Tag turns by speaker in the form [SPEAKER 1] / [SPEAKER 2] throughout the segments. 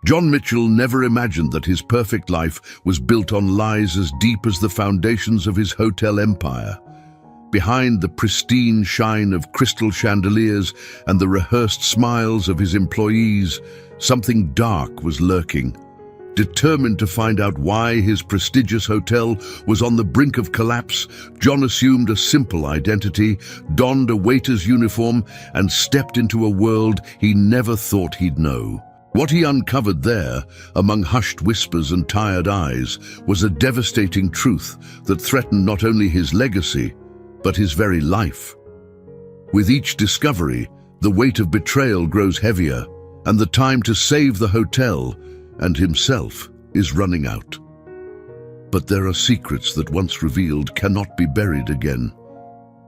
[SPEAKER 1] John Mitchell never imagined that his perfect life was built on lies as deep as the foundations of his hotel empire. Behind the pristine shine of crystal chandeliers and the rehearsed smiles of his employees, something dark was lurking. Determined to find out why his prestigious hotel was on the brink of collapse, John assumed a simple identity, donned a waiter's uniform, and stepped into a world he never thought he'd know. What he uncovered there, among hushed whispers and tired eyes, was a devastating truth that threatened not only his legacy, but his very life. With each discovery, the weight of betrayal grows heavier, and the time to save the hotel and himself is running out. But there are secrets that once revealed cannot be buried again.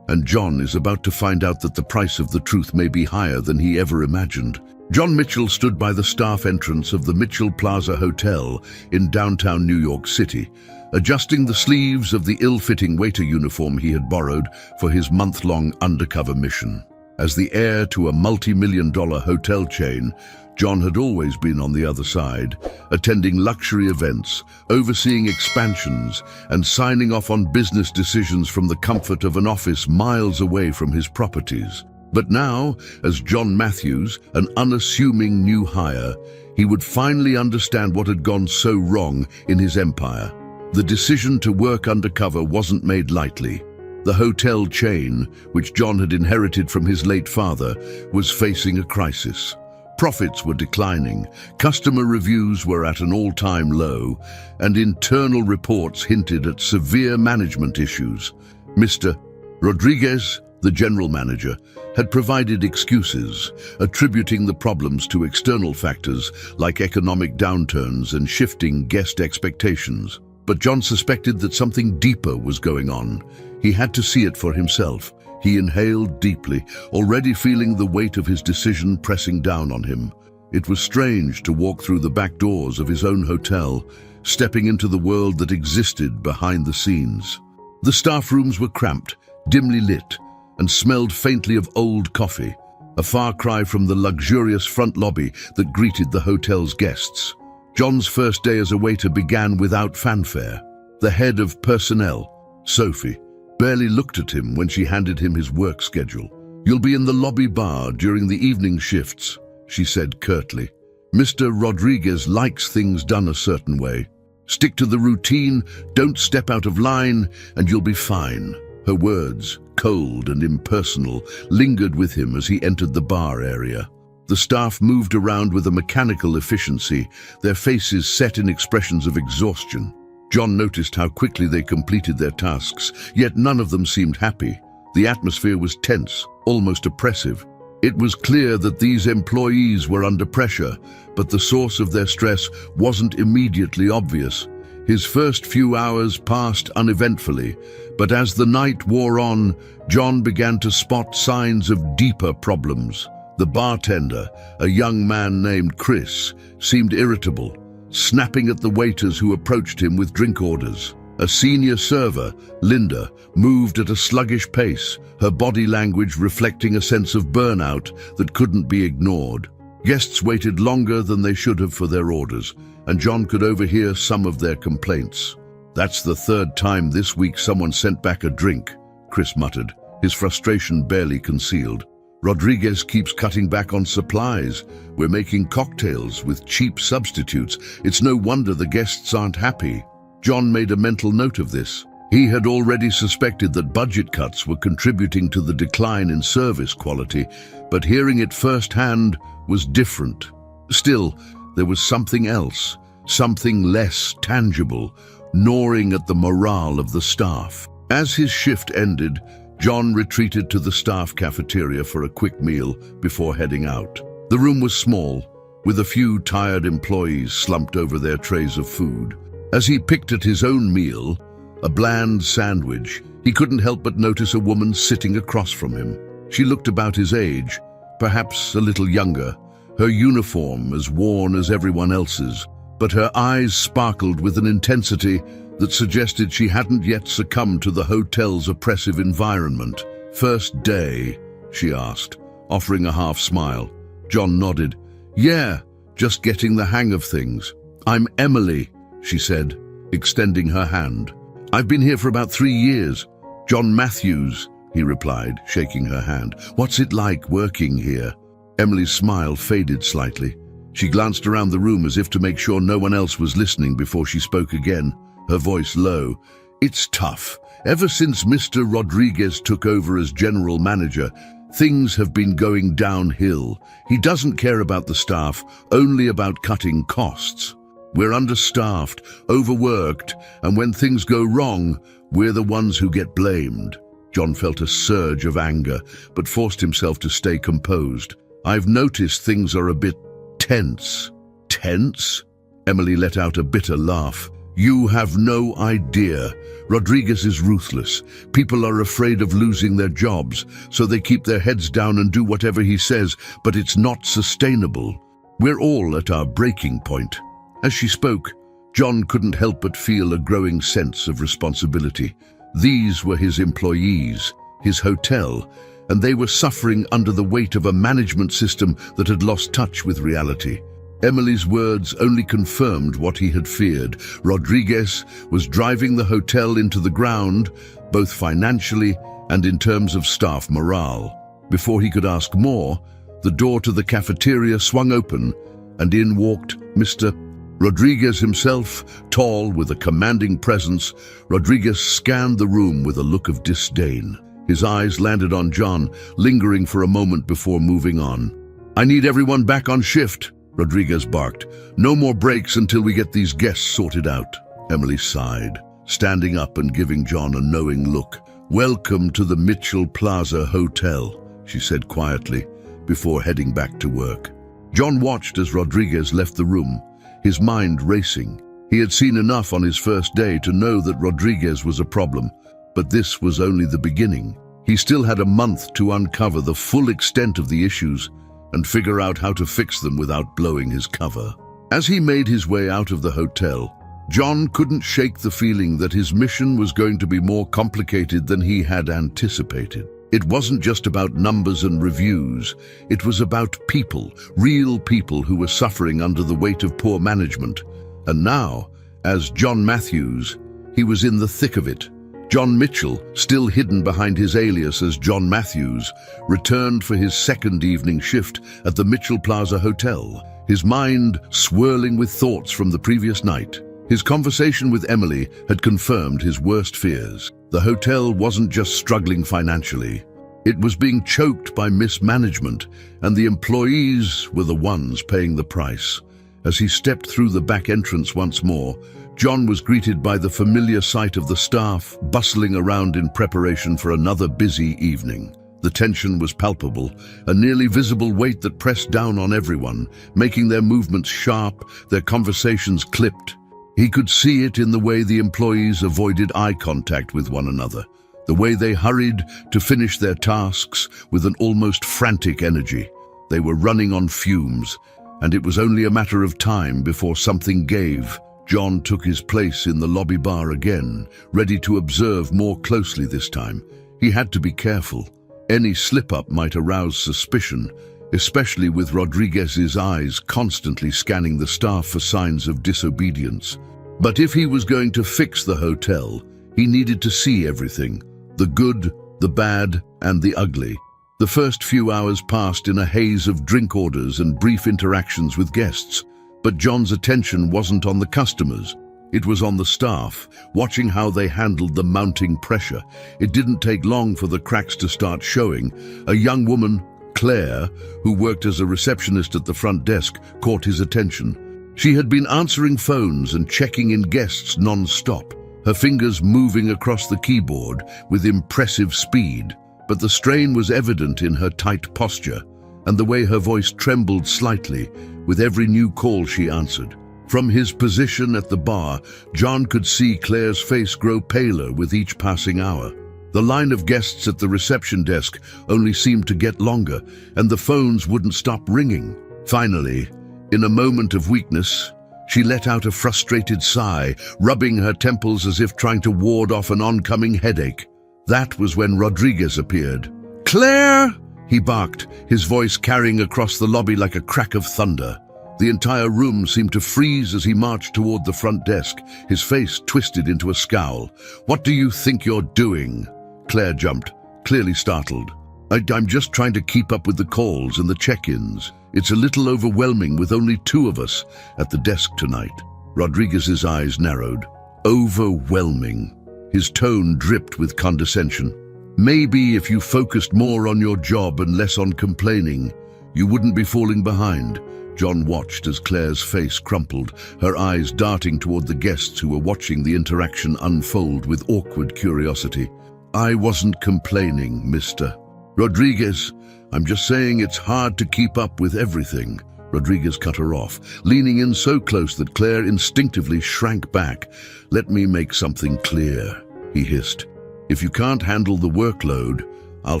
[SPEAKER 1] And John is about to find out that the price of the truth may be higher than he ever imagined. John Mitchell stood by the staff entrance of the Mitchell Plaza Hotel in downtown New York City, adjusting the sleeves of the ill-fitting waiter uniform he had borrowed for his month-long undercover mission. As the heir to a multi-million-dollar hotel chain, John had always been on the other side, attending luxury events, overseeing expansions, and signing off on business decisions from the comfort of an office miles away from his properties. But now, as John Matthews, an unassuming new hire, he would finally understand what had gone so wrong in his empire. The decision to work undercover wasn't made lightly. The hotel chain, which John had inherited from his late father, was facing a crisis. Profits were declining, customer reviews were at an all-time low, and internal reports hinted at severe management issues. Mr. Rodriguez, the general manager, had provided excuses, attributing the problems to external factors like economic downturns and shifting guest expectations. But John suspected that something deeper was going on. He had to see it for himself. He inhaled deeply, already feeling the weight of his decision pressing down on him. It was strange to walk through the back doors of his own hotel, stepping into the world that existed behind the scenes. The staff rooms were cramped, dimly lit, and smelled faintly of old coffee, a far cry from the luxurious front lobby that greeted the hotel's guests. John's first day as a waiter began without fanfare. The head of personnel, Sophie, barely looked at him when she handed him his work schedule. "You'll be in the lobby bar during the evening shifts," she said curtly. "Mr. Rodriguez likes things done a certain way. Stick to the routine, don't step out of line, and you'll be fine." Her words, cold and impersonal, lingered with him as he entered the bar area. The staff moved around with a mechanical efficiency, their faces set in expressions of exhaustion. John noticed how quickly they completed their tasks, yet none of them seemed happy. The atmosphere was tense, almost oppressive. It was clear that these employees were under pressure, but the source of their stress wasn't immediately obvious. His first few hours passed uneventfully, but as the night wore on, John began to spot signs of deeper problems. The bartender, a young man named Chris, seemed irritable, snapping at the waiters who approached him with drink orders. A senior server, Linda, moved at a sluggish pace, her body language reflecting a sense of burnout that couldn't be ignored. Guests waited longer than they should have for their orders, and John could overhear some of their complaints. "That's the third time this week someone sent back a drink," Chris muttered, his frustration barely concealed. "Rodriguez keeps cutting back on supplies. We're making cocktails with cheap substitutes. It's no wonder the guests aren't happy." John made a mental note of this. He had already suspected that budget cuts were contributing to the decline in service quality, but hearing it firsthand was different. Still, there was something else, something less tangible, gnawing at the morale of the staff. As his shift ended, John retreated to the staff cafeteria for a quick meal before heading out. The room was small, with a few tired employees slumped over their trays of food. As he picked at his own meal, a bland sandwich, he couldn't help but notice a woman sitting across from him. She looked about his age, perhaps a little younger, her uniform as worn as everyone else's, but her eyes sparkled with an intensity that suggested she hadn't yet succumbed to the hotel's oppressive environment. "First day?" she asked, offering a half smile. John nodded. "Yeah, just getting the hang of things. I'm Emily, she said, extending her hand. I've been here for about 3 years. John Matthews, he replied, shaking her hand. What's it like working here? Emily's smile faded slightly. She glanced around the room as if to make sure no one else was listening before she spoke again, her voice low. It's tough. Ever since Mr. Rodriguez took over as general manager, things have been going downhill. He doesn't care about the staff, only about cutting costs. We're understaffed, overworked, and when things go wrong, we're the ones who get blamed. John felt a surge of anger, but forced himself to stay composed. I've noticed things are a bit tense. Tense? Emily let out a bitter laugh. You have no idea. Rodriguez is ruthless. People are afraid of losing their jobs, so they keep their heads down and do whatever he says, but it's not sustainable. We're all at our breaking point. As she spoke, John couldn't help but feel a growing sense of responsibility. These were his employees, his hotel, and they were suffering under the weight of a management system that had lost touch with reality. Emily's words only confirmed what he had feared. Rodriguez was driving the hotel into the ground, both financially and in terms of staff morale. Before he could ask more, the door to the cafeteria swung open, and in walked Mr. Rodriguez himself, tall with a commanding presence. Rodriguez scanned the room with a look of disdain. His eyes landed on John, lingering for a moment before moving on. I need everyone back on shift, Rodriguez barked. No more breaks until we get these guests sorted out. Emily sighed, standing up and giving John a knowing look. Welcome to the Mitchell Plaza Hotel, she said quietly, before heading back to work. John watched as Rodriguez left the room, his mind racing. He had seen enough on his first day to know that Rodriguez was a problem, but this was only the beginning. He still had a month to uncover the full extent of the issues and figure out how to fix them without blowing his cover. As he made his way out of the hotel, John couldn't shake the feeling that his mission was going to be more complicated than he had anticipated. It wasn't just about numbers and reviews. It was about people, real people who were suffering under the weight of poor management. And now, as John Matthews, he was in the thick of it. John Mitchell, still hidden behind his alias as John Matthews, returned for his second evening shift at the Mitchell Plaza Hotel, his mind swirling with thoughts from the previous night. His conversation with Emily had confirmed his worst fears. The hotel wasn't just struggling financially. It was being choked by mismanagement, and the employees were the ones paying the price. As he stepped through the back entrance once more, John was greeted by the familiar sight of the staff bustling around in preparation for another busy evening. The tension was palpable, a nearly visible weight that pressed down on everyone, making their movements sharp, their conversations clipped. He could see it in the way the employees avoided eye contact with one another, the way they hurried to finish their tasks with an almost frantic energy. They were running on fumes, and it was only a matter of time before something gave. John took his place in the lobby bar again, ready to observe more closely this time. He had to be careful. Any slip-up might arouse suspicion, especially with Rodriguez's eyes constantly scanning the staff for signs of disobedience. But if he was going to fix the hotel, he needed to see everything, the good, the bad, and the ugly. The first few hours passed in a haze of drink orders and brief interactions with guests. But John's attention wasn't on the customers. It was on the staff, watching how they handled the mounting pressure. It didn't take long for the cracks to start showing. A young woman, Claire, who worked as a receptionist at the front desk, caught his attention. She had been answering phones and checking in guests non-stop, her fingers moving across the keyboard with impressive speed. But the strain was evident in her tight posture and the way her voice trembled slightly with every new call she answered. From his position at the bar, John could see Claire's face grow paler with each passing hour. The line of guests at the reception desk only seemed to get longer, and the phones wouldn't stop ringing. Finally, in a moment of weakness, she let out a frustrated sigh, rubbing her temples as if trying to ward off an oncoming headache. That was when Rodriguez appeared. "Claire!" he barked, his voice carrying across the lobby like a crack of thunder. The entire room seemed to freeze as he marched toward the front desk, his face twisted into a scowl. "What do you think you're doing?" Claire jumped, clearly startled. I'm just trying to keep up with the calls and the check-ins. It's a little overwhelming with only two of us at the desk tonight." Rodriguez's eyes narrowed. Overwhelming. His tone dripped with condescension. "Maybe if you focused more on your job and less on complaining, you wouldn't be falling behind." John watched as Claire's face crumpled, her eyes darting toward the guests who were watching the interaction unfold with awkward curiosity. "I wasn't complaining, Mr. Rodriguez. I'm just saying it's hard to keep up with everything." Rodriguez cut her off, leaning in so close that Claire instinctively shrank back. "Let me make something clear," he hissed. "If you can't handle the workload, I'll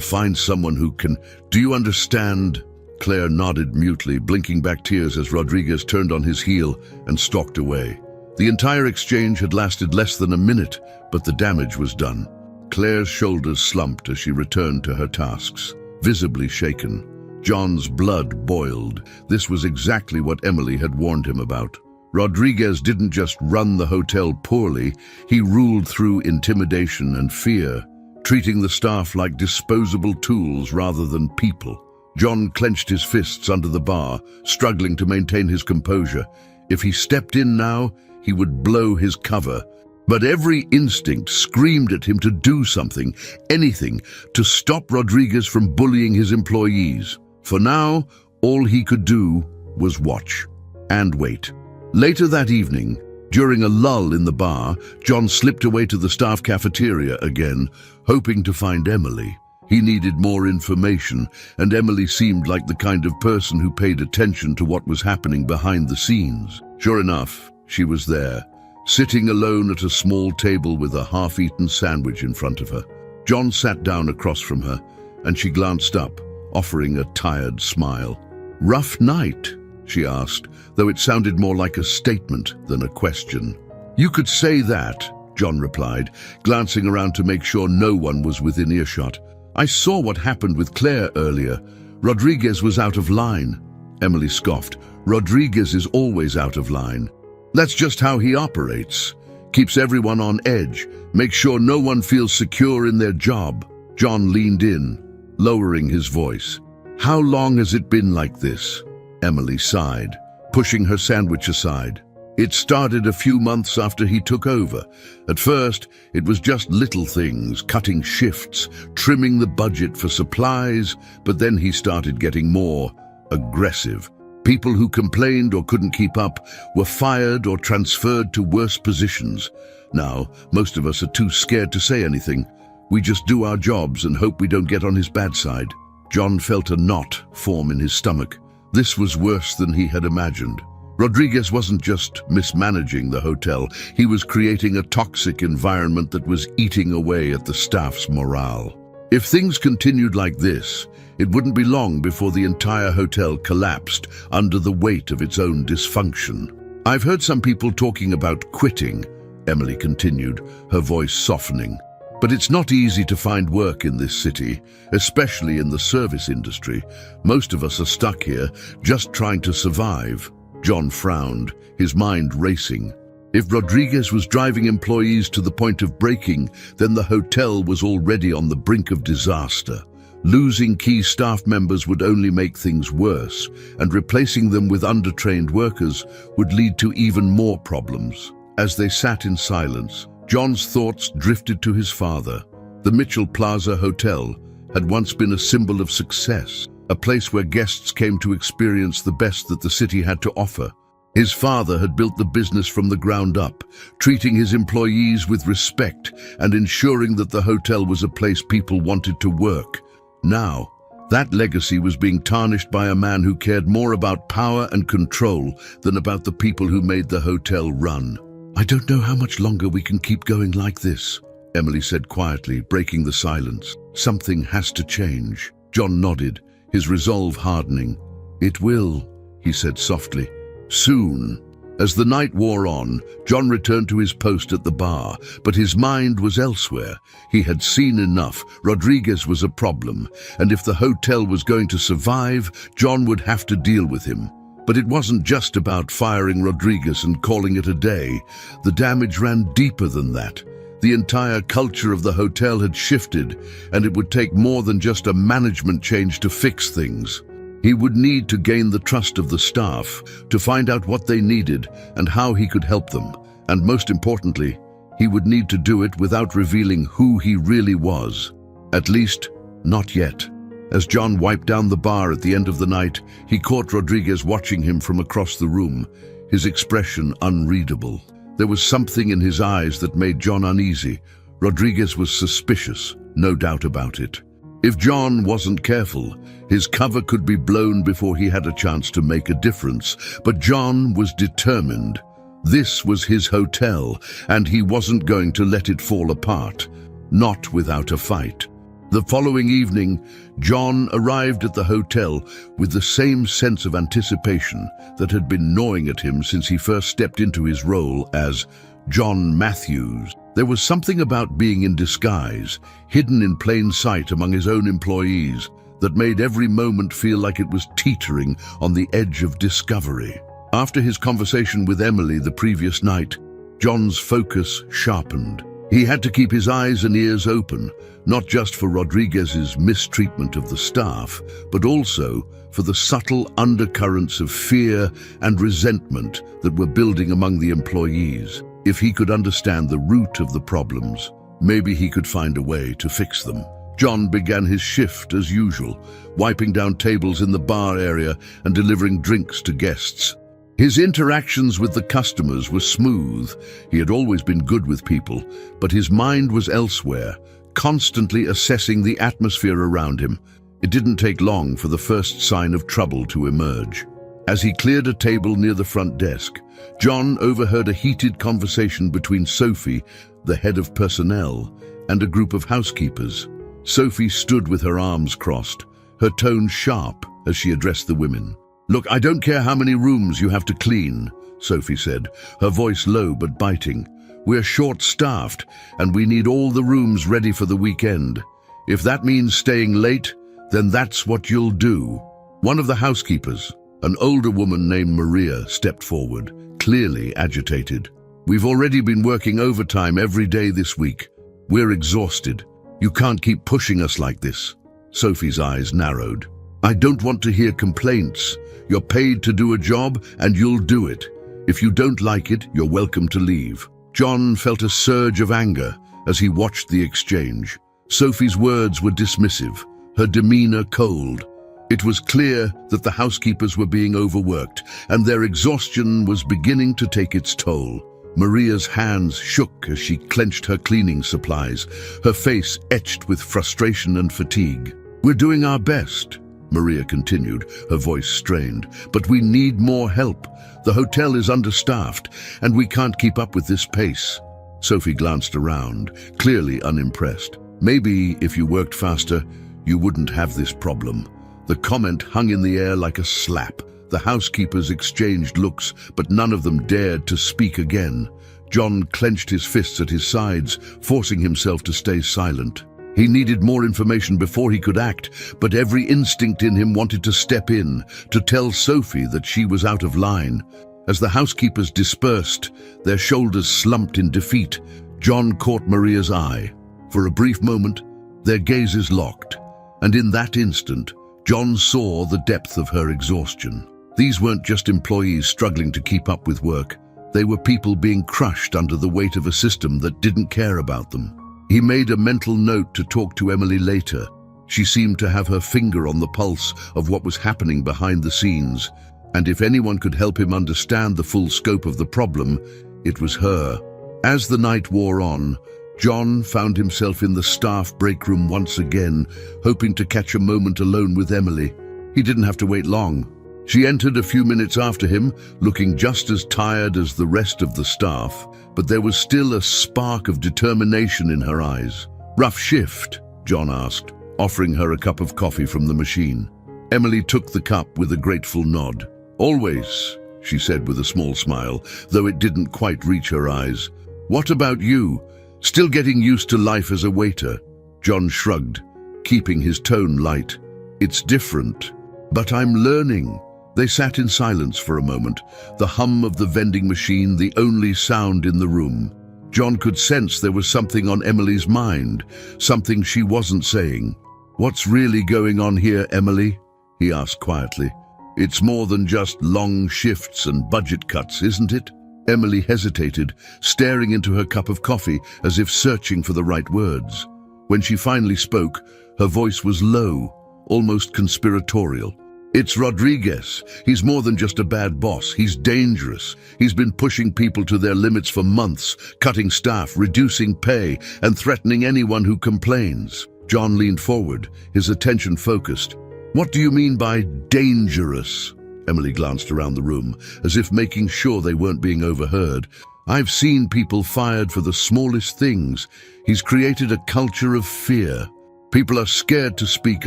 [SPEAKER 1] find someone who can. Do you understand?" Claire nodded mutely, blinking back tears as Rodriguez turned on his heel and stalked away. The entire exchange had lasted less than a minute, but the damage was done. Claire's shoulders slumped as she returned to her tasks, visibly shaken. John's blood boiled. This was exactly what Emily had warned him about. Rodriguez didn't just run the hotel poorly, he ruled through intimidation and fear, treating the staff like disposable tools rather than people. John clenched his fists under the bar, struggling to maintain his composure. If he stepped in now, he would blow his cover. But every instinct screamed at him to do something, anything, to stop Rodriguez from bullying his employees. For now, all he could do was watch and wait. Later that evening, during a lull in the bar, John slipped away to the staff cafeteria again, hoping to find Emily. He needed more information, and Emily seemed like the kind of person who paid attention to what was happening behind the scenes. Sure enough, she was there, sitting alone at a small table with a half-eaten sandwich in front of her. John sat down across from her, and she glanced up, offering a tired smile. "Rough night?" she asked, though it sounded more like a statement than a question. "You could say that," John replied, glancing around to make sure no one was within earshot. "I saw what happened with Claire earlier. Rodriguez was out of line." Emily scoffed. "Rodriguez is always out of line. That's just how he operates. Keeps everyone on edge, makes sure no one feels secure in their job." John leaned in, lowering his voice. "How long has it been like this?" Emily sighed, pushing her sandwich aside. "It started a few months after he took over. At first, it was just little things, cutting shifts, trimming the budget for supplies, but then he started getting more aggressive. People who complained or couldn't keep up were fired or transferred to worse positions. Now, most of us are too scared to say anything. We just do our jobs and hope we don't get on his bad side." John felt a knot form in his stomach. This was worse than he had imagined. Rodriguez wasn't just mismanaging the hotel, he was creating a toxic environment that was eating away at the staff's morale. If things continued like this, it wouldn't be long before the entire hotel collapsed under the weight of its own dysfunction. "I've heard some people talking about quitting," Emily continued, her voice softening. "But it's not easy to find work in this city, especially in the service industry. Most of us are stuck here, just trying to survive." John frowned, his mind racing. If Rodriguez was driving employees to the point of breaking, then the hotel was already on the brink of disaster. Losing key staff members would only make things worse, and replacing them with undertrained workers would lead to even more problems. As they sat in silence, John's thoughts drifted to his father. The Mitchell Plaza Hotel had once been a symbol of success, a place where guests came to experience the best that the city had to offer. His father had built the business from the ground up, treating his employees with respect and ensuring that the hotel was a place people wanted to work. Now, that legacy was being tarnished by a man who cared more about power and control than about the people who made the hotel run. "I don't know how much longer we can keep going like this," Emily said quietly, breaking the silence. "Something has to change." John nodded, his resolve hardening. "It will," he said softly. "Soon." As the night wore on, John returned to his post at the bar, but his mind was elsewhere. He had seen enough. Rodriguez was a problem, and if the hotel was going to survive, John would have to deal with him. But it wasn't just about firing Rodriguez and calling it a day. The damage ran deeper than that. The entire culture of the hotel had shifted, and it would take more than just a management change to fix things. He would need to gain the trust of the staff, to find out what they needed and how he could help them. And most importantly, he would need to do it without revealing who he really was. At least, not yet. As John wiped down the bar at the end of the night, he caught Rodriguez watching him from across the room, his expression unreadable. There was something in his eyes that made John uneasy. Rodriguez was suspicious, no doubt about it. If John wasn't careful, his cover could be blown before he had a chance to make a difference. But John was determined. This was his hotel, and he wasn't going to let it fall apart. Not without a fight. The following evening, John arrived at the hotel with the same sense of anticipation that had been gnawing at him since he first stepped into his role as John Matthews. There was something about being in disguise, hidden in plain sight among his own employees, that made every moment feel like it was teetering on the edge of discovery. After his conversation with Emily the previous night, John's focus sharpened. He had to keep his eyes and ears open, not just for Rodriguez's mistreatment of the staff, but also for the subtle undercurrents of fear and resentment that were building among the employees. If he could understand the root of the problems, maybe he could find a way to fix them. John began his shift as usual, wiping down tables in the bar area and delivering drinks to guests. His interactions with the customers were smooth. He had always been good with people, but his mind was elsewhere, constantly assessing the atmosphere around him. It didn't take long for the first sign of trouble to emerge. As he cleared a table near the front desk, John overheard a heated conversation between Sophie, the head of personnel, and a group of housekeepers. Sophie stood with her arms crossed, her tone sharp as she addressed the women. "Look, I don't care how many rooms you have to clean," Sophie said, her voice low but biting. "We're short-staffed, and we need all the rooms ready for the weekend. If that means staying late, then that's what you'll do." One of the housekeepers, an older woman named Maria, stepped forward, clearly agitated. "We've already been working overtime every day this week. We're exhausted. You can't keep pushing us like this." Sophie's eyes narrowed. "I don't want to hear complaints. You're paid to do a job, and you'll do it. If you don't like it, you're welcome to leave." John felt a surge of anger as he watched the exchange. Sophie's words were dismissive, her demeanor cold. It was clear that the housekeepers were being overworked, and their exhaustion was beginning to take its toll. Maria's hands shook as she clenched her cleaning supplies, her face etched with frustration and fatigue. "We're doing our best," Maria continued, her voice strained, "but we need more help. The hotel is understaffed, and we can't keep up with this pace." Sophie glanced around, clearly unimpressed. "Maybe if you worked faster, you wouldn't have this problem." The comment hung in the air like a slap. The housekeepers exchanged looks, but none of them dared to speak again. John clenched his fists at his sides, forcing himself to stay silent. He needed more information before he could act, but every instinct in him wanted to step in, to tell Sophie that she was out of line. As the housekeepers dispersed, their shoulders slumped in defeat, John caught Maria's eye. For a brief moment, their gazes locked, and in that instant, John saw the depth of her exhaustion. These weren't just employees struggling to keep up with work. They were people being crushed under the weight of a system that didn't care about them. He made a mental note to talk to Emily later. She seemed to have her finger on the pulse of what was happening behind the scenes, and if anyone could help him understand the full scope of the problem, it was her. As the night wore on, John found himself in the staff break room once again, hoping to catch a moment alone with Emily. He didn't have to wait long. She entered a few minutes after him, looking just as tired as the rest of the staff, but there was still a spark of determination in her eyes. "Rough shift?" John asked, offering her a cup of coffee from the machine. Emily took the cup with a grateful nod. "Always," she said with a small smile, though it didn't quite reach her eyes. "What about you? Still getting used to life as a waiter?" John shrugged, keeping his tone light. "It's different, but I'm learning. They sat in silence for a moment, the hum of the vending machine the only sound in the room. John could sense there was something on Emily's mind, something she wasn't saying. "What's really going on here, Emily?" he asked quietly. "It's more than just long shifts and budget cuts, isn't it?" Emily hesitated, staring into her cup of coffee as if searching for the right words. When she finally spoke, her voice was low, almost conspiratorial. "It's Rodriguez. He's more than just a bad boss. He's dangerous. He's been pushing people to their limits for months, cutting staff, reducing pay, and threatening anyone who complains." John leaned forward, his attention focused. "What do you mean by dangerous?" Emily glanced around the room, as if making sure they weren't being overheard. "I've seen people fired for the smallest things. He's created a culture of fear. People are scared to speak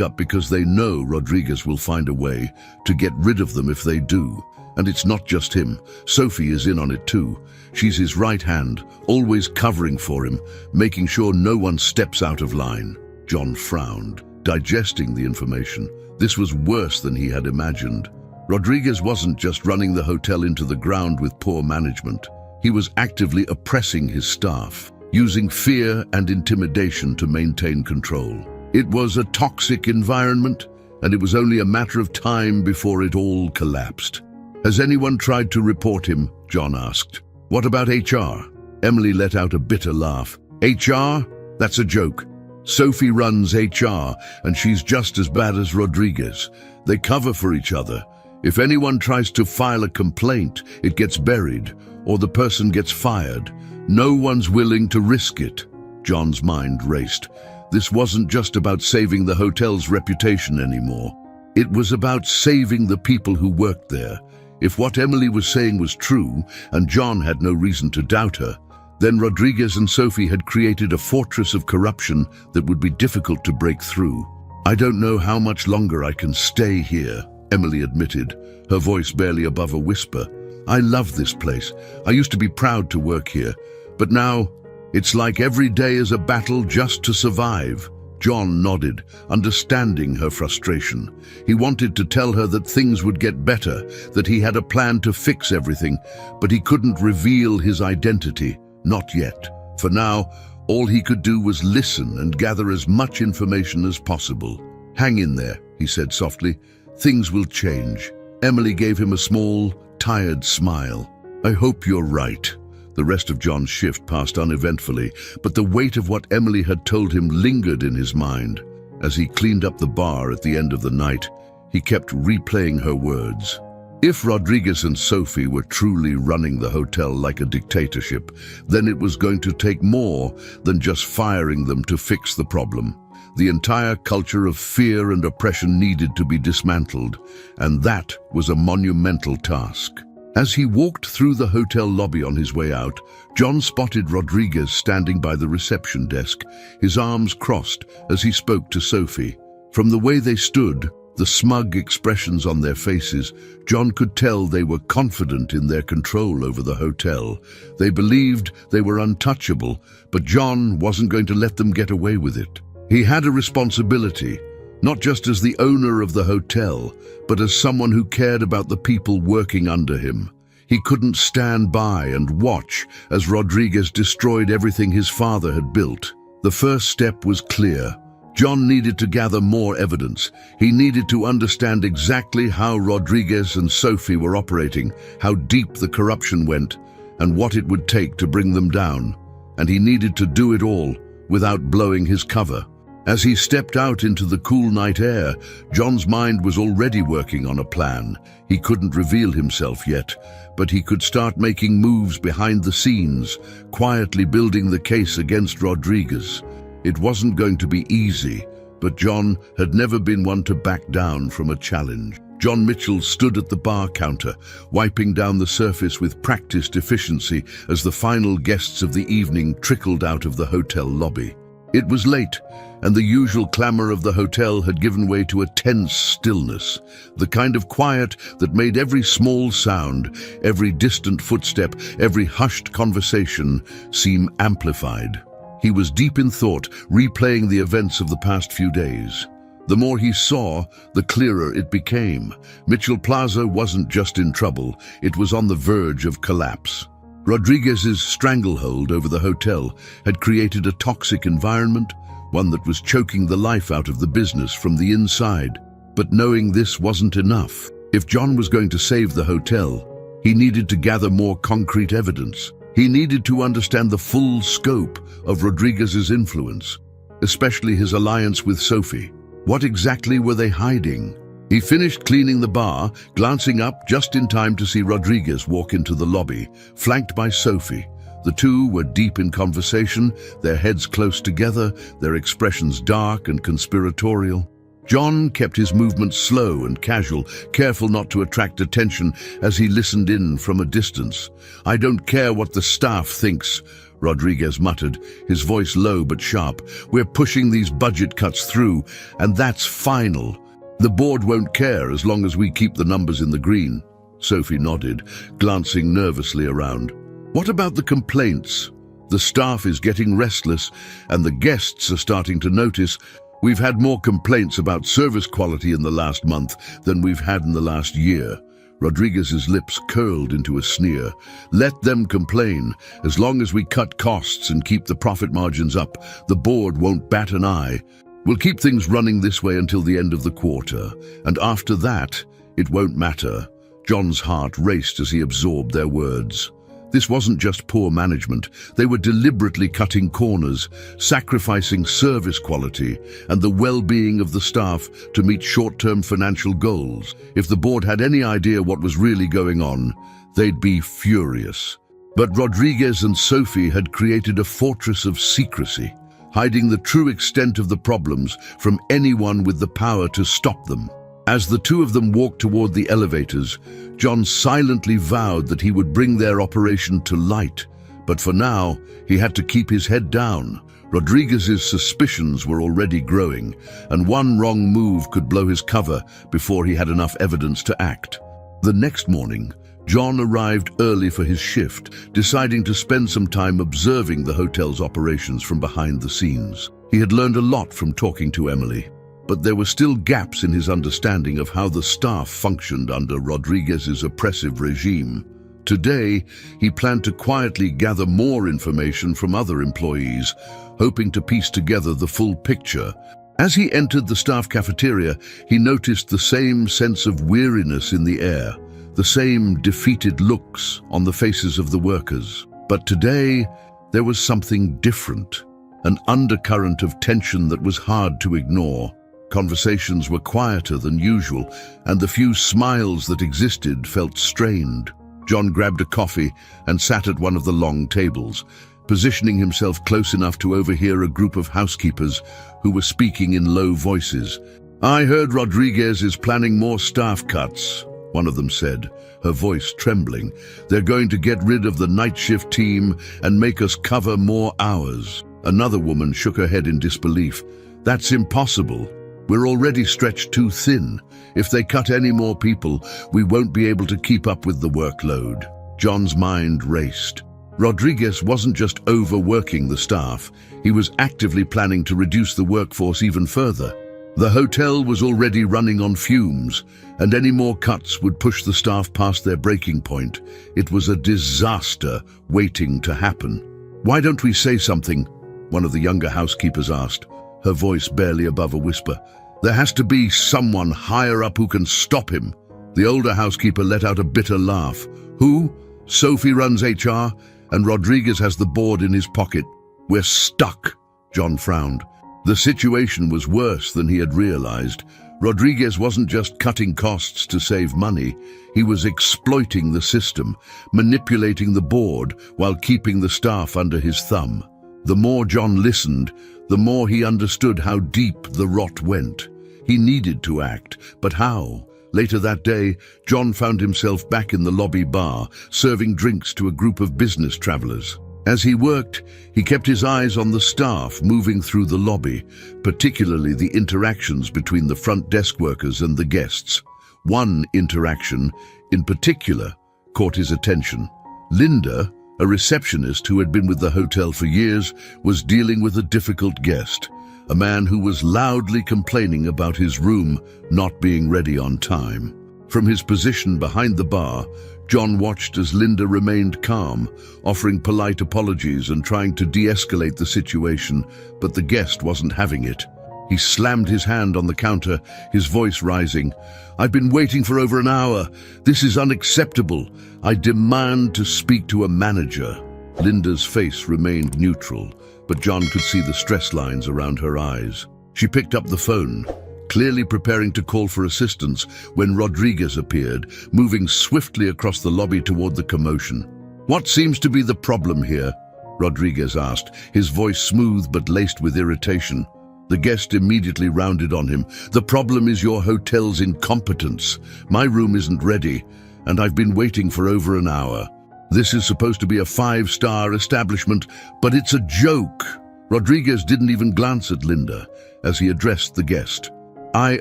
[SPEAKER 1] up because they know Rodriguez will find a way to get rid of them if they do. And it's not just him. Sophie is in on it too. She's his right hand, always covering for him, making sure no one steps out of line." John frowned, digesting the information. This was worse than he had imagined. Rodriguez wasn't just running the hotel into the ground with poor management. He was actively oppressing his staff, using fear and intimidation to maintain control. It was a toxic environment, and it was only a matter of time before it all collapsed. "Has anyone tried to report him?" John asked. "What about HR?" Emily let out a bitter laugh. "HR? That's a joke. Sophie runs HR, and she's just as bad as Rodriguez. They cover for each other. If anyone tries to file a complaint, it gets buried, or the person gets fired. No one's willing to risk it." John's mind raced. This wasn't just about saving the hotel's reputation anymore. It was about saving the people who worked there. If what Emily was saying was true, and John had no reason to doubt her, then Rodriguez and Sophie had created a fortress of corruption that would be difficult to break through. "I don't know how much longer I can stay here," Emily admitted, her voice barely above a whisper. "I love this place. I used to be proud to work here, but now it's like every day is a battle just to survive." John nodded, understanding her frustration. He wanted to tell her that things would get better, that he had a plan to fix everything, but he couldn't reveal his identity. Not yet. For now, all he could do was listen and gather as much information as possible. "Hang in there," he said softly. "Things will change." Emily gave him a small, tired smile. "I hope you're right." The rest of John's shift passed uneventfully, but the weight of what Emily had told him lingered in his mind. As he cleaned up the bar at the end of the night, he kept replaying her words. If Rodriguez and Sophie were truly running the hotel like a dictatorship, then it was going to take more than just firing them to fix the problem. The entire culture of fear and oppression needed to be dismantled, and that was a monumental task. As he walked through the hotel lobby on his way out, John spotted Rodriguez standing by the reception desk, his arms crossed as he spoke to Sophie. From the way they stood, the smug expressions on their faces, John could tell they were confident in their control over the hotel. They believed they were untouchable, but John wasn't going to let them get away with it. He had a responsibility, not just as the owner of the hotel, but as someone who cared about the people working under him. He couldn't stand by and watch as Rodriguez destroyed everything his father had built. The first step was clear. John needed to gather more evidence. He needed to understand exactly how Rodriguez and Sophie were operating, how deep the corruption went, and what it would take to bring them down. And he needed to do it all without blowing his cover. As he stepped out into the cool night air, John's mind was already working on a plan. He couldn't reveal himself yet, but he could start making moves behind the scenes, quietly building the case against Rodriguez. It wasn't going to be easy, but John had never been one to back down from a challenge. John Mitchell stood at the bar counter, wiping down the surface with practiced efficiency as the final guests of the evening trickled out of the hotel lobby. It was late, and the usual clamor of the hotel had given way to a tense stillness, the kind of quiet that made every small sound, every distant footstep, every hushed conversation seem amplified. He was deep in thought, replaying the events of the past few days. The more he saw, the clearer it became. Mitchell Plaza wasn't just in trouble, it was on the verge of collapse. Rodriguez's stranglehold over the hotel had created a toxic environment, one that was choking the life out of the business from the inside. But knowing this wasn't enough. If John was going to save the hotel, he needed to gather more concrete evidence. He needed to understand the full scope of Rodriguez's influence, especially his alliance with Sophie. What exactly were they hiding? He finished cleaning the bar, glancing up just in time to see Rodriguez walk into the lobby, flanked by Sophie. The two were deep in conversation, their heads close together, their expressions dark and conspiratorial. John kept his movements slow and casual, careful not to attract attention as he listened in from a distance. "I don't care what the staff thinks," Rodriguez muttered, his voice low but sharp. "We're pushing these budget cuts through, and that's final. The board won't care as long as we keep the numbers in the green." Sophie nodded, glancing nervously around. "What about the complaints? The staff is getting restless, and the guests are starting to notice. We've had more complaints about service quality in the last month than we've had in the last year." Rodriguez's lips curled into a sneer. "Let them complain. As long as we cut costs and keep the profit margins up, the board won't bat an eye. We'll keep things running this way until the end of the quarter, and after that, it won't matter." John's heart raced as he absorbed their words. This wasn't just poor management. They were deliberately cutting corners, sacrificing service quality and the well-being of the staff to meet short-term financial goals. If the board had any idea what was really going on, they'd be furious. But Rodriguez and Sophie had created a fortress of secrecy, hiding the true extent of the problems from anyone with the power to stop them. As the two of them walked toward the elevators, John silently vowed that he would bring their operation to light. But for now, he had to keep his head down. Rodriguez's suspicions were already growing, and one wrong move could blow his cover before he had enough evidence to act. The next morning, John arrived early for his shift, deciding to spend some time observing the hotel's operations from behind the scenes. He had learned a lot from talking to Emily, but there were still gaps in his understanding of how the staff functioned under Rodriguez's oppressive regime. Today, he planned to quietly gather more information from other employees, hoping to piece together the full picture. As he entered the staff cafeteria, he noticed the same sense of weariness in the air, the same defeated looks on the faces of the workers. But today, there was something different, an undercurrent of tension that was hard to ignore. Conversations were quieter than usual, and the few smiles that existed felt strained. John grabbed a coffee and sat at one of the long tables, positioning himself close enough to overhear a group of housekeepers who were speaking in low voices. "I heard Rodriguez is planning more staff cuts," one of them said, her voice trembling. "They're going to get rid of the night shift team and make us cover more hours." Another woman shook her head in disbelief. "That's impossible. We're already stretched too thin. If they cut any more people, we won't be able to keep up with the workload." John's mind raced. Rodriguez wasn't just overworking the staff, he was actively planning to reduce the workforce even further. The hotel was already running on fumes, and any more cuts would push the staff past their breaking point. It was a disaster waiting to happen. "Why don't we say something?" one of the younger housekeepers asked, her voice barely above a whisper. "There has to be someone higher up who can stop him." The older housekeeper let out a bitter laugh. "Who? Sophie runs HR, and Rodriguez has the board in his pocket. We're stuck." John frowned. The situation was worse than he had realized. Rodriguez wasn't just cutting costs to save money, he was exploiting the system, manipulating the board while keeping the staff under his thumb. The more John listened, the more he understood how deep the rot went. He needed to act, but how? Later that day, John found himself back in the lobby bar, serving drinks to a group of business travelers. As he worked, he kept his eyes on the staff moving through the lobby, particularly the interactions between the front desk workers and the guests. One interaction, in particular, caught his attention. Linda, a receptionist who had been with the hotel for years, was dealing with a difficult guest. a man who was loudly complaining about his room not being ready on time. From his position behind the bar, John watched as Linda remained calm, offering polite apologies and trying to de-escalate the situation, but the guest wasn't having it. He slammed his hand on the counter, his voice rising. "I've been waiting for over an hour. This is unacceptable. I demand to speak to a manager." Linda's face remained neutral, but John could see the stress lines around her eyes. She picked up the phone, clearly preparing to call for assistance, when Rodriguez appeared, moving swiftly across the lobby toward the commotion. "What seems to be the problem here?" Rodriguez asked, his voice smooth but laced with irritation. The guest immediately rounded on him. "The problem is your hotel's incompetence. My room isn't ready, and I've been waiting for over an hour. This is supposed to be a 5-star establishment, but it's a joke." Rodriguez didn't even glance at Linda as he addressed the guest. "I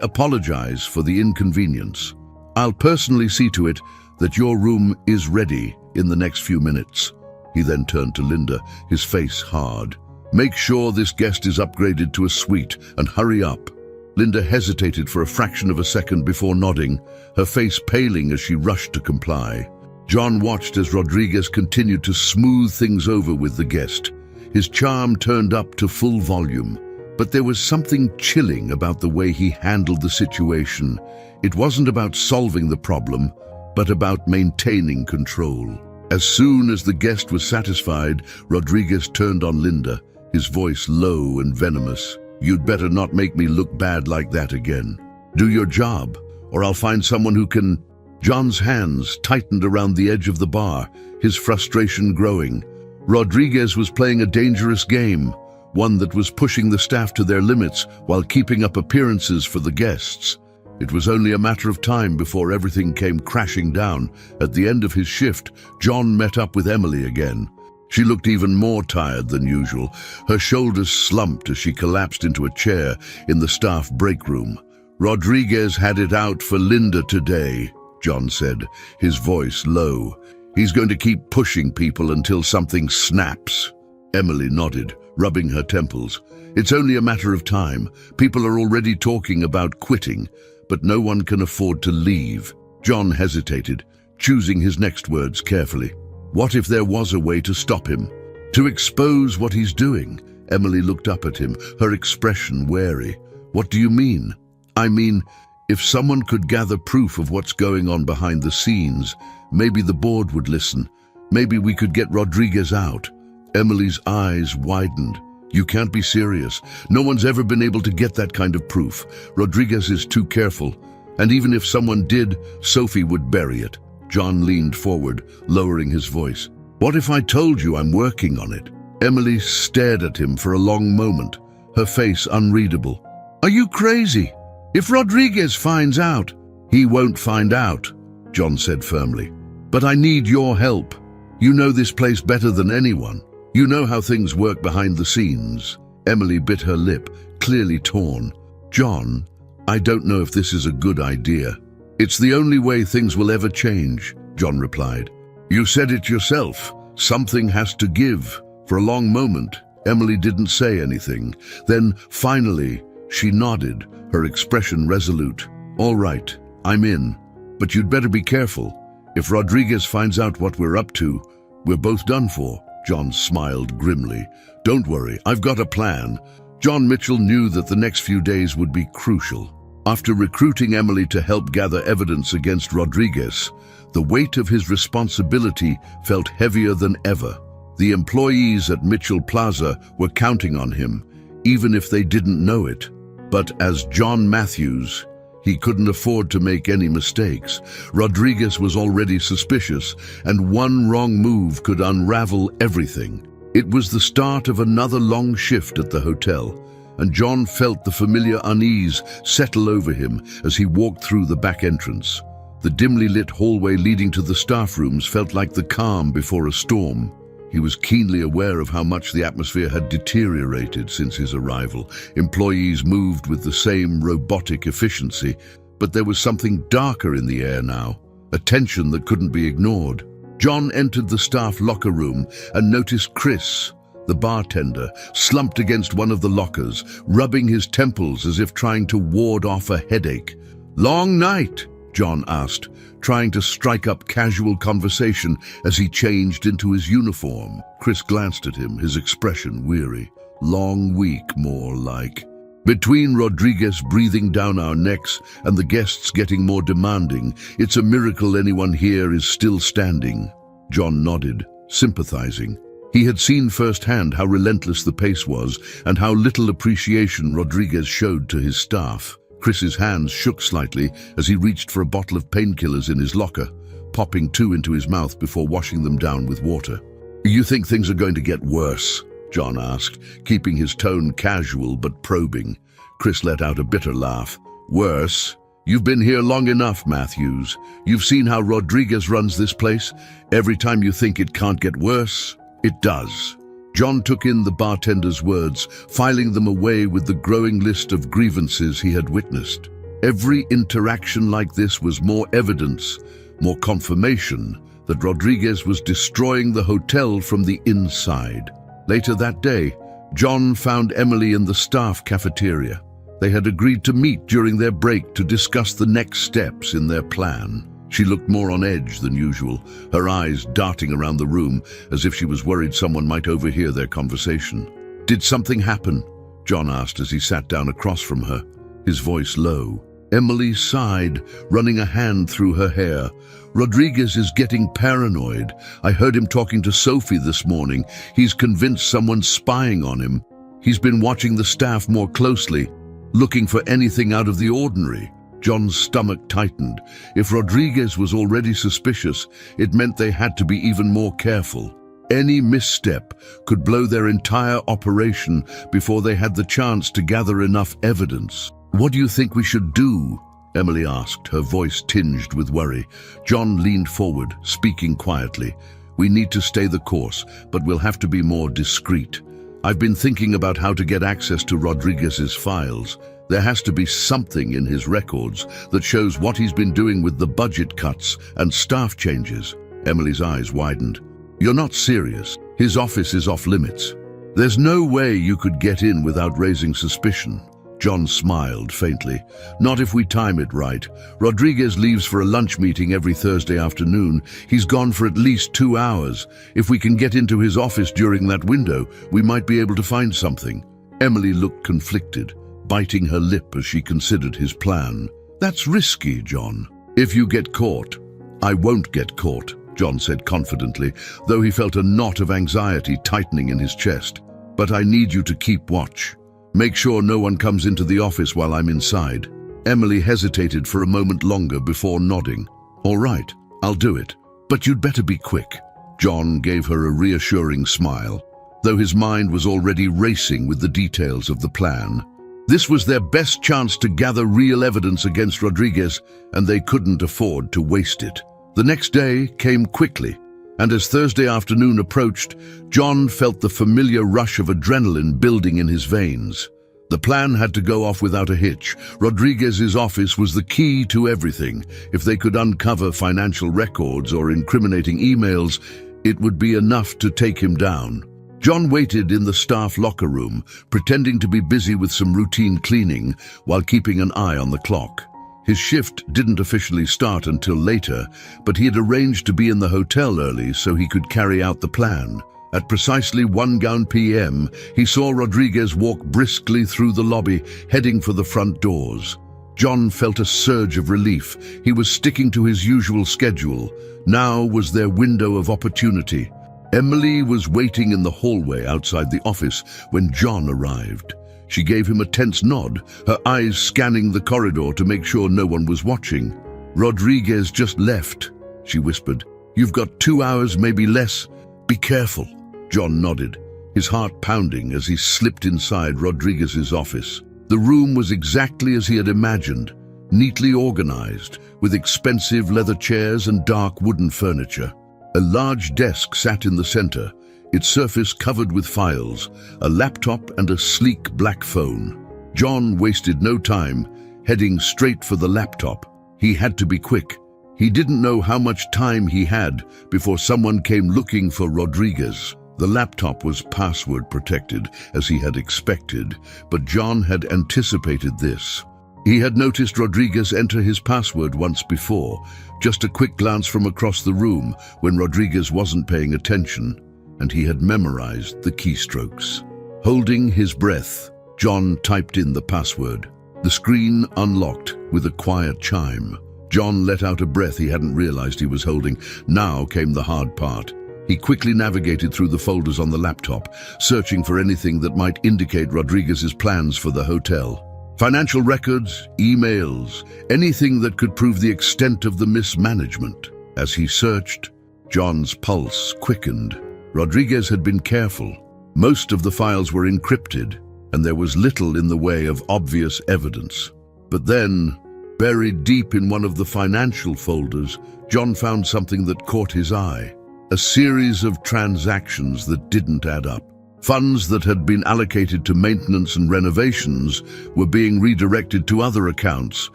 [SPEAKER 1] apologize for the inconvenience. I'll personally see to it that your room is ready in the next few minutes." He then turned to Linda, his face hard. "Make sure this guest is upgraded to a suite and hurry up." Linda hesitated for a fraction of a second before nodding, her face paling as she rushed to comply. John watched as Rodriguez continued to smooth things over with the guest. His charm turned up to full volume, but there was something chilling about the way he handled the situation. It wasn't about solving the problem, but about maintaining control. As soon as the guest was satisfied, Rodriguez turned on Linda, his voice low and venomous. "You'd better not make me look bad like that again. Do your job, or I'll find someone who can..." John's hands tightened around the edge of the bar, his frustration growing. Rodriguez was playing a dangerous game, one that was pushing the staff to their limits while keeping up appearances for the guests. It was only a matter of time before everything came crashing down. At the end of his shift, John met up with Emily again. She looked even more tired than usual. Her shoulders slumped as she collapsed into a chair in the staff break room. "Rodriguez had it out for Linda today," John said, his voice low. "He's going to keep pushing people until something snaps." Emily nodded, rubbing her temples. "It's only a matter of time. People are already talking about quitting, but no one can afford to leave." John hesitated, choosing his next words carefully. What if there was a way to stop him? To expose what he's doing? Emily looked up at him, her expression wary. "What do you mean?" "I mean, if someone could gather proof of what's going on behind the scenes, maybe the board would listen. Maybe we could get Rodriguez out." Emily's eyes widened. "You can't be serious. No one's ever been able to get that kind of proof. Rodriguez is too careful. And even if someone did, Sophie would bury it." John leaned forward, lowering his voice. "What if I told you I'm working on it?" Emily stared at him for a long moment, her face unreadable. "Are you crazy? If Rodriguez finds out..." "He won't find out," John said firmly. "But I need your help. You know this place better than anyone. You know how things work behind the scenes." Emily bit her lip, clearly torn. "John, I don't know if this is a good idea." "It's the only way things will ever change," John replied. "You said it yourself. Something has to give." For a long moment, Emily didn't say anything. Then, finally, she nodded, her expression resolute. "All right, I'm in. But you'd better be careful. If Rodriguez finds out what we're up to, we're both done for." John smiled grimly. "Don't worry, I've got a plan." John Mitchell knew that the next few days would be crucial. After recruiting Emily to help gather evidence against Rodriguez, the weight of his responsibility felt heavier than ever. The employees at Mitchell Plaza were counting on him, even if they didn't know it. But as John Matthews, he couldn't afford to make any mistakes. Rodriguez was already suspicious, and one wrong move could unravel everything. It was the start of another long shift at the hotel, and John felt the familiar unease settle over him as he walked through the back entrance. The dimly lit hallway leading to the staff rooms felt like the calm before a storm. He was keenly aware of how much the atmosphere had deteriorated since his arrival. Employees moved with the same robotic efficiency, but there was something darker in the air now, a tension that couldn't be ignored. John entered the staff locker room and noticed Chris, The bartender slumped against one of the lockers, rubbing his temples as if trying to ward off a headache. "Long night?" John asked, trying to strike up casual conversation as he changed into his uniform. Chris glanced at him, his expression weary. "Long week, more like. Between Rodriguez breathing down our necks and the guests getting more demanding, it's a miracle anyone here is still standing." John nodded, sympathizing. He had seen firsthand how relentless the pace was and how little appreciation Rodriguez showed to his staff. Chris's hands shook slightly as he reached for a bottle of painkillers in his locker, popping 2 into his mouth before washing them down with water. "You think things are going to get worse?" John asked, keeping his tone casual but probing. Chris let out a bitter laugh. "Worse? You've been here long enough, Matthews. You've seen how Rodriguez runs this place. Every time you think it can't get worse, it does." John took in the bartender's words, filing them away with the growing list of grievances he had witnessed. Every interaction like this was more evidence, more confirmation that Rodriguez was destroying the hotel from the inside. Later that day, John found Emily in the staff cafeteria. They had agreed to meet during their break to discuss the next steps in their plan. She looked more on edge than usual, her eyes darting around the room as if she was worried someone might overhear their conversation. "Did something happen?" John asked as he sat down across from her, his voice low. Emily sighed, running a hand through her hair. "Rodriguez is getting paranoid. I heard him talking to Sophie this morning. He's convinced someone's spying on him. He's been watching the staff more closely, looking for anything out of the ordinary." John's stomach tightened. If Rodriguez was already suspicious, it meant they had to be even more careful. Any misstep could blow their entire operation before they had the chance to gather enough evidence. "What do you think we should do?" Emily asked, her voice tinged with worry. John leaned forward, speaking quietly. "We need to stay the course, but we'll have to be more discreet. I've been thinking about how to get access to Rodriguez's files. There has to be something in his records that shows what he's been doing with the budget cuts and staff changes." Emily's eyes widened. "You're not serious. His office is off limits. There's no way you could get in without raising suspicion." John smiled faintly. "Not if we time it right. Rodriguez leaves for a lunch meeting every Thursday afternoon. He's gone for at least 2 hours. If we can get into his office during that window, we might be able to find something." Emily looked conflicted, biting her lip as she considered his plan. "That's risky, John. If you get caught." "I won't get caught," John said confidently, though he felt a knot of anxiety tightening in his chest. "But I need you to keep watch. Make sure no one comes into the office while I'm inside." Emily hesitated for a moment longer before nodding. "All right, I'll do it. But you'd better be quick." John gave her a reassuring smile, though his mind was already racing with the details of the plan. This was their best chance to gather real evidence against Rodriguez, and they couldn't afford to waste it. The next day came quickly, and as Thursday afternoon approached, John felt the familiar rush of adrenaline building in his veins. The plan had to go off without a hitch. Rodriguez's office was the key to everything. If they could uncover financial records or incriminating emails, it would be enough to take him down. John waited in the staff locker room, pretending to be busy with some routine cleaning while keeping an eye on the clock. His shift didn't officially start until later, but he had arranged to be in the hotel early so he could carry out the plan. At precisely 1 p.m., he saw Rodriguez walk briskly through the lobby, heading for the front doors. John felt a surge of relief. He was sticking to his usual schedule. Now was their window of opportunity. Emily was waiting in the hallway outside the office when John arrived. She gave him a tense nod, her eyes scanning the corridor to make sure no one was watching. "Rodriguez just left," she whispered. "You've got 2 hours, maybe less. Be careful." John nodded, his heart pounding as he slipped inside Rodriguez's office. The room was exactly as he had imagined, neatly organized, with expensive leather chairs and dark wooden furniture. A large desk sat in the center, its surface covered with files, a laptop and a sleek black phone. John wasted no time, heading straight for the laptop. He had to be quick. He didn't know how much time he had before someone came looking for Rodriguez. The laptop was password protected, as he had expected, but John had anticipated this. He had noticed Rodriguez enter his password once before, just a quick glance from across the room when Rodriguez wasn't paying attention, and he had memorized the keystrokes. Holding his breath, John typed in the password. The screen unlocked with a quiet chime. John let out a breath he hadn't realized he was holding. Now came the hard part. He quickly navigated through the folders on the laptop, searching for anything that might indicate Rodriguez's plans for the hotel. Financial records, emails, anything that could prove the extent of the mismanagement. As he searched, John's pulse quickened. Rodriguez had been careful. Most of the files were encrypted, and there was little in the way of obvious evidence. But then, buried deep in one of the financial folders, John found something that caught his eye. A series of transactions that didn't add up. Funds that had been allocated to maintenance and renovations were being redirected to other accounts,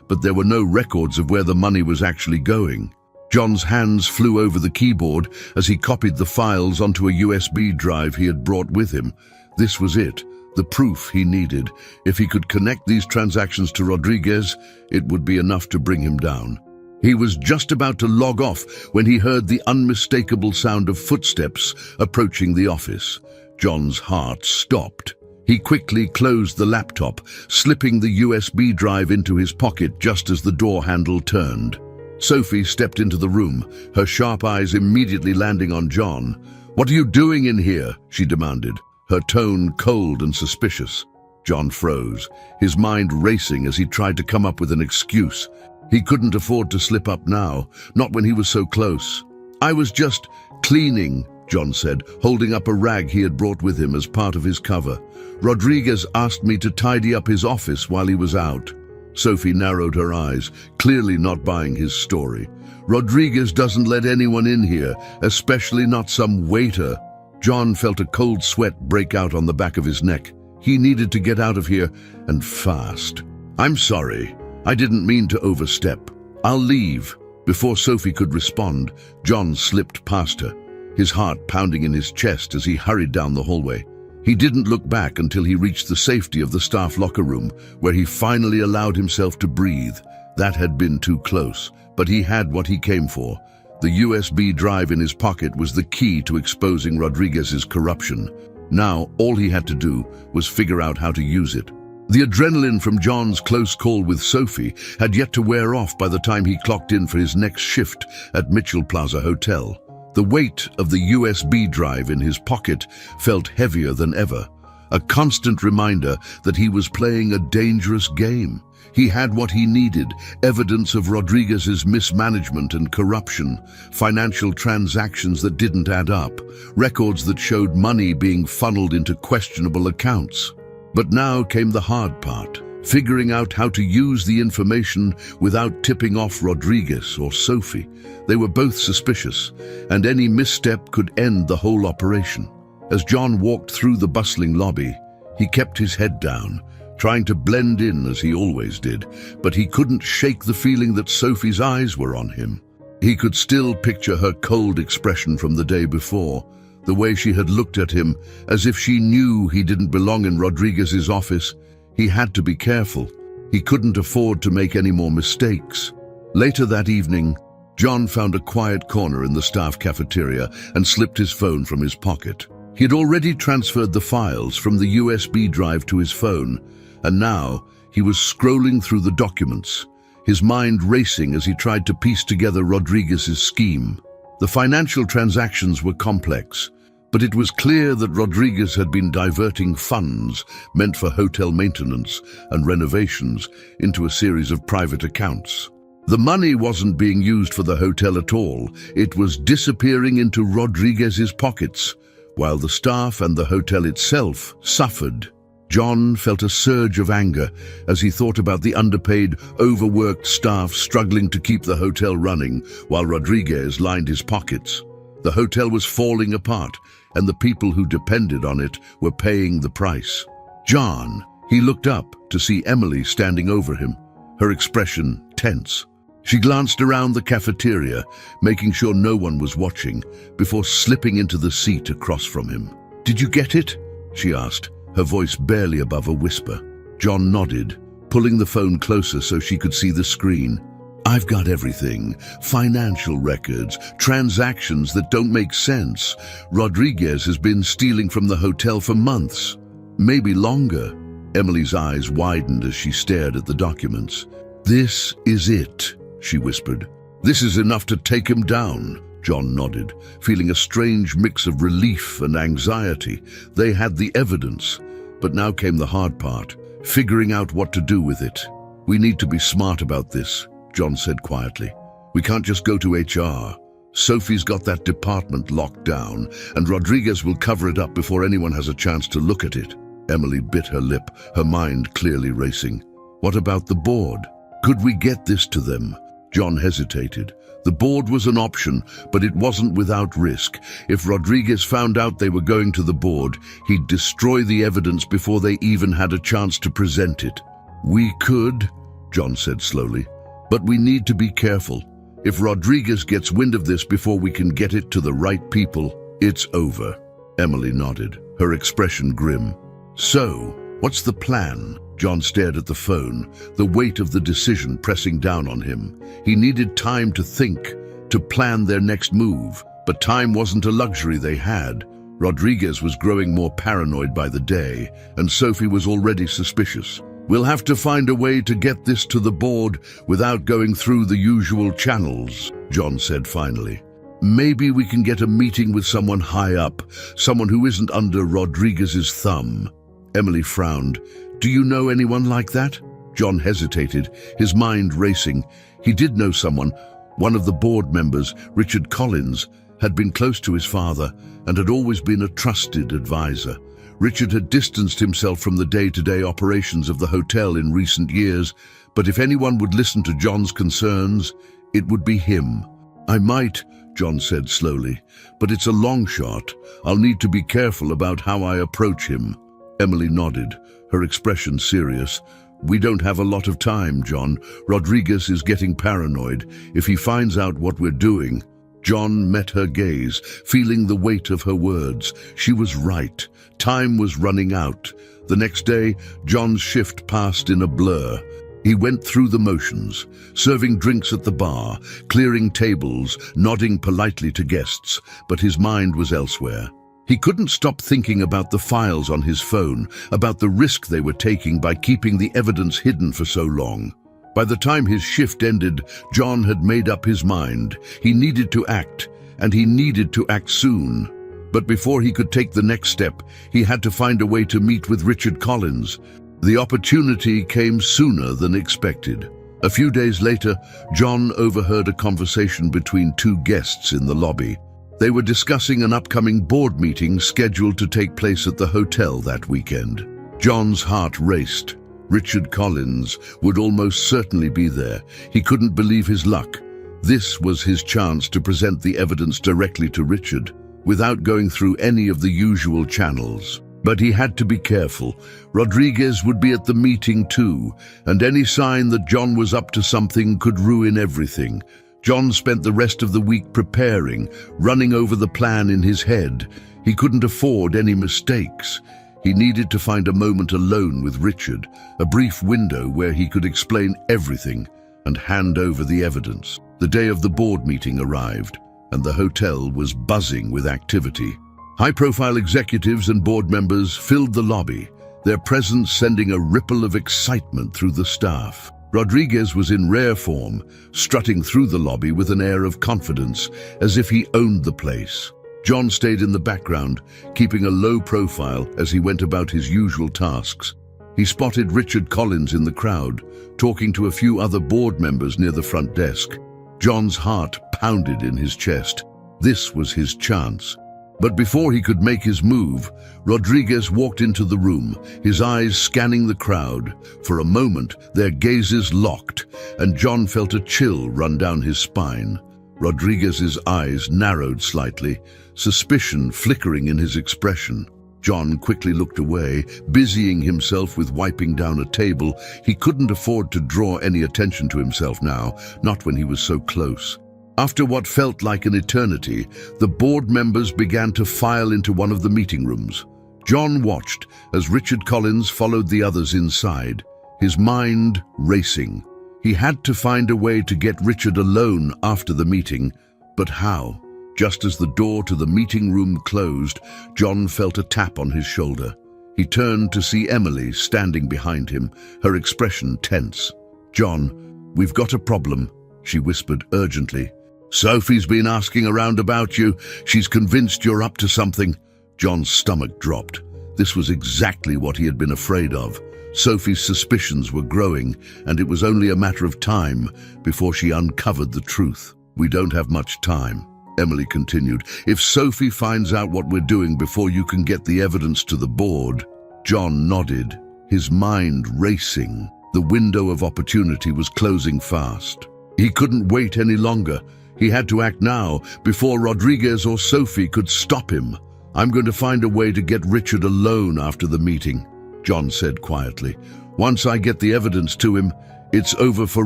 [SPEAKER 1] but there were no records of where the money was actually going. John's hands flew over the keyboard as he copied the files onto a USB drive he had brought with him. This was it, the proof he needed. If he could connect these transactions to Rodriguez, it would be enough to bring him down. He was just about to log off when he heard the unmistakable sound of footsteps approaching the office. John's heart stopped. He quickly closed the laptop, slipping the USB drive into his pocket just as the door handle turned. Sophie stepped into the room, her sharp eyes immediately landing on John. "What are you doing in here?" she demanded, her tone cold and suspicious. John froze, his mind racing as he tried to come up with an excuse. He couldn't afford to slip up now, not when he was so close. "I was just cleaning," John said, holding up a rag he had brought with him as part of his cover. "Rodriguez asked me to tidy up his office while he was out." Sophie narrowed her eyes, clearly not buying his story. "Rodriguez doesn't let anyone in here, especially not some waiter." John felt a cold sweat break out on the back of his neck. He needed to get out of here, and fast. "I'm sorry. I didn't mean to overstep. I'll leave." Before Sophie could respond, John slipped past her, his heart pounding in his chest as he hurried down the hallway. He didn't look back until he reached the safety of the staff locker room, where he finally allowed himself to breathe. That had been too close, but he had what he came for. The USB drive in his pocket was the key to exposing Rodriguez's corruption. Now, all he had to do was figure out how to use it. The adrenaline from John's close call with Sophie had yet to wear off by the time he clocked in for his next shift at Mitchell Plaza Hotel. The weight of the USB drive in his pocket felt heavier than ever, a constant reminder that he was playing a dangerous game. He had what he needed, evidence of Rodriguez's mismanagement and corruption, financial transactions that didn't add up, records that showed money being funneled into questionable accounts. But now came the hard part, figuring out how to use the information without tipping off Rodriguez or Sophie. They were both suspicious, and any misstep could end the whole operation. As John walked through the bustling lobby, he kept his head down, trying to blend in as he always did, but he couldn't shake the feeling that Sophie's eyes were on him. He could still picture her cold expression from the day before, the way she had looked at him as if she knew he didn't belong in Rodriguez's office. He had to be careful. He couldn't afford to make any more mistakes. Later that evening, John found a quiet corner in the staff cafeteria and slipped his phone from his pocket. He had already transferred the files from the USB drive to his phone, and now he was scrolling through the documents, his mind racing as he tried to piece together Rodriguez's scheme. The financial transactions were complex, but it was clear that Rodriguez had been diverting funds meant for hotel maintenance and renovations into a series of private accounts. The money wasn't being used for the hotel at all. It was disappearing into Rodriguez's pockets, while the staff and the hotel itself suffered. John felt a surge of anger as he thought about the underpaid, overworked staff struggling to keep the hotel running while Rodriguez lined his pockets. The hotel was falling apart, and the people who depended on it were paying the price. John, he looked up to see Emily standing over him, her expression tense. She glanced around the cafeteria, making sure no one was watching, before slipping into the seat across from him. "Did you get it?" she asked, her voice barely above a whisper. John nodded, pulling the phone closer so she could see the screen. "I've got everything. Financial records, transactions that don't make sense. Rodriguez has been stealing from the hotel for months. Maybe longer." Emily's eyes widened as she stared at the documents. "This is it," she whispered. "This is enough to take him down." John nodded, feeling a strange mix of relief and anxiety. They had the evidence, but now came the hard part, figuring out what to do with it. "We need to be smart about this," John said quietly. "We can't just go to HR. Sophie's got that department locked down, and Rodriguez will cover it up before anyone has a chance to look at it." Emily bit her lip, her mind clearly racing. "What about the board? Could we get this to them?" John hesitated. The board was an option, but it wasn't without risk. If Rodriguez found out they were going to the board, he'd destroy the evidence before they even had a chance to present it. "We could," John said slowly, "but we need to be careful. If Rodriguez gets wind of this before we can get it to the right people, it's over." Emily nodded, her expression grim. "So, what's the plan?" John stared at the phone, the weight of the decision pressing down on him. He needed time to think, to plan their next move. But time wasn't a luxury they had. Rodriguez was growing more paranoid by the day, and Sophie was already suspicious. "We'll have to find a way to get this to the board without going through the usual channels," John said finally. "Maybe we can get a meeting with someone high up, someone who isn't under Rodriguez's thumb." Emily frowned. "Do you know anyone like that?" John hesitated, his mind racing. He did know someone. One of the board members, Richard Collins, had been close to his father and had always been a trusted advisor. Richard had distanced himself from the day-to-day operations of the hotel in recent years, but if anyone would listen to John's concerns, it would be him. "I might," John said slowly, "but it's a long shot. I'll need to be careful about how I approach him." Emily nodded, her expression serious. "We don't have a lot of time, John. Rodriguez is getting paranoid. If he finds out what we're doing..." John met her gaze, feeling the weight of her words. She was right. Time was running out. The next day, John's shift passed in a blur. He went through the motions, serving drinks at the bar, clearing tables, nodding politely to guests, but his mind was elsewhere. He couldn't stop thinking about the files on his phone, about the risk they were taking by keeping the evidence hidden for so long. By the time his shift ended, John had made up his mind. He needed to act, and he needed to act soon. But before he could take the next step, he had to find a way to meet with Richard Collins. The opportunity came sooner than expected. A few days later, John overheard a conversation between two guests in the lobby. They were discussing an upcoming board meeting scheduled to take place at the hotel that weekend. John's heart raced. Richard Collins would almost certainly be there. He couldn't believe his luck. This was his chance to present the evidence directly to Richard, without going through any of the usual channels. But he had to be careful. Rodriguez would be at the meeting too, and any sign that John was up to something could ruin everything. John spent the rest of the week preparing, running over the plan in his head. He couldn't afford any mistakes. He needed to find a moment alone with Richard, a brief window where he could explain everything and hand over the evidence. The day of the board meeting arrived, and the hotel was buzzing with activity. High-profile executives and board members filled the lobby, their presence sending a ripple of excitement through the staff. Rodriguez was in rare form, strutting through the lobby with an air of confidence, as if he owned the place. John stayed in the background, keeping a low profile as he went about his usual tasks. He spotted Richard Collins in the crowd, talking to a few other board members near the front desk. John's heart pounded in his chest. This was his chance. But before he could make his move, Rodriguez walked into the room, his eyes scanning the crowd. For a moment, their gazes locked, and John felt a chill run down his spine. Rodriguez's eyes narrowed slightly, suspicion flickering in his expression. John quickly looked away, busying himself with wiping down a table. He couldn't afford to draw any attention to himself now, not when he was so close. After what felt like an eternity, the board members began to file into one of the meeting rooms. John watched as Richard Collins followed the others inside, his mind racing. He had to find a way to get Richard alone after the meeting, but how? Just as the door to the meeting room closed, John felt a tap on his shoulder. He turned to see Emily standing behind him, her expression tense. "John, we've got a problem," she whispered urgently. "Sophie's been asking around about you. She's convinced you're up to something." John's stomach dropped. This was exactly what he had been afraid of. Sophie's suspicions were growing, and it was only a matter of time before she uncovered the truth. "We don't have much time," Emily continued. "If Sophie finds out what we're doing before you can get the evidence to the board." John nodded, his mind racing. The window of opportunity was closing fast. He couldn't wait any longer. He had to act now, before Rodriguez or Sophie could stop him. "I'm going to find a way to get Richard alone after the meeting," John said quietly. "Once I get the evidence to him, it's over for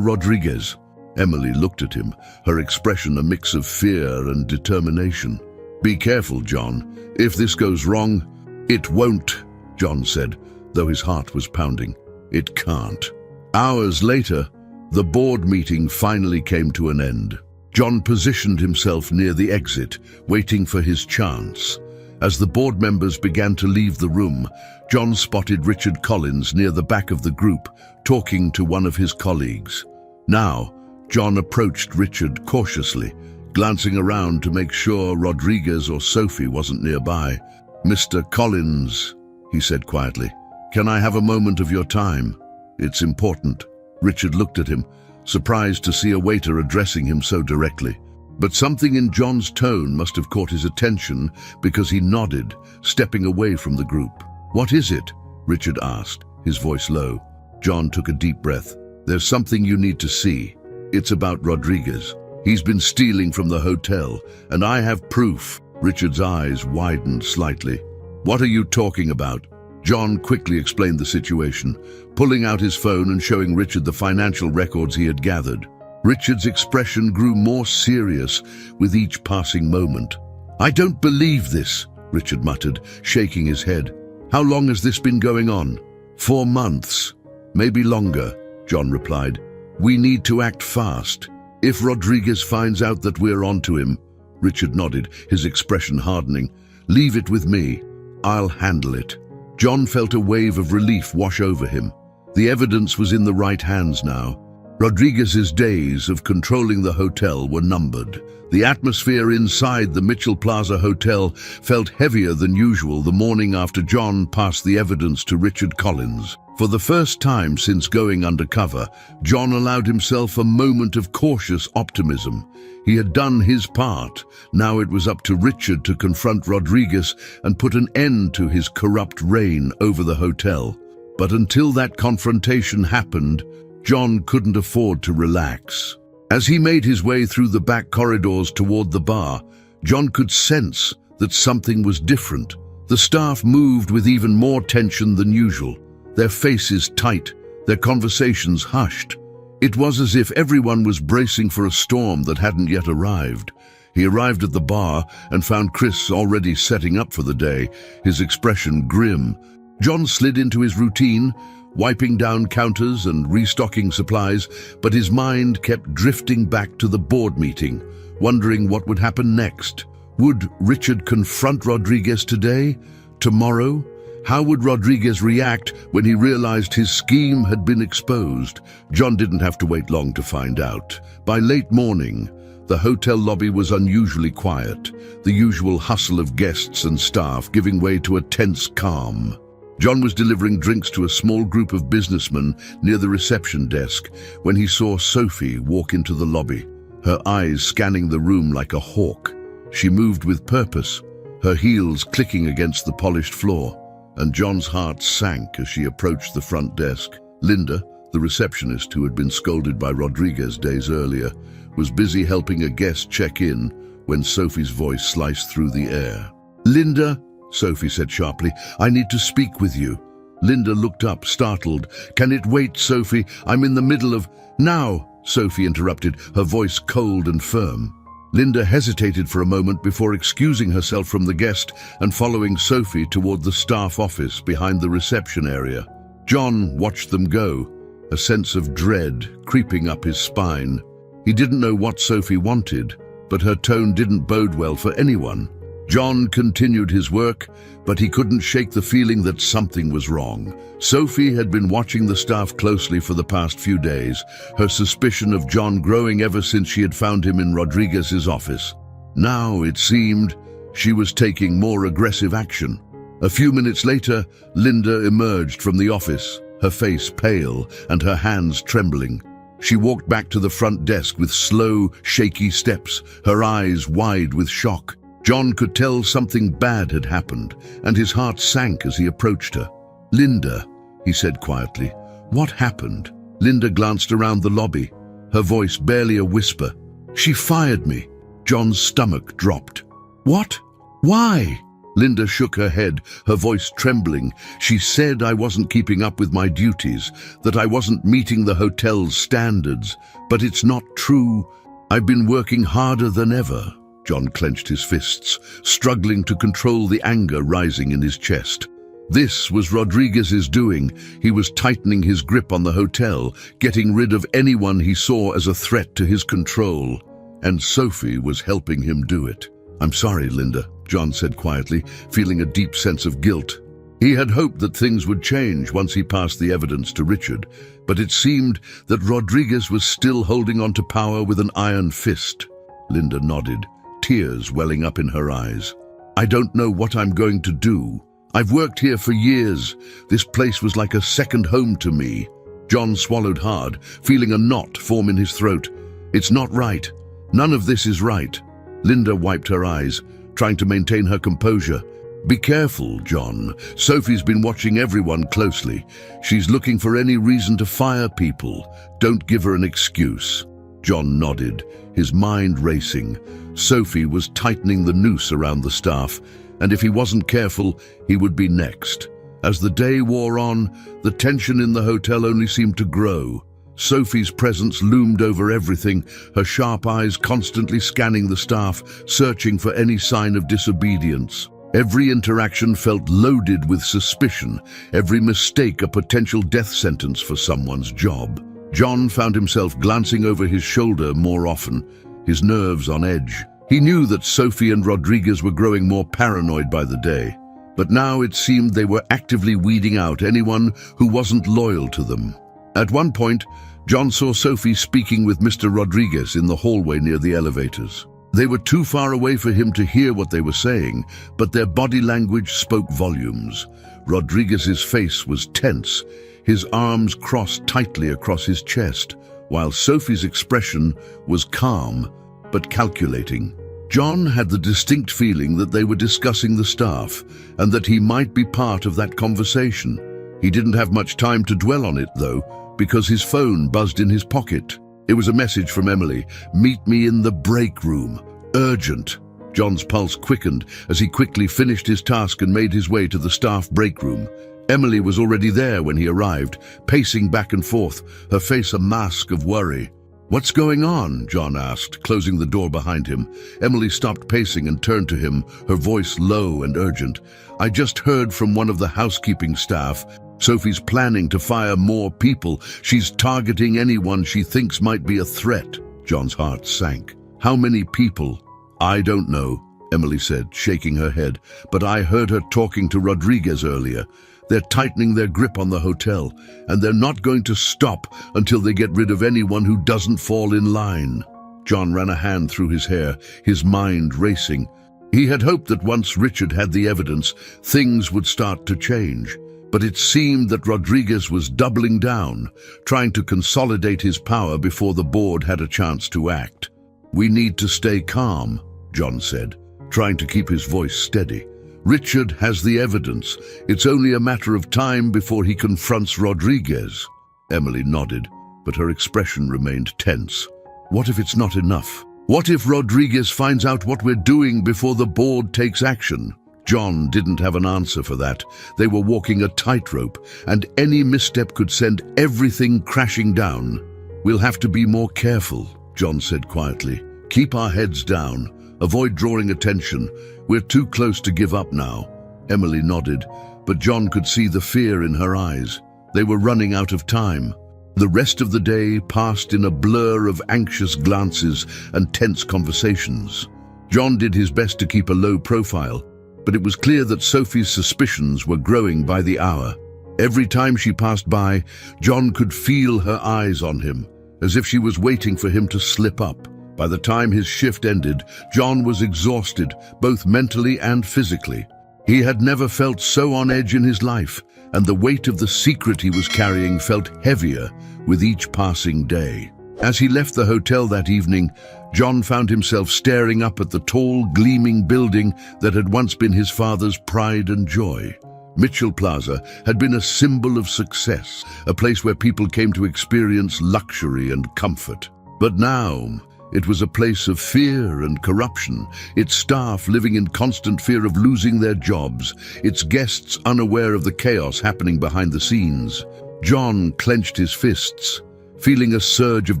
[SPEAKER 1] Rodriguez." Emily looked at him, her expression a mix of fear and determination. "Be careful, John. If this goes wrong—" "It won't," John said, though his heart was pounding. "It can't." Hours later, the board meeting finally came to an end. John positioned himself near the exit, waiting for his chance. As the board members began to leave the room, John spotted Richard Collins near the back of the group, talking to one of his colleagues. Now, John approached Richard cautiously, glancing around to make sure Rodriguez or Sophie wasn't nearby. "Mr. Collins," he said quietly, "can I have a moment of your time? It's important." Richard looked at him, surprised to see a waiter addressing him so directly. But something in John's tone must have caught his attention, because he nodded, stepping away from the group. "What is it?" Richard asked, his voice low. John took a deep breath. "There's something you need to see. It's about Rodriguez. He's been stealing from the hotel, and I have proof." Richard's eyes widened slightly. "What are you talking about?" John quickly explained the situation, pulling out his phone and showing Richard the financial records he had gathered. Richard's expression grew more serious with each passing moment. "I don't believe this," Richard muttered, shaking his head. "How long has this been going on?" "4 months, maybe longer," John replied. "We need to act fast. If Rodriguez finds out that we're onto him—" Richard nodded, his expression hardening. "Leave it with me. I'll handle it." John felt a wave of relief wash over him. The evidence was in the right hands now. Rodriguez's days of controlling the hotel were numbered. The atmosphere inside the Mitchell Plaza Hotel felt heavier than usual the morning after John passed the evidence to Richard Collins. For the first time since going undercover, John allowed himself a moment of cautious optimism. He had done his part. Now it was up to Richard to confront Rodriguez and put an end to his corrupt reign over the hotel. But until that confrontation happened, John couldn't afford to relax. As he made his way through the back corridors toward the bar, John could sense that something was different. The staff moved with even more tension than usual, their faces tight, their conversations hushed. It was as if everyone was bracing for a storm that hadn't yet arrived. He arrived at the bar and found Chris already setting up for the day, his expression grim. John slid into his routine, wiping down counters and restocking supplies, but his mind kept drifting back to the board meeting, wondering what would happen next. Would Richard confront Rodriguez today? Tomorrow? How would Rodriguez react when he realized his scheme had been exposed? John didn't have to wait long to find out. By late morning, the hotel lobby was unusually quiet, the usual hustle of guests and staff giving way to a tense calm. John was delivering drinks to a small group of businessmen near the reception desk when he saw Sophie walk into the lobby, her eyes scanning the room like a hawk. She moved with purpose, her heels clicking against the polished floor, and John's heart sank as she approached the front desk. Linda, the receptionist who had been scolded by Rodriguez days earlier, was busy helping a guest check in when Sophie's voice sliced through the air. "Linda, Sophie said sharply. "I need to speak with you." Linda looked up, startled. "Can it wait, Sophie? I'm in the middle of—" "Now," Sophie interrupted, her voice cold and firm. Linda hesitated for a moment before excusing herself from the guest and following Sophie toward the staff office behind the reception area. John watched them go, a sense of dread creeping up his spine. He didn't know what Sophie wanted, but her tone didn't bode well for anyone. John continued his work, but he couldn't shake the feeling that something was wrong. Sophie had been watching the staff closely for the past few days, her suspicion of John growing ever since she had found him in Rodriguez's office. Now, it seemed, she was taking more aggressive action. A few minutes later, Linda emerged from the office, her face pale and her hands trembling. She walked back to the front desk with slow, shaky steps, her eyes wide with shock. John could tell something bad had happened, and his heart sank as he approached her. "Linda," he said quietly, "what happened?" Linda glanced around the lobby, her voice barely a whisper. "She fired me." John's stomach dropped. "What? Why?" Linda shook her head, her voice trembling. "She said I wasn't keeping up with my duties, that I wasn't meeting the hotel's standards. But it's not true. I've been working harder than ever." John clenched his fists, struggling to control the anger rising in his chest. This was Rodriguez's doing. He was tightening his grip on the hotel, getting rid of anyone he saw as a threat to his control. And Sophie was helping him do it. "I'm sorry, Linda," John said quietly, feeling a deep sense of guilt. He had hoped that things would change once he passed the evidence to Richard, but it seemed that Rodriguez was still holding on to power with an iron fist. Linda nodded, tears welling up in her eyes. "I don't know what I'm going to do. I've worked here for years. This place was like a second home to me." John swallowed hard, feeling a knot form in his throat. "It's not right. None of this is right." Linda wiped her eyes, trying to maintain her composure. "Be careful, John. Sophie's been watching everyone closely. She's looking for any reason to fire people. Don't give her an excuse." John nodded, his mind racing. Sophie was tightening the noose around the staff, and if he wasn't careful, he would be next. As the day wore on, the tension in the hotel only seemed to grow. Sophie's presence loomed over everything, her sharp eyes constantly scanning the staff, searching for any sign of disobedience. Every interaction felt loaded with suspicion, every mistake a potential death sentence for someone's job. John found himself glancing over his shoulder more often, his nerves on edge. He knew that Sophie and Rodriguez were growing more paranoid by the day, but now it seemed they were actively weeding out anyone who wasn't loyal to them. At one point, John saw Sophie speaking with Mr. Rodriguez in the hallway near the elevators. They were too far away for him to hear what they were saying, but their body language spoke volumes. Rodriguez's face was tense, his arms crossed tightly across his chest, while Sophie's expression was calm but calculating. John had the distinct feeling that they were discussing the staff and that he might be part of that conversation. He didn't have much time to dwell on it, though, because his phone buzzed in his pocket. It was a message from Emily. "Meet me in the break room. Urgent." John's pulse quickened as he quickly finished his task and made his way to the staff break room. Emily was already there when he arrived, pacing back and forth, her face a mask of worry. "What's going on?" John asked, closing the door behind him. Emily stopped pacing and turned to him, her voice low and urgent. "I just heard from one of the housekeeping staff. Sophie's planning to fire more people. She's targeting anyone she thinks might be a threat." John's heart sank. "How many people?" "I don't know," Emily said, shaking her head, "but I heard her talking to Rodriguez earlier. They're tightening their grip on the hotel, and they're not going to stop until they get rid of anyone who doesn't fall in line." John ran a hand through his hair, his mind racing. He had hoped that once Richard had the evidence, things would start to change. But it seemed that Rodriguez was doubling down, trying to consolidate his power before the board had a chance to act. "We need to stay calm," John said, trying to keep his voice steady. "Richard has the evidence. It's only a matter of time before he confronts Rodriguez." Emily nodded, but her expression remained tense. "What if it's not enough? What if Rodriguez finds out what we're doing before the board takes action?" John didn't have an answer for that. They were walking a tightrope, and any misstep could send everything crashing down. "We'll have to be more careful," John said quietly. "Keep our heads down. Avoid drawing attention. We're too close to give up now." Emily nodded, but John could see the fear in her eyes. They were running out of time. The rest of the day passed in a blur of anxious glances and tense conversations. John did his best to keep a low profile, but it was clear that Sophie's suspicions were growing by the hour. Every time she passed by, John could feel her eyes on him, as if she was waiting for him to slip up. By the time his shift ended, John was exhausted, both mentally and physically. He had never felt so on edge in his life, and the weight of the secret he was carrying felt heavier with each passing day. As he left the hotel that evening, John found himself staring up at the tall, gleaming building that had once been his father's pride and joy. Mitchell Plaza had been a symbol of success, a place where people came to experience luxury and comfort. But now, it was a place of fear and corruption, its staff living in constant fear of losing their jobs, its guests unaware of the chaos happening behind the scenes. John clenched his fists, feeling a surge of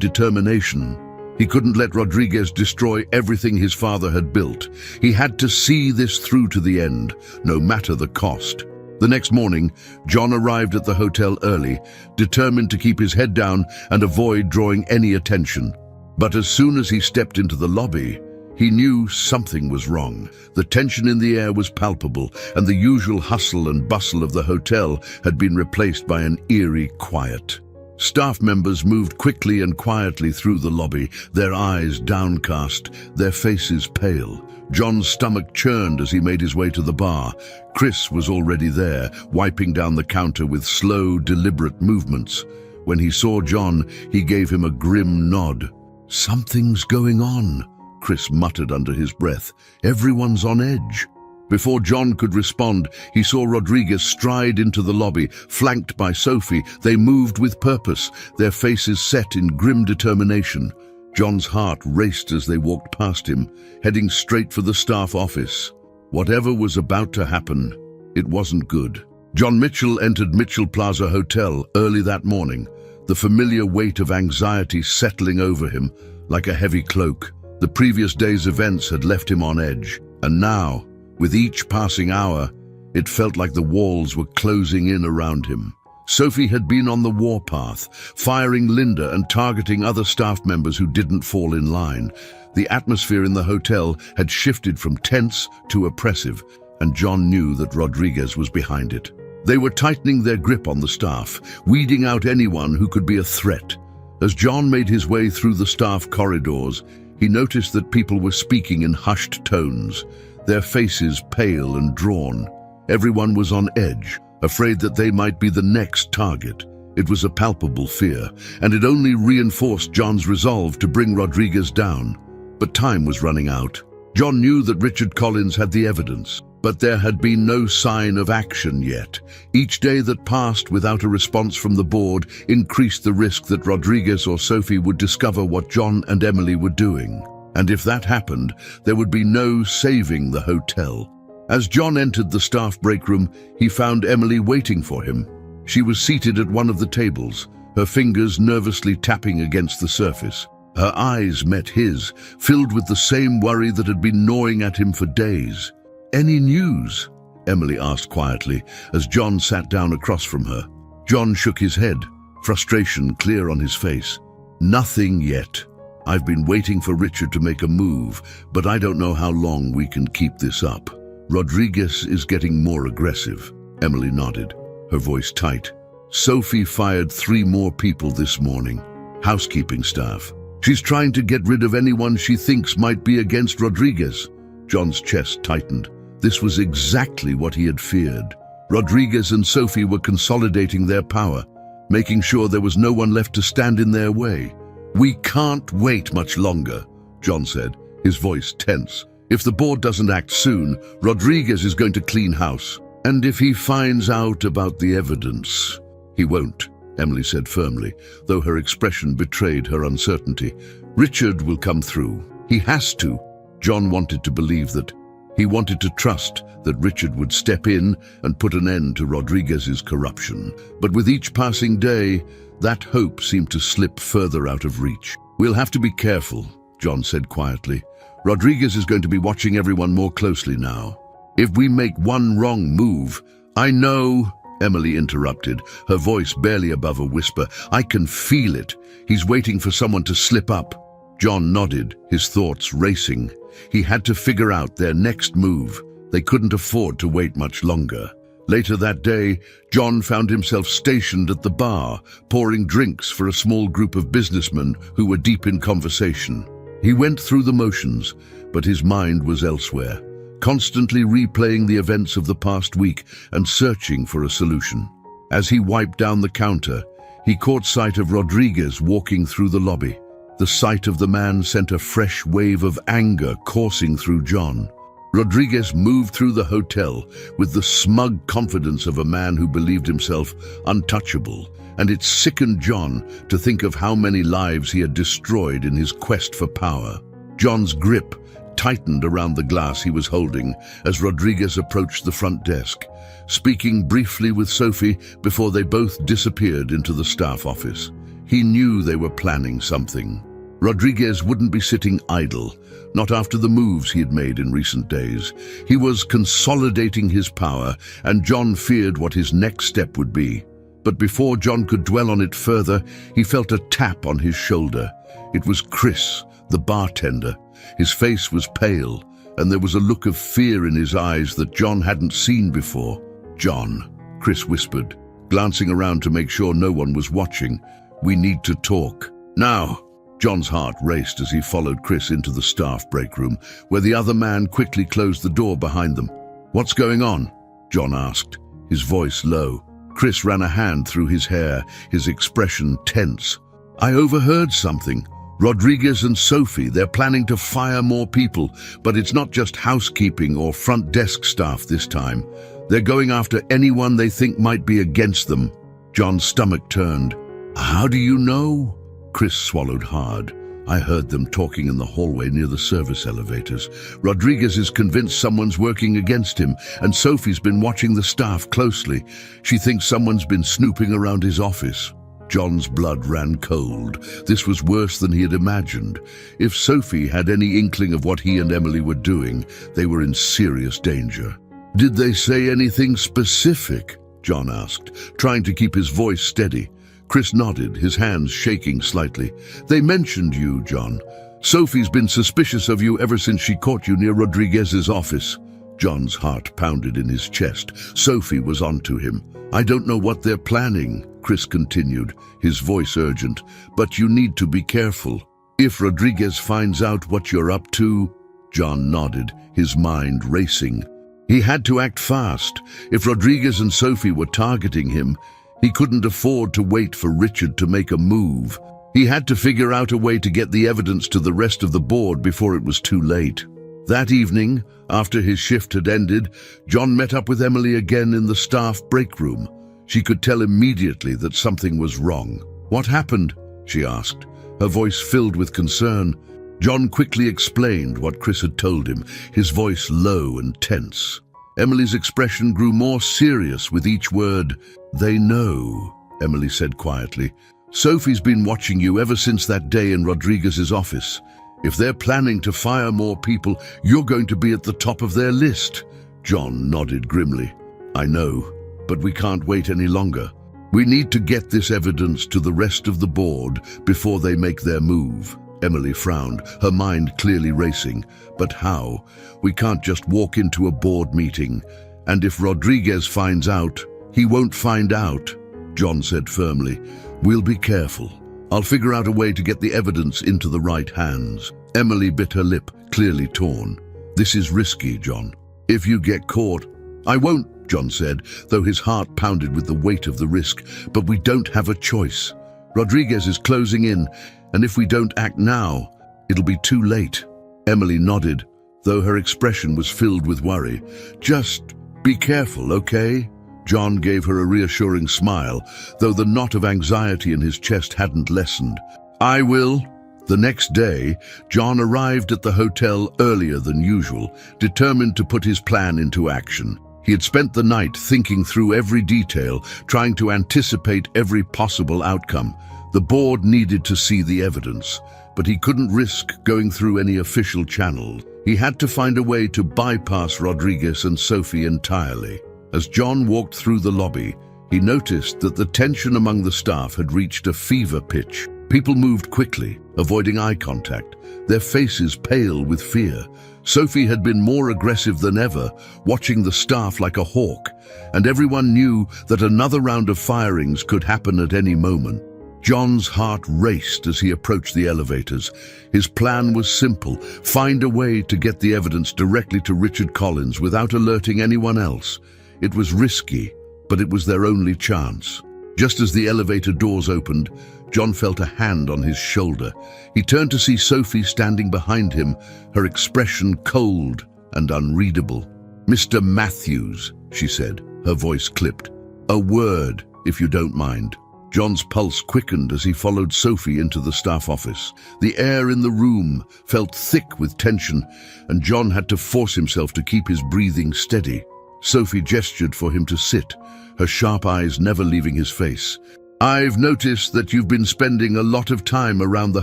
[SPEAKER 1] determination. He couldn't let Rodriguez destroy everything his father had built. He had to see this through to the end, no matter the cost. The next morning, John arrived at the hotel early, determined to keep his head down and avoid drawing any attention. But as soon as he stepped into the lobby, he knew something was wrong. The tension in the air was palpable, and the usual hustle and bustle of the hotel had been replaced by an eerie quiet. Staff members moved quickly and quietly through the lobby, their eyes downcast, their faces pale. John's stomach churned as he made his way to the bar. Chris was already there, wiping down the counter with slow, deliberate movements. When he saw John, he gave him a grim nod. "Something's going on," Chris muttered under his breath. "Everyone's on edge." Before John could respond, he saw Rodriguez stride into the lobby, flanked by Sophie. They moved with purpose, their faces set in grim determination. John's heart raced as they walked past him, heading straight for the staff office. Whatever was about to happen, it wasn't good. John Mitchell entered Mitchell Plaza Hotel early that morning, the familiar weight of anxiety settling over him like a heavy cloak. The previous day's events had left him on edge, and now, with each passing hour, it felt like the walls were closing in around him. Sophie had been on the warpath, firing Linda and targeting other staff members who didn't fall in line. The atmosphere in the hotel had shifted from tense to oppressive, and John knew that Rodriguez was behind it. They were tightening their grip on the staff, weeding out anyone who could be a threat. As John made his way through the staff corridors, he noticed that people were speaking in hushed tones, their faces pale and drawn. Everyone was on edge, afraid that they might be the next target. It was a palpable fear, and it only reinforced John's resolve to bring Rodriguez down. But time was running out. John knew that Richard Collins had the evidence, but there had been no sign of action yet. Each day that passed without a response from the board increased the risk that Rodriguez or Sophie would discover what John and Emily were doing. And if that happened, there would be no saving the hotel. As John entered the staff break room, he found Emily waiting for him. She was seated at one of the tables, her fingers nervously tapping against the surface. Her eyes met his, filled with the same worry that had been gnawing at him for days. "Any news?" Emily asked quietly, as John sat down across from her. John shook his head, frustration clear on his face. "Nothing yet. I've been waiting for Richard to make a move, but I don't know how long we can keep this up." "Rodriguez is getting more aggressive," Emily nodded, her voice tight. "Sophie fired 3 more people this morning, housekeeping staff. She's trying to get rid of anyone she thinks might be against Rodriguez." John's chest tightened. This was exactly what he had feared. Rodriguez and Sophie were consolidating their power, making sure there was no one left to stand in their way. "We can't wait much longer," John said, his voice tense. "If the board doesn't act soon, Rodriguez is going to clean house. And if he finds out about the evidence..." "He won't," Emily said firmly, though her expression betrayed her uncertainty. "Richard will come through. He has to." John wanted to believe that He wanted to trust that Richard would step in and put an end to Rodriguez's corruption. But with each passing day, that hope seemed to slip further out of reach. "We'll have to be careful," John said quietly. "Rodriguez is going to be watching everyone more closely now. If we make one wrong move—" "I know," Emily interrupted, her voice barely above a whisper. "I can feel it. He's waiting for someone to slip up." John nodded, his thoughts racing. He had to figure out their next move. They couldn't afford to wait much longer. Later that day, John found himself stationed at the bar, pouring drinks for a small group of businessmen who were deep in conversation. He went through the motions, but his mind was elsewhere, constantly replaying the events of the past week and searching for a solution. As he wiped down the counter, he caught sight of Rodriguez walking through the lobby. The sight of the man sent a fresh wave of anger coursing through John. Rodriguez moved through the hotel with the smug confidence of a man who believed himself untouchable, and it sickened John to think of how many lives he had destroyed in his quest for power. John's grip tightened around the glass he was holding as Rodriguez approached the front desk, speaking briefly with Sophie before they both disappeared into the staff office. He knew they were planning something. Rodriguez wouldn't be sitting idle, not after the moves he had made in recent days. He was consolidating his power, and John feared what his next step would be. But before John could dwell on it further, he felt a tap on his shoulder. It was Chris, the bartender. His face was pale, and there was a look of fear in his eyes that John hadn't seen before. "John," Chris whispered, glancing around to make sure no one was watching. "We need to talk. Now." John's heart raced as he followed Chris into the staff break room, where the other man quickly closed the door behind them. "What's going on?" John asked, his voice low. Chris ran a hand through his hair, his expression tense. "I overheard something. Rodriguez and Sophie, they're planning to fire more people, but it's not just housekeeping or front desk staff this time. They're going after anyone they think might be against them." John's stomach turned. "How do you know?" Chris swallowed hard. "I heard them talking in the hallway near the service elevators. Rodriguez is convinced someone's working against him, and Sophie's been watching the staff closely. She thinks someone's been snooping around his office." John's blood ran cold. This was worse than he had imagined. If Sophie had any inkling of what he and Emily were doing, they were in serious danger. "Did they say anything specific?" John asked, trying to keep his voice steady. Chris nodded, his hands shaking slightly. "They mentioned you, John. Sophie's been suspicious of you ever since she caught you near Rodriguez's office." John's heart pounded in his chest. Sophie was onto him. "I don't know what they're planning," Chris continued, his voice urgent, "but you need to be careful. If Rodriguez finds out what you're up to—" John nodded, his mind racing. He had to act fast. If Rodriguez and Sophie were targeting him, he couldn't afford to wait for Richard to make a move. He had to figure out a way to get the evidence to the rest of the board before it was too late. That evening, after his shift had ended, John met up with Emily again in the staff break room. She could tell immediately that something was wrong. "What happened?" she asked, her voice filled with concern. John quickly explained what Chris had told him, his voice low and tense. Emily's expression grew more serious with each word. "They know," Emily said quietly. "Sophie's been watching you ever since that day in Rodriguez's office. If they're planning to fire more people, you're going to be at the top of their list." John nodded grimly. "I know, but we can't wait any longer. We need to get this evidence to the rest of the board before they make their move." Emily frowned, her mind clearly racing. "But how? We can't just walk into a board meeting. And if Rodriguez finds out—" "He won't find out," John said firmly. "We'll be careful. I'll figure out a way to get the evidence into the right hands." Emily bit her lip, clearly torn. "This is risky, John. If you get caught—" "I won't," John said, though his heart pounded with the weight of the risk. "But we don't have a choice. Rodriguez is closing in, and if we don't act now, it'll be too late." Emily nodded, though her expression was filled with worry. "Just be careful, okay?" John gave her a reassuring smile, though the knot of anxiety in his chest hadn't lessened. "I will," The next day, John arrived at the hotel earlier than usual, determined to put his plan into action. He had spent the night thinking through every detail, trying to anticipate every possible outcome. The board needed to see the evidence, but he couldn't risk going through any official channel. He had to find a way to bypass Rodriguez and Sophie entirely. As John walked through the lobby, he noticed that the tension among the staff had reached a fever pitch. People moved quickly, avoiding eye contact, their faces pale with fear. Sophie had been more aggressive than ever, watching the staff like a hawk, and everyone knew that another round of firings could happen at any moment. John's heart raced as he approached the elevators. His plan was simple: find a way to get the evidence directly to Richard Collins without alerting anyone else. It was risky, but it was their only chance. Just as the elevator doors opened, John felt a hand on his shoulder. He turned to see Sophie standing behind him, her expression cold and unreadable. "Mr. Matthews," she said, her voice clipped. "A word, if you don't mind." John's pulse quickened as he followed Sophie into the staff office. The air in the room felt thick with tension, and John had to force himself to keep his breathing steady. Sophie gestured for him to sit, her sharp eyes never leaving his face. "I've noticed that you've been spending a lot of time around the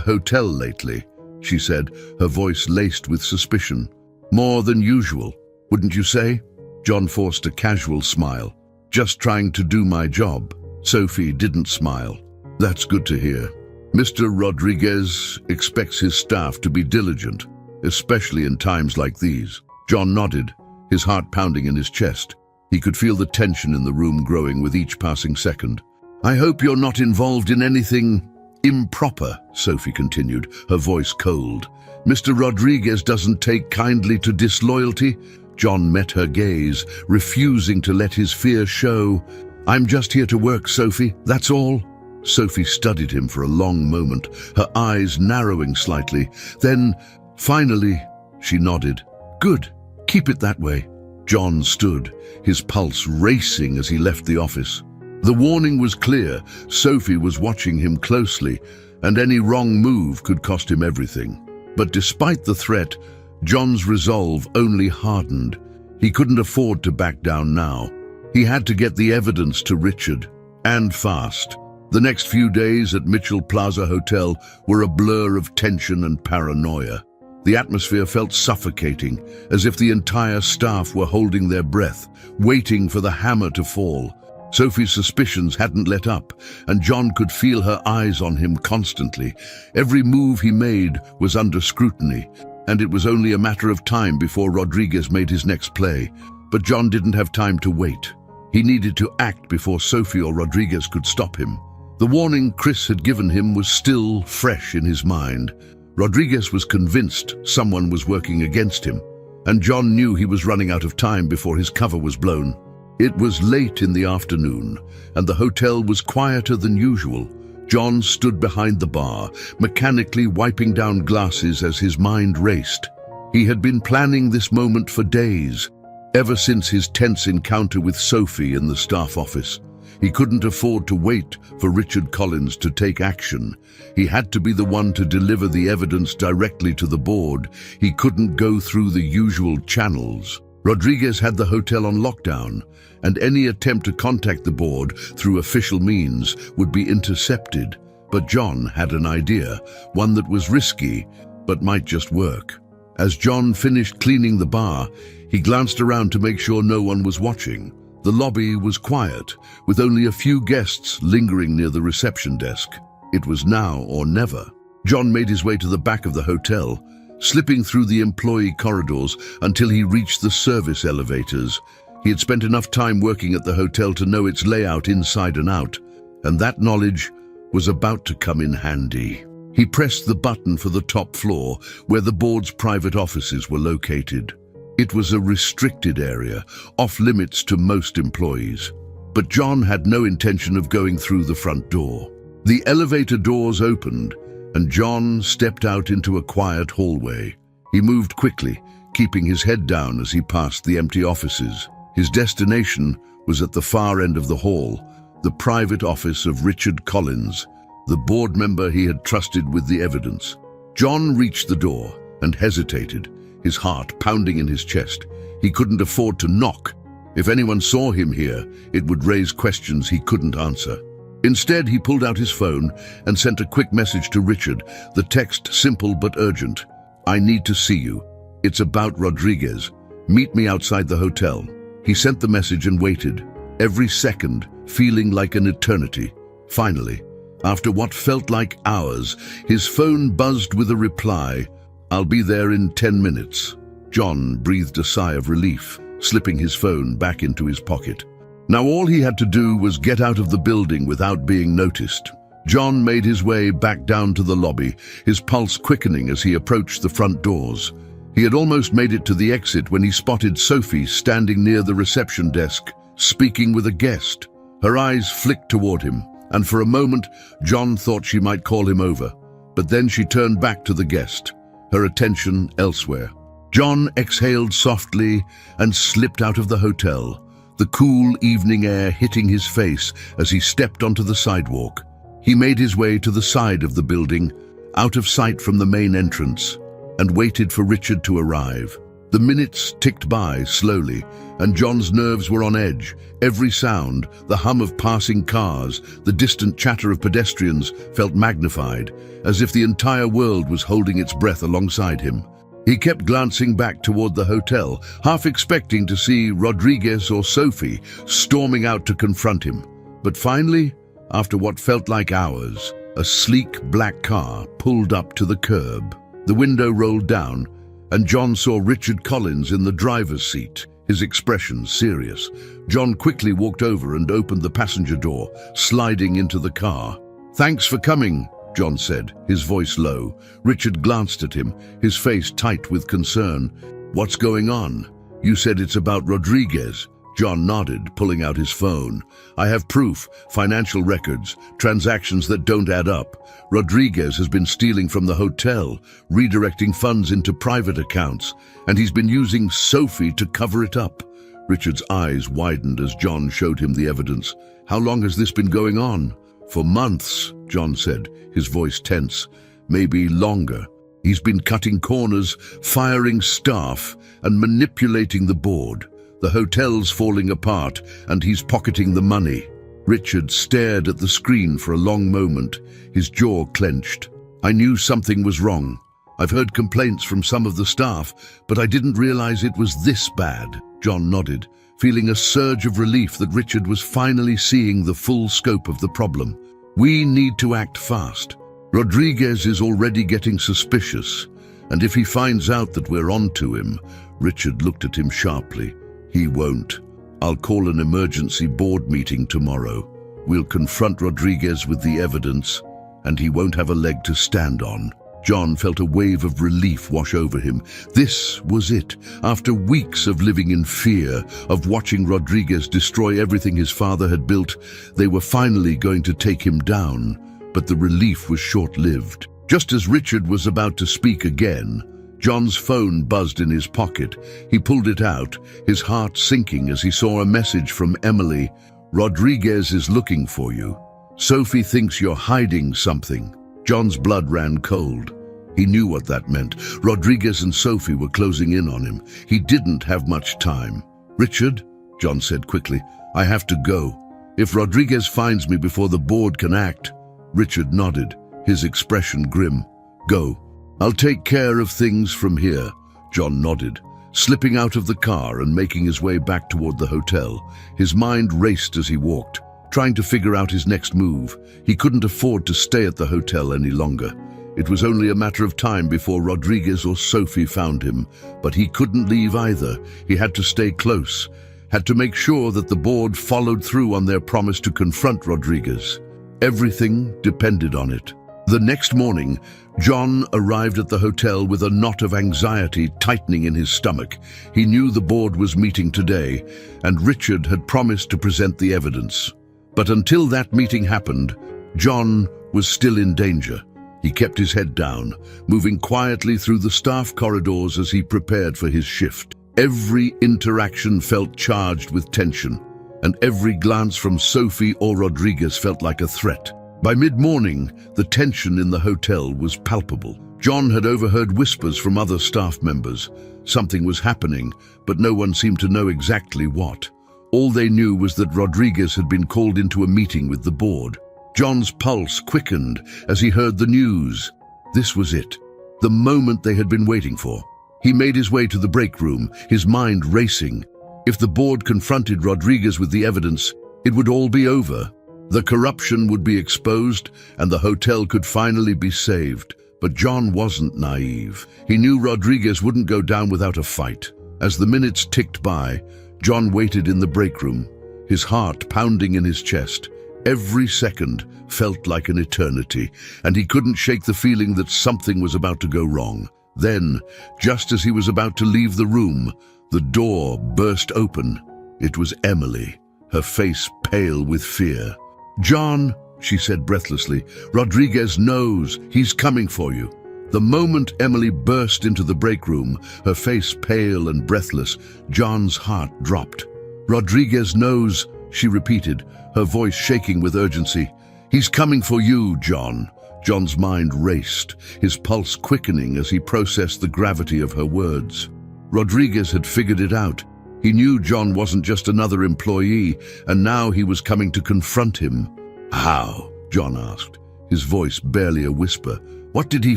[SPEAKER 1] hotel lately," she said, her voice laced with suspicion. "More than usual, wouldn't you say?" John forced a casual smile. "Just trying to do my job." Sophie didn't smile. "That's good to hear. Mr. Rodriguez expects his staff to be diligent, especially in times like these." John nodded, his heart pounding in his chest. He could feel the tension in the room growing with each passing second. "I hope you're not involved in anything improper," Sophie continued, her voice cold. "Mr. Rodriguez doesn't take kindly to disloyalty." John met her gaze, refusing to let his fear show. "I'm just here to work, Sophie, that's all." Sophie studied him for a long moment, her eyes narrowing slightly. Then, finally, she nodded. "Good, keep it that way." John stood, his pulse racing as he left the office. The warning was clear: Sophie was watching him closely, and any wrong move could cost him everything. But despite the threat, John's resolve only hardened. He couldn't afford to back down now. He had to get the evidence to Richard, and fast. The next few days at Mitchell Plaza Hotel were a blur of tension and paranoia. The atmosphere felt suffocating, as if the entire staff were holding their breath, waiting for the hammer to fall. Sophie's suspicions hadn't let up, and John could feel her eyes on him constantly. Every move he made was under scrutiny, and it was only a matter of time before Rodriguez made his next play. But John didn't have time to wait. He needed to act before Sophie or Rodriguez could stop him. The warning Chris had given him was still fresh in his mind. Rodriguez was convinced someone was working against him, and John knew he was running out of time before his cover was blown. It was late in the afternoon, and the hotel was quieter than usual. John stood behind the bar, mechanically wiping down glasses as his mind raced. He had been planning this moment for days, ever since his tense encounter with Sophie in the staff office. He couldn't afford to wait for Richard Collins to take action. He had to be the one to deliver the evidence directly to the board. He couldn't go through the usual channels. Rodriguez had the hotel on lockdown, and any attempt to contact the board through official means would be intercepted. But John had an idea, one that was risky, but might just work. As John finished cleaning the bar, he glanced around to make sure no one was watching. The lobby was quiet, with only a few guests lingering near the reception desk. It was now or never. John made his way to the back of the hotel, slipping through the employee corridors until he reached the service elevators. He had spent enough time working at the hotel to know its layout inside and out, and that knowledge was about to come in handy. He pressed the button for the top floor, where the board's private offices were located. It was a restricted area, off limits to most employees. But John had no intention of going through the front door. The elevator doors opened, and John stepped out into a quiet hallway. He moved quickly, keeping his head down as he passed the empty offices. His destination was at the far end of the hall, the private office of Richard Collins, the board member he had trusted with the evidence. John reached the door and hesitated, his heart pounding in his chest. He couldn't afford to knock. If anyone saw him here, it would raise questions he couldn't answer. Instead, he pulled out his phone and sent a quick message to Richard, the text simple but urgent. "I need to see you. It's about Rodriguez. Meet me outside the hotel." He sent the message and waited, every second feeling like an eternity. Finally, after what felt like hours, his phone buzzed with a reply. "I'll be there in 10 minutes." John breathed a sigh of relief, slipping his phone back into his pocket. Now all he had to do was get out of the building without being noticed. John made his way back down to the lobby, his pulse quickening as he approached the front doors. He had almost made it to the exit when he spotted Sophie standing near the reception desk, speaking with a guest. Her eyes flicked toward him, and for a moment, John thought she might call him over. But then she turned back to the guest, her attention elsewhere. John exhaled softly and slipped out of the hotel, the cool evening air hitting his face as he stepped onto the sidewalk. He made his way to the side of the building, out of sight from the main entrance, and waited for Richard to arrive. The minutes ticked by slowly, and John's nerves were on edge. Every sound, the hum of passing cars, the distant chatter of pedestrians, felt magnified, as if the entire world was holding its breath alongside him. He kept glancing back toward the hotel, half expecting to see Rodriguez or Sophie storming out to confront him. But finally, after what felt like hours, a sleek black car pulled up to the curb. The window rolled down, and John saw Richard Collins in the driver's seat, his expression serious. John quickly walked over and opened the passenger door, sliding into the car. "Thanks for coming," John said, his voice low. Richard glanced at him, his face tight with concern. "What's going on? You said it's about Rodriguez." John nodded, pulling out his phone. "I have proof, financial records, transactions that don't add up. Rodriguez has been stealing from the hotel, redirecting funds into private accounts, and he's been using Sophie to cover it up." Richard's eyes widened as John showed him the evidence. "How long has this been going on?" "For months," John said, his voice tense. "Maybe longer. He's been cutting corners, firing staff, and manipulating the board. The hotel's falling apart, and he's pocketing the money." Richard stared at the screen for a long moment, his jaw clenched. "I knew something was wrong. I've heard complaints from some of the staff, but I didn't realize it was this bad." John nodded, feeling a surge of relief that Richard was finally seeing the full scope of the problem. "We need to act fast. Rodriguez is already getting suspicious, and if he finds out that we're onto him..." Richard looked at him sharply. "He won't. I'll call an emergency board meeting tomorrow. We'll confront Rodriguez with the evidence, and he won't have a leg to stand on." John felt a wave of relief wash over him. This was it. After weeks of living in fear, of watching Rodriguez destroy everything his father had built, they were finally going to take him down. But the relief was short-lived. Just as Richard was about to speak again, John's phone buzzed in his pocket. He pulled it out, his heart sinking as he saw a message from Emily. "Rodriguez is looking for you. Sophie thinks you're hiding something." John's blood ran cold. He knew what that meant. Rodriguez and Sophie were closing in on him. He didn't have much time. "Richard," John said quickly, "I have to go. If Rodriguez finds me before the board can act..." Richard nodded, his expression grim. "Go. I'll take care of things from here." John nodded, slipping out of the car and making his way back toward the hotel. His mind raced as he walked, trying to figure out his next move. He couldn't afford to stay at the hotel any longer. It was only a matter of time before Rodriguez or Sophie found him, but he couldn't leave either. He had to stay close, had to make sure that the board followed through on their promise to confront Rodriguez. Everything depended on it. The next morning, John arrived at the hotel with a knot of anxiety tightening in his stomach. He knew the board was meeting today, and Richard had promised to present the evidence. But until that meeting happened, John was still in danger. He kept his head down, moving quietly through the staff corridors as he prepared for his shift. Every interaction felt charged with tension, and every glance from Sophie or Rodriguez felt like a threat. By mid-morning, the tension in the hotel was palpable. John had overheard whispers from other staff members. Something was happening, but no one seemed to know exactly what. All they knew was that Rodriguez had been called into a meeting with the board. John's pulse quickened as he heard the news. This was it, the moment they had been waiting for. He made his way to the break room, his mind racing. If the board confronted Rodriguez with the evidence, it would all be over. The corruption would be exposed, and the hotel could finally be saved. But John wasn't naive. He knew Rodriguez wouldn't go down without a fight. As the minutes ticked by, John waited in the break room, his heart pounding in his chest. Every second felt like an eternity, and he couldn't shake the feeling that something was about to go wrong. Then, just as he was about to leave the room, the door burst open. It was Emily, her face pale with fear. "John," she said breathlessly, "Rodriguez knows. He's coming for you." The moment Emily burst into the break room, her face pale and breathless, John's heart dropped. "Rodriguez knows," she repeated, her voice shaking with urgency. "He's coming for you, John." John's mind raced, his pulse quickening as he processed the gravity of her words. Rodriguez had figured it out. He knew John wasn't just another employee, and now he was coming to confront him. "How?" John asked, his voice barely a whisper. "What did he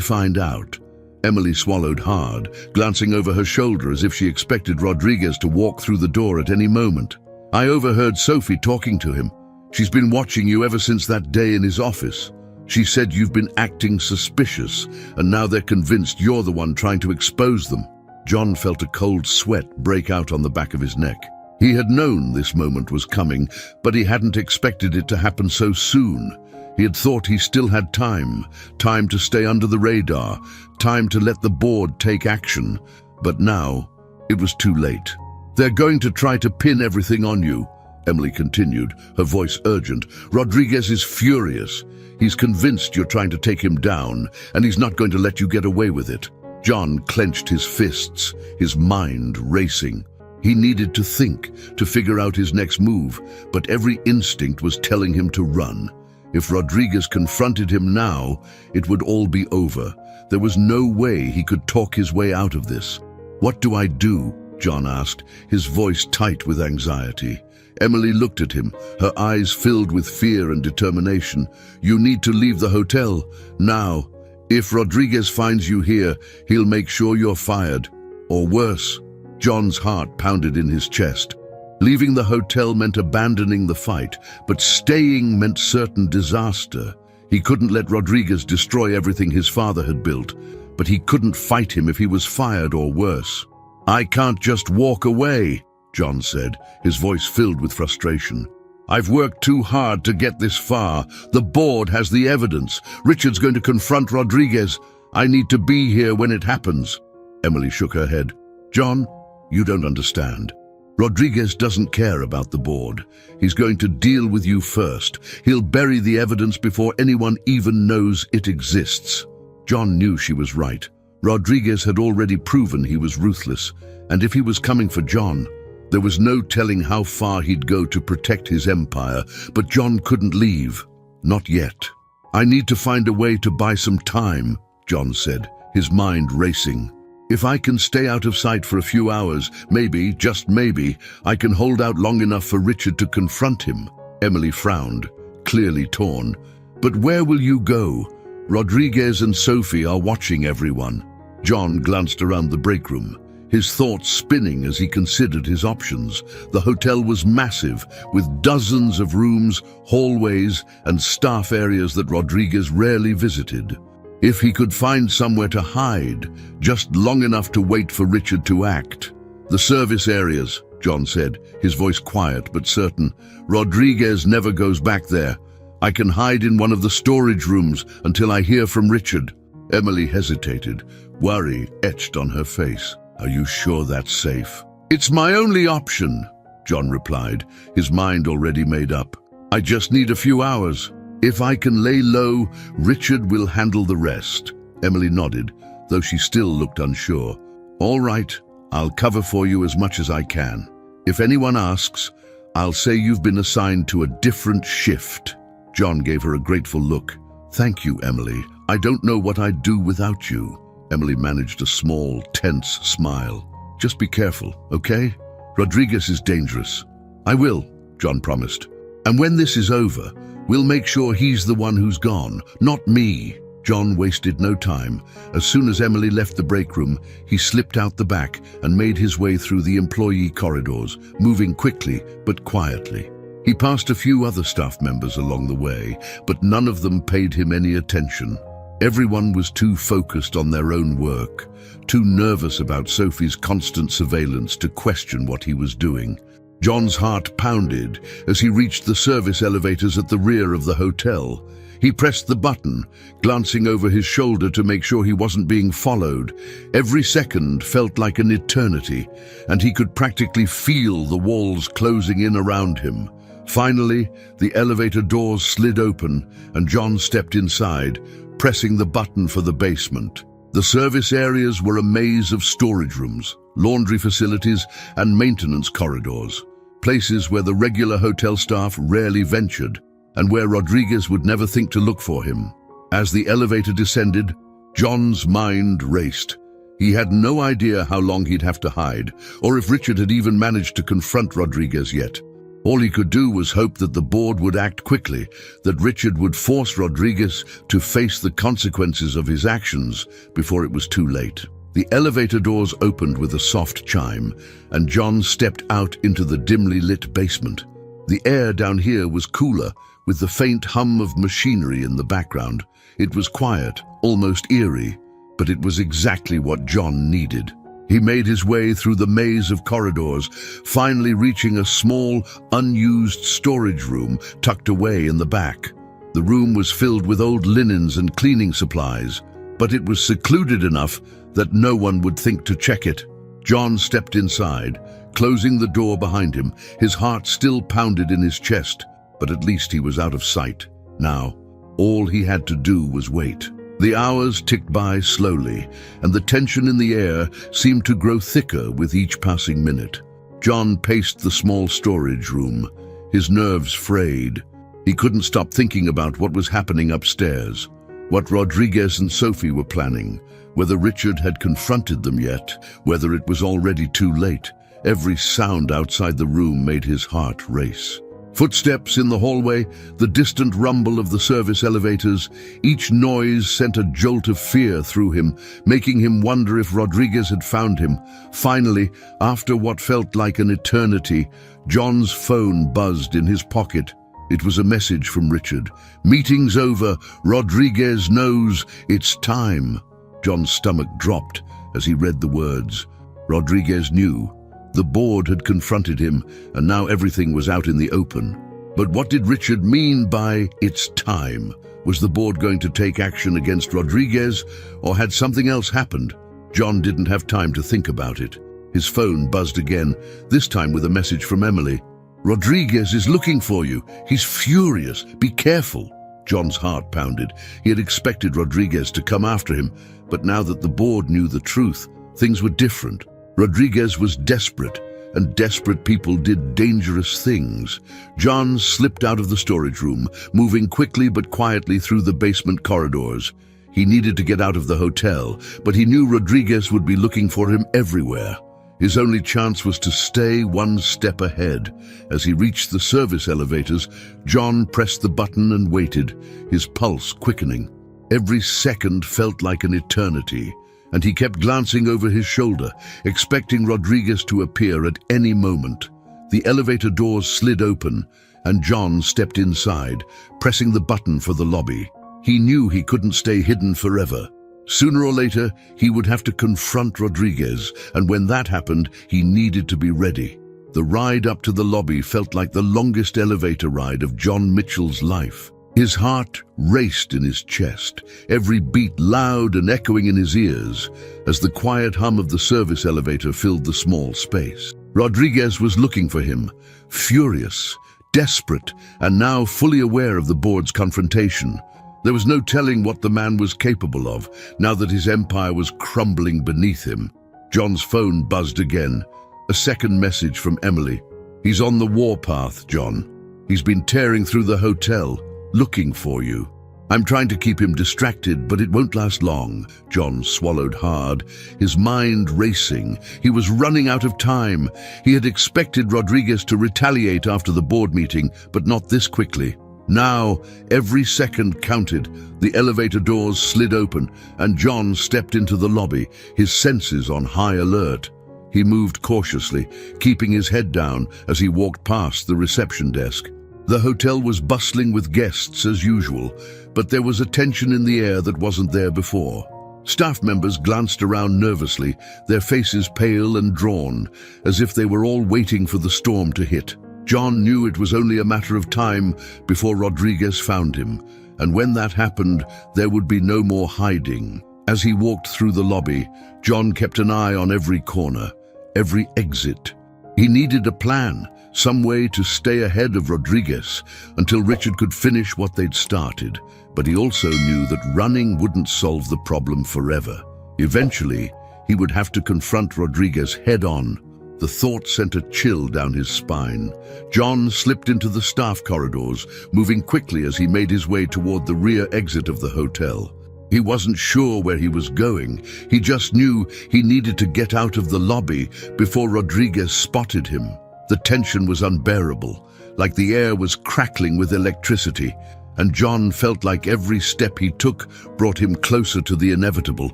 [SPEAKER 1] find out?" Emily swallowed hard, glancing over her shoulder as if she expected Rodriguez to walk through the door at any moment. "I overheard Sophie talking to him. She's been watching you ever since that day in his office. She said you've been acting suspicious, and now they're convinced you're the one trying to expose them." John felt a cold sweat break out on the back of his neck. He had known this moment was coming, but he hadn't expected it to happen so soon. He had thought he still had time to stay under the radar, time to let the board take action. But now, it was too late. "They're going to try to pin everything on you," Emily continued, her voice urgent. "Rodriguez is furious. He's convinced you're trying to take him down, and he's not going to let you get away with it." John clenched his fists, his mind racing. He needed to think, to figure out his next move, but every instinct was telling him to run. If Rodriguez confronted him now, it would all be over. There was no way he could talk his way out of this. "What do I do?" John asked, his voice tight with anxiety. Emily looked at him, her eyes filled with fear and determination. "You need to leave the hotel, now. If Rodriguez finds you here, he'll make sure you're fired. Or worse." John's heart pounded in his chest. Leaving the hotel meant abandoning the fight, but staying meant certain disaster. He couldn't let Rodriguez destroy everything his father had built, but he couldn't fight him if he was fired or worse. "I can't just walk away," John said, his voice filled with frustration. "I've worked too hard to get this far. The board has the evidence. Richard's going to confront Rodriguez. I need to be here when it happens." Emily shook her head. "John, you don't understand. Rodriguez doesn't care about the board. He's going to deal with you first. He'll bury the evidence before anyone even knows it exists." John knew she was right. Rodriguez had already proven he was ruthless, and if he was coming for John, there was no telling how far he'd go to protect his empire. But John couldn't leave. Not yet. "I need to find a way to buy some time," John said, his mind racing. "If I can stay out of sight for a few hours, maybe, just maybe, I can hold out long enough for Richard to confront him." Emily frowned, clearly torn. "But where will you go? Rodriguez and Sophie are watching everyone." John glanced around the break room, his thoughts spinning as he considered his options. The hotel was massive, with dozens of rooms, hallways, and staff areas that Rodriguez rarely visited. If he could find somewhere to hide, just long enough to wait for Richard to act. "The service areas," John said, his voice quiet but certain. "Rodriguez never goes back there. I can hide in one of the storage rooms until I hear from Richard." Emily hesitated, worry etched on her face. "Are you sure that's safe?" "It's my only option," John replied, his mind already made up. "I just need a few hours. If I can lay low, Richard will handle the rest." Emily nodded, though she still looked unsure. "All right, I'll cover for you as much as I can. If anyone asks, I'll say you've been assigned to a different shift." John gave her a grateful look. "Thank you, Emily. I don't know what I'd do without you." Emily managed a small, tense smile. "Just be careful, okay? Rodriguez is dangerous." "I will," John promised. "And when this is over, we'll make sure he's the one who's gone, not me." John wasted no time. As soon as Emily left the break room, he slipped out the back and made his way through the employee corridors, moving quickly but quietly. He passed a few other staff members along the way, but none of them paid him any attention. Everyone was too focused on their own work, too nervous about Sophie's constant surveillance to question what he was doing. John's heart pounded as he reached the service elevators at the rear of the hotel. He pressed the button, glancing over his shoulder to make sure he wasn't being followed. Every second felt like an eternity, and he could practically feel the walls closing in around him. Finally, the elevator doors slid open, and John stepped inside, pressing the button for the basement. The service areas were a maze of storage rooms, laundry facilities, and maintenance corridors, places where the regular hotel staff rarely ventured, and where Rodriguez would never think to look for him. As the elevator descended, John's mind raced. He had no idea how long he'd have to hide, or if Richard had even managed to confront Rodriguez yet. All he could do was hope that the board would act quickly, that Richard would force Rodriguez to face the consequences of his actions before it was too late. The elevator doors opened with a soft chime, and John stepped out into the dimly lit basement. The air down here was cooler, with the faint hum of machinery in the background. It was quiet, almost eerie, but it was exactly what John needed. He made his way through the maze of corridors, finally reaching a small, unused storage room tucked away in the back. The room was filled with old linens and cleaning supplies, but it was secluded enough that no one would think to check it. John stepped inside, closing the door behind him. His heart still pounded in his chest, but at least he was out of sight. Now, all he had to do was wait. The hours ticked by slowly, and the tension in the air seemed to grow thicker with each passing minute. John paced the small storage room, his nerves frayed. He couldn't stop thinking about what was happening upstairs, what Rodriguez and Sophie were planning, whether Richard had confronted them yet, whether it was already too late. Every sound outside the room made his heart race. Footsteps in the hallway, the distant rumble of the service elevators, each noise sent a jolt of fear through him, making him wonder if Rodriguez had found him. Finally, after what felt like an eternity, John's phone buzzed in his pocket. It was a message from Richard. "Meeting's over. Rodriguez knows it's time." John's stomach dropped as he read the words. Rodriguez knew. The board had confronted him, and now everything was out in the open. But what did Richard mean by "it's time"? Was the board going to take action against Rodriguez, or had something else happened? John didn't have time to think about it. His phone buzzed again, this time with a message from Emily. "Rodriguez is looking for you. He's furious. Be careful." John's heart pounded. He had expected Rodriguez to come after him, but now that the board knew the truth, things were different. Rodriguez was desperate, and desperate people did dangerous things. John slipped out of the storage room, moving quickly but quietly through the basement corridors. He needed to get out of the hotel, but he knew Rodriguez would be looking for him everywhere. His only chance was to stay one step ahead. As he reached the service elevators, John pressed the button and waited, his pulse quickening. Every second felt like an eternity, and he kept glancing over his shoulder, expecting Rodriguez to appear at any moment. The elevator doors slid open, and John stepped inside, pressing the button for the lobby. He knew he couldn't stay hidden forever. Sooner or later, he would have to confront Rodriguez, and when that happened, he needed to be ready. The ride up to the lobby felt like the longest elevator ride of John Mitchell's life. His heart raced in his chest, every beat loud and echoing in his ears, as the quiet hum of the service elevator filled the small space. Rodriguez was looking for him, furious, desperate, and now fully aware of the board's confrontation. There was no telling what the man was capable of, now that his empire was crumbling beneath him. John's phone buzzed again, a second message from Emily. "He's on the warpath, John. He's been tearing through the hotel. looking for you. I'm trying to keep him distracted, but it won't last long." John swallowed hard, his mind racing. He was running out of time. He had expected Rodriguez to retaliate after the board meeting, but not this quickly. Now, every second counted. The elevator doors slid open, and John stepped into the lobby, his senses on high alert. He moved cautiously, keeping his head down as he walked past the reception desk. The hotel was bustling with guests as usual, but there was a tension in the air that wasn't there before. Staff members glanced around nervously, their faces pale and drawn, as if they were all waiting for the storm to hit. John knew it was only a matter of time before Rodriguez found him, and when that happened, there would be no more hiding. As he walked through the lobby, John kept an eye on every corner, every exit. He needed a plan, some way to stay ahead of Rodriguez until Richard could finish what they'd started. But he also knew that running wouldn't solve the problem forever. Eventually, he would have to confront Rodriguez head-on. The thought sent a chill down his spine. John slipped into the staff corridors, moving quickly as he made his way toward the rear exit of the hotel. He wasn't sure where he was going. He just knew he needed to get out of the lobby before Rodriguez spotted him. The tension was unbearable, like the air was crackling with electricity, and John felt like every step he took brought him closer to the inevitable.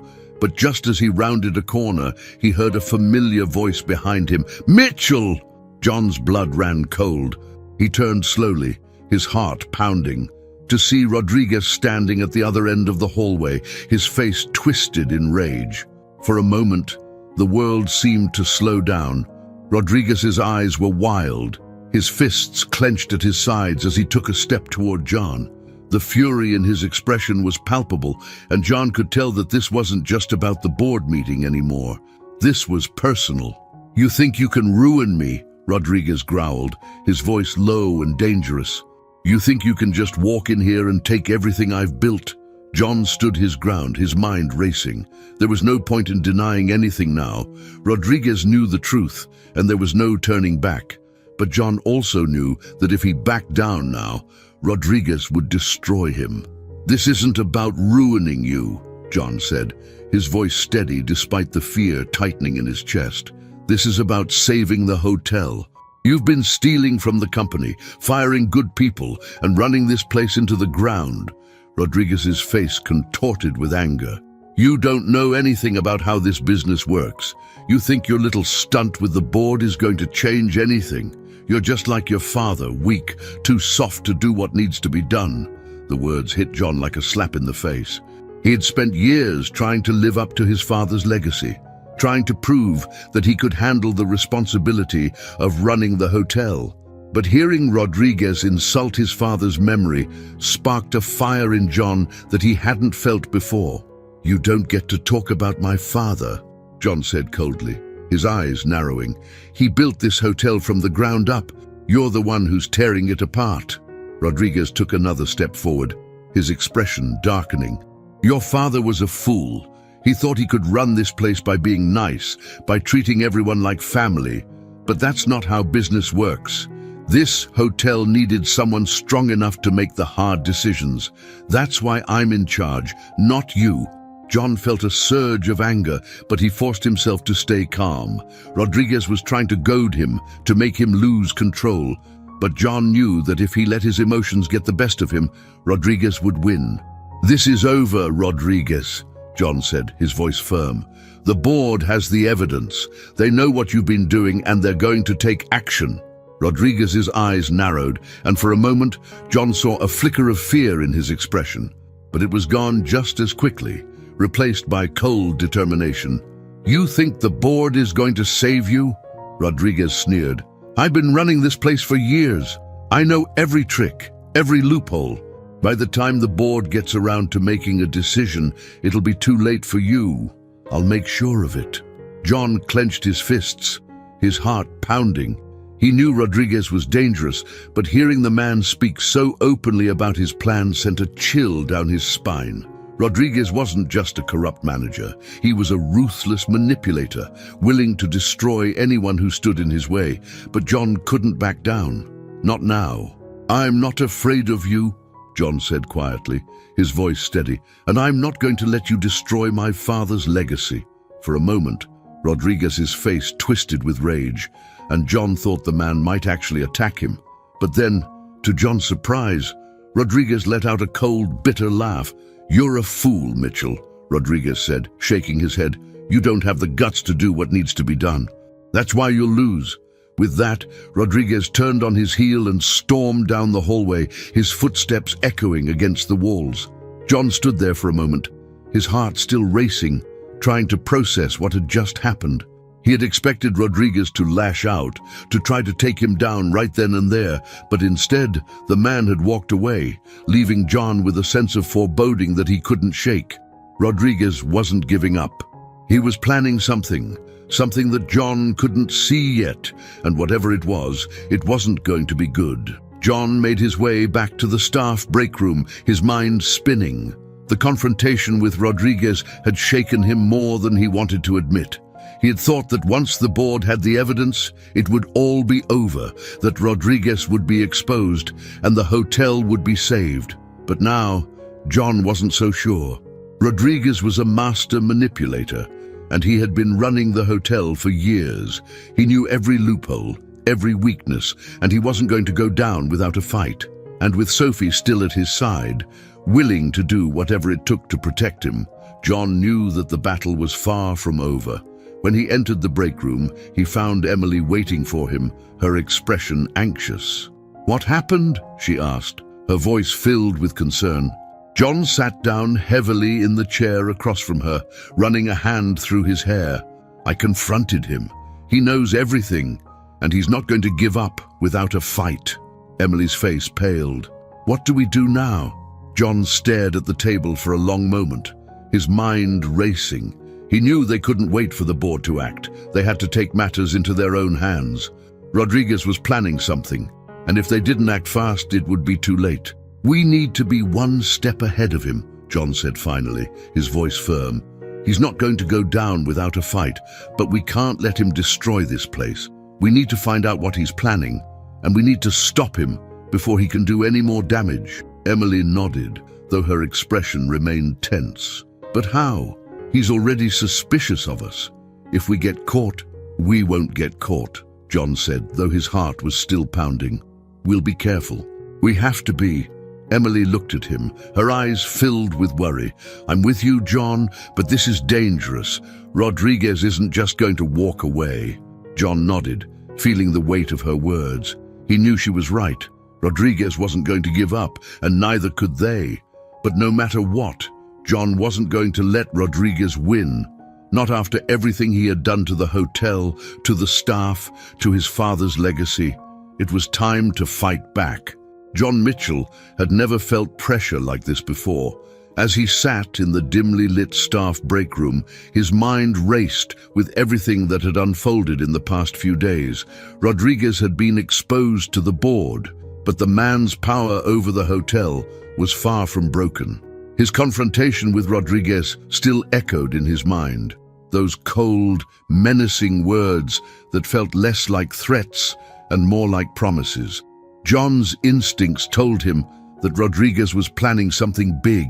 [SPEAKER 1] But just as he rounded a corner, he heard a familiar voice behind him. "Mitchell!" John's blood ran cold. He turned slowly, his heart pounding, to see Rodriguez standing at the other end of the hallway, his face twisted in rage. For a moment, the world seemed to slow down. Rodriguez's eyes were wild, his fists clenched at his sides as he took a step toward John. The fury in his expression was palpable, and John could tell that this wasn't just about the board meeting anymore. This was personal. "You think you can ruin me?" Rodriguez growled, his voice low and dangerous. "You think you can just walk in here and take everything I've built?" John stood his ground, his mind racing. There was no point in denying anything now. Rodriguez knew the truth, and there was no turning back. But John also knew that if he backed down now, Rodriguez would destroy him. "This isn't about ruining you," John said, his voice steady despite the fear tightening in his chest. "This is about saving the hotel. You've been stealing from the company, firing good people, and running this place into the ground." Rodriguez's face contorted with anger. "You don't know anything about how this business works. You think your little stunt with the board is going to change anything. You're just like your father, weak, too soft to do what needs to be done." The words hit John like a slap in the face. He had spent years trying to live up to his father's legacy, trying to prove that he could handle the responsibility of running the hotel. But hearing Rodriguez insult his father's memory sparked a fire in John that he hadn't felt before. "You don't get to talk about my father," John said coldly, his eyes narrowing. "He built this hotel from the ground up. You're the one who's tearing it apart." Rodriguez took another step forward, his expression darkening. "Your father was a fool. He thought he could run this place by being nice, by treating everyone like family. But that's not how business works. This hotel needed someone strong enough to make the hard decisions. That's why I'm in charge, not you." John felt a surge of anger, but he forced himself to stay calm. Rodriguez was trying to goad him, to make him lose control. But John knew that if he let his emotions get the best of him, Rodriguez would win. "This is over, Rodriguez," John said, his voice firm. "The board has the evidence. They know what you've been doing, and they're going to take action." Rodriguez's eyes narrowed, and for a moment, John saw a flicker of fear in his expression. But it was gone just as quickly, replaced by cold determination. "You think the board is going to save you?" Rodriguez sneered. "I've been running this place for years. I know every trick, every loophole. By the time the board gets around to making a decision, it'll be too late for you. I'll make sure of it." John clenched his fists, his heart pounding. He knew Rodriguez was dangerous, but hearing the man speak so openly about his plan sent a chill down his spine. Rodriguez wasn't just a corrupt manager. He was a ruthless manipulator, willing to destroy anyone who stood in his way. But John couldn't back down. Not now. "I'm not afraid of you," John said quietly, his voice steady, "and I'm not going to let you destroy my father's legacy." For a moment, Rodriguez's face twisted with rage, and John thought the man might actually attack him. But then, to John's surprise, Rodriguez let out a cold, bitter laugh. "You're a fool, Mitchell," Rodriguez said, shaking his head. "You don't have the guts to do what needs to be done. That's why you'll lose." With that, Rodriguez turned on his heel and stormed down the hallway, his footsteps echoing against the walls. John stood there for a moment, his heart still racing, trying to process what had just happened. He had expected Rodriguez to lash out, to try to take him down right then and there, but instead, the man had walked away, leaving John with a sense of foreboding that he couldn't shake. Rodriguez wasn't giving up. He was planning something that John couldn't see yet, and whatever it wasn't going to be good. John made his way back to the staff break room, his mind spinning. The confrontation with Rodriguez had shaken him more than he wanted to admit. He had thought that once the board had the evidence, it would all be over, that Rodriguez would be exposed and the hotel would be saved. But now, John wasn't so sure. Rodriguez was a master manipulator, and he had been running the hotel for years. He knew every loophole, every weakness, and he wasn't going to go down without a fight. And with Sophie still at his side, willing to do whatever it took to protect him, John knew that the battle was far from over. When he entered the break room, he found Emily waiting for him, her expression anxious. "What happened?" she asked, her voice filled with concern. John sat down heavily in the chair across from her, running a hand through his hair. "I confronted him. He knows everything, and he's not going to give up without a fight." Emily's face paled. "What do we do now?" John stared at the table for a long moment, his mind racing. He knew they couldn't wait for the board to act. They had to take matters into their own hands. Rodriguez was planning something, and if they didn't act fast, it would be too late. "We need to be one step ahead of him," John said finally, his voice firm. "He's not going to go down without a fight, but we can't let him destroy this place. We need to find out what he's planning, and we need to stop him before he can do any more damage." Emily nodded, though her expression remained tense. "But how? He's already suspicious of us. If we get caught, we won't get caught," John said, though his heart was still pounding. "We'll be careful. We have to be." Emily looked at him, her eyes filled with worry. "I'm with you, John, but this is dangerous. Rodriguez isn't just going to walk away." John nodded, feeling the weight of her words. He knew she was right. Rodriguez wasn't going to give up, and neither could they. But no matter what, John wasn't going to let Rodriguez win. Not after everything he had done to the hotel, to the staff, to his father's legacy. It was time to fight back. John Mitchell had never felt pressure like this before. As he sat in the dimly lit staff break room, his mind raced with everything that had unfolded in the past few days. Rodriguez had been exposed to the board, but the man's power over the hotel was far from broken. His confrontation with Rodriguez still echoed in his mind. Those cold, menacing words that felt less like threats and more like promises. John's instincts told him that Rodriguez was planning something big.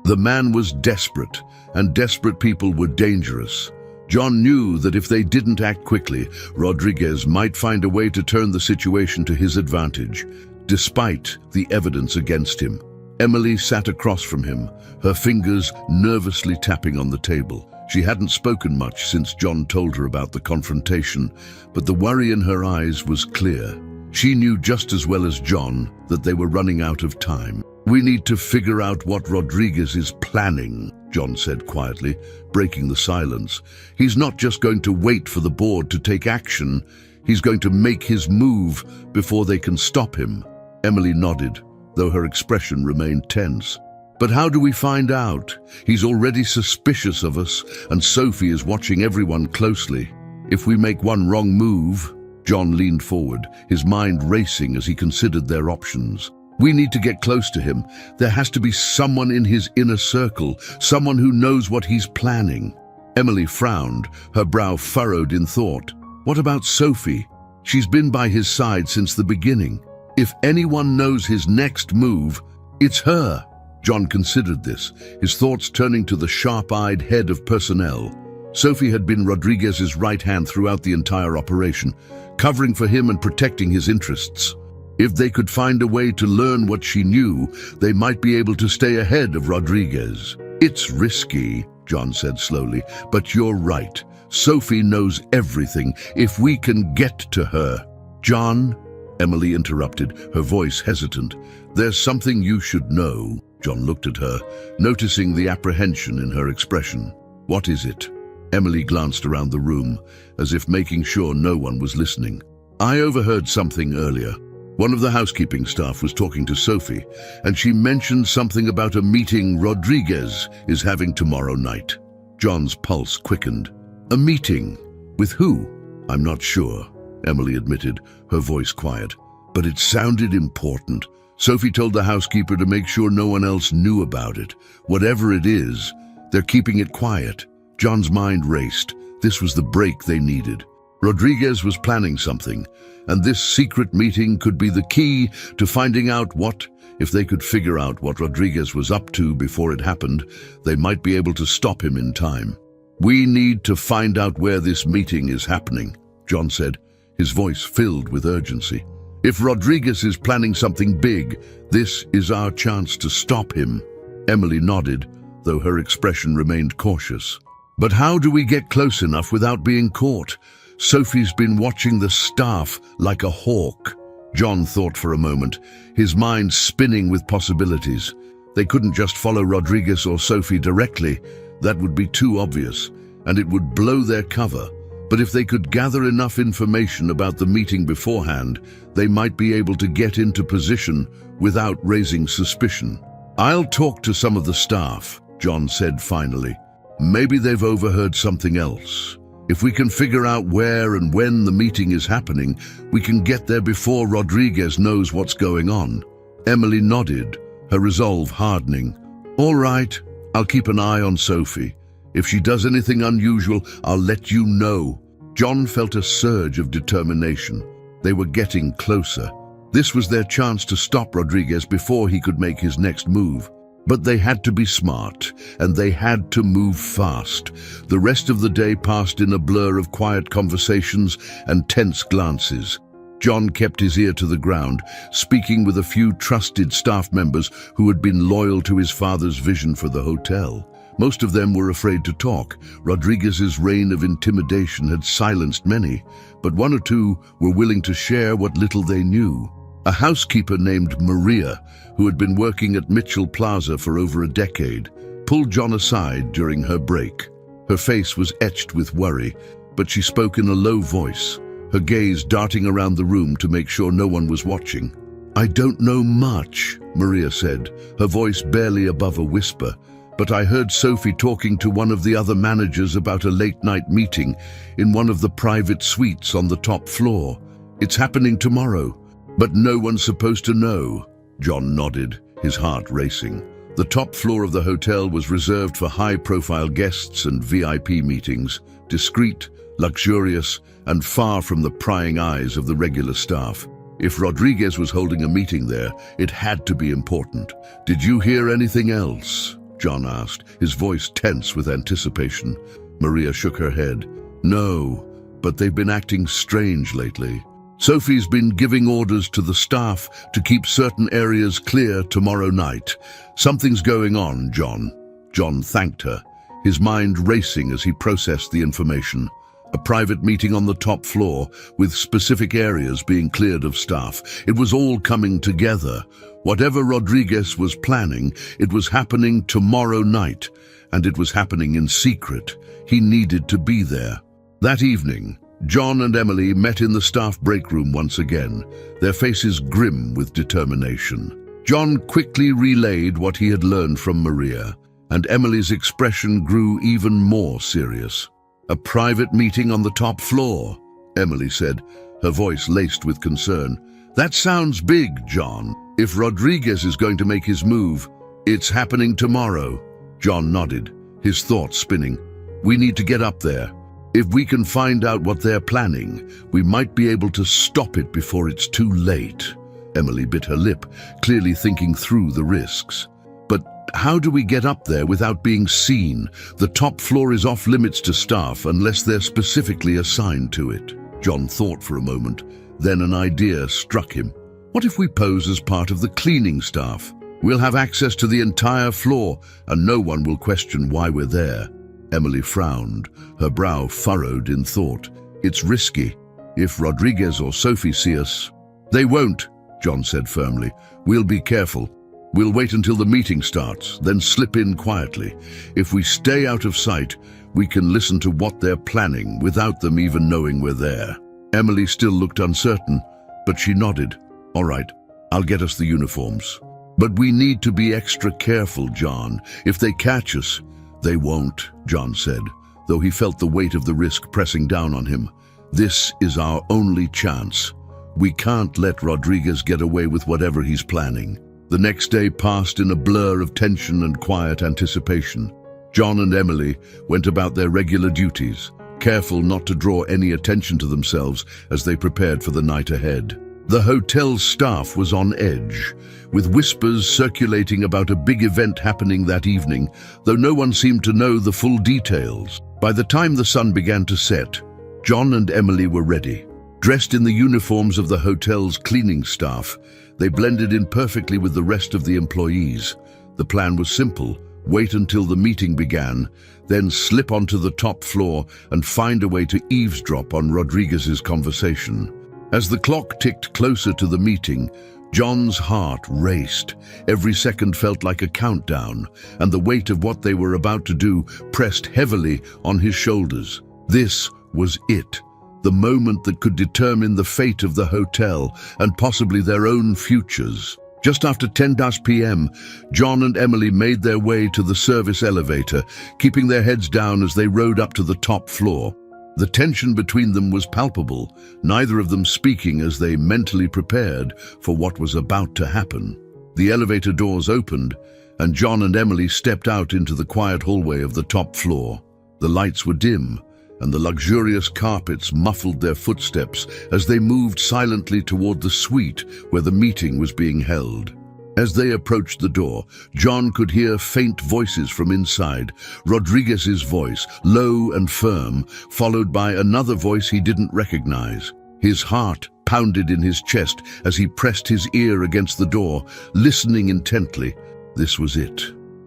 [SPEAKER 1] The man was desperate, and desperate people were dangerous. John knew that if they didn't act quickly, Rodriguez might find a way to turn the situation to his advantage, despite the evidence against him. Emily sat across from him, her fingers nervously tapping on the table. She hadn't spoken much since John told her about the confrontation, but the worry in her eyes was clear. She knew just as well as John that they were running out of time. "We need to figure out what Rodriguez is planning," John said quietly, breaking the silence. "He's not just going to wait for the board to take action. He's going to make his move before they can stop him." Emily nodded, though her expression remained tense. "But how do we find out? He's already suspicious of us, and Sophie is watching everyone closely. If we make one wrong move..." John leaned forward, his mind racing as he considered their options. "We need to get close to him. There has to be someone in his inner circle, someone who knows what he's planning." Emily frowned, her brow furrowed in thought. "What about Sophie? She's been by his side since the beginning. If anyone knows his next move, It's her. John considered this, his thoughts turning to the sharp-eyed head of personnel. Sophie had been Rodriguez's right hand throughout the entire operation, covering for him and protecting his interests. If they could find a way to learn what she knew, they might be able to stay ahead of Rodriguez. It's risky, John said slowly, but you're right. Sophie knows everything. If we can get to her. John, Emily interrupted, her voice hesitant. There's something you should know. John looked at her, noticing the apprehension in her expression. What is it? Emily glanced around the room, as if making sure no one was listening. I overheard something earlier. One of the housekeeping staff was talking to Sophie, and she mentioned something about a meeting Rodriguez is having tomorrow night. John's pulse quickened. A meeting? With who? I'm not sure, Emily admitted, her voice quiet. But it sounded important. Sophie told the housekeeper to make sure no one else knew about it. Whatever it is, they're keeping it quiet. John's mind raced. This was the break they needed. Rodriguez was planning something, and this secret meeting could be the key to finding out what. If they could figure out what Rodriguez was up to before it happened, they might be able to stop him in time. We need to find out where this meeting is happening, John said, his voice filled with urgency. If Rodriguez is planning something big, this is our chance to stop him. Emily nodded, though her expression remained cautious. But how do we get close enough without being caught? Sophie's been watching the staff like a hawk. John thought for a moment, his mind spinning with possibilities. They couldn't just follow Rodriguez or Sophie directly. That would be too obvious, and it would blow their cover. But if they could gather enough information about the meeting beforehand, they might be able to get into position without raising suspicion. I'll talk to some of the staff, John said finally. Maybe they've overheard something else. If we can figure out where and when the meeting is happening, we can get there before Rodriguez knows what's going on. Emily nodded, her resolve hardening. All right, I'll keep an eye on Sophie. If she does anything unusual, I'll let you know. John felt a surge of determination. They were getting closer. This was their chance to stop Rodriguez before he could make his next move. But they had to be smart, and they had to move fast. The rest of the day passed in a blur of quiet conversations and tense glances. John kept his ear to the ground, speaking with a few trusted staff members who had been loyal to his father's vision for the hotel. Most of them were afraid to talk. Rodriguez's reign of intimidation had silenced many, but one or two were willing to share what little they knew. A housekeeper named Maria, who had been working at Mitchell Plaza for over a decade, pulled John aside during her break. Her face was etched with worry, but she spoke in a low voice, her gaze darting around the room to make sure no one was watching. I don't know much, Maria said, her voice barely above a whisper, but I heard Sophie talking to one of the other managers about a late-night meeting in one of the private suites on the top floor. It's happening tomorrow. But no one's supposed to know. John nodded, his heart racing. The top floor of the hotel was reserved for high-profile guests and VIP meetings, discreet, luxurious, and far from the prying eyes of the regular staff. If Rodriguez was holding a meeting there, it had to be important. Did you hear anything else? John asked, his voice tense with anticipation. Maria shook her head. No, but they've been acting strange lately. Sophie's been giving orders to the staff to keep certain areas clear tomorrow night. Something's going on, John. John thanked her, his mind racing as he processed the information. A private meeting on the top floor, with specific areas being cleared of staff. It was all coming together. Whatever Rodriguez was planning, it was happening tomorrow night, and it was happening in secret. He needed to be there. That evening, John and Emily met in the staff break room once again, their faces grim with determination. John quickly relayed what he had learned from Maria, and Emily's expression grew even more serious. A private meeting on the top floor, Emily said, her voice laced with concern. That sounds big, John. If Rodriguez is going to make his move, it's happening tomorrow. John nodded, his thoughts spinning. We need to get up there. If we can find out what they're planning, we might be able to stop it before it's too late. Emily bit her lip, clearly thinking through the risks. But how do we get up there without being seen? The top floor is off limits to staff unless they're specifically assigned to it. John thought for a moment, then an idea struck him. What if we pose as part of the cleaning staff? We'll have access to the entire floor, and no one will question why we're there. Emily frowned, her brow furrowed in thought. It's risky. If Rodriguez or Sophie see us... They won't, John said firmly. We'll be careful. We'll wait until the meeting starts, then slip in quietly. If we stay out of sight, we can listen to what they're planning without them even knowing we're there. Emily still looked uncertain, but she nodded. All right, I'll get us the uniforms. But we need to be extra careful, John. If they catch us... They won't, John said, though he felt the weight of the risk pressing down on him. This is our only chance. We can't let Rodriguez get away with whatever he's planning. The next day passed in a blur of tension and quiet anticipation. John and Emily went about their regular duties, careful not to draw any attention to themselves as they prepared for the night ahead. The hotel's staff was on edge, with whispers circulating about a big event happening that evening, though no one seemed to know the full details. By the time the sun began to set, John and Emily were ready. Dressed in the uniforms of the hotel's cleaning staff, they blended in perfectly with the rest of the employees. The plan was simple: wait until the meeting began, then slip onto the top floor and find a way to eavesdrop on Rodriguez's conversation. As the clock ticked closer to the meeting, John's heart raced. Every second felt like a countdown, and the weight of what they were about to do pressed heavily on his shoulders. This was it, the moment that could determine the fate of the hotel and possibly their own futures. Just after 10 p.m., John and Emily made their way to the service elevator, keeping their heads down as they rode up to the top floor. The tension between them was palpable, neither of them speaking as they mentally prepared for what was about to happen. The elevator doors opened, and John and Emily stepped out into the quiet hallway of the top floor. The lights were dim, and the luxurious carpets muffled their footsteps as they moved silently toward the suite where the meeting was being held. As they approached the door, John could hear faint voices from inside. Rodriguez's voice, low and firm, followed by another voice he didn't recognize. His heart pounded in his chest as he pressed his ear against the door, listening intently. This was it,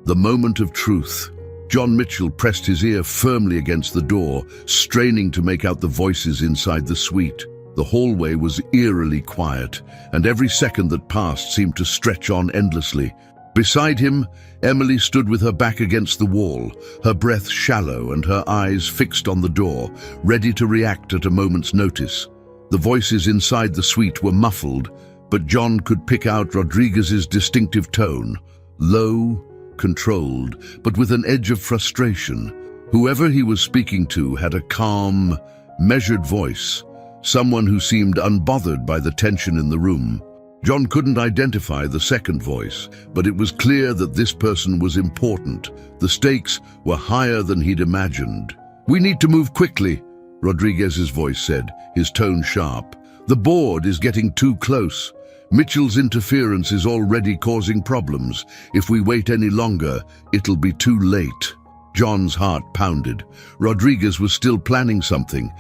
[SPEAKER 1] the moment of truth. John Mitchell pressed his ear firmly against the door, straining to make out the voices inside the suite. The hallway was eerily quiet, and every second that passed seemed to stretch on endlessly. Beside him, Emily stood with her back against the wall, her breath shallow and her eyes fixed on the door, ready to react at a moment's notice. The voices inside the suite were muffled, but John could pick out Rodriguez's distinctive tone, low, controlled, but with an edge of frustration. Whoever he was speaking to had a calm, measured voice, someone who seemed unbothered by the tension in the room. John couldn't identify the second voice, but it was clear that this person was important. The stakes were higher than he'd imagined. "We need to move quickly," Rodriguez's voice said, his tone sharp. "The board is getting too close. Mitchell's interference is already causing problems. If we wait any longer, it'll be too late." John's heart pounded. Rodriguez was still planning something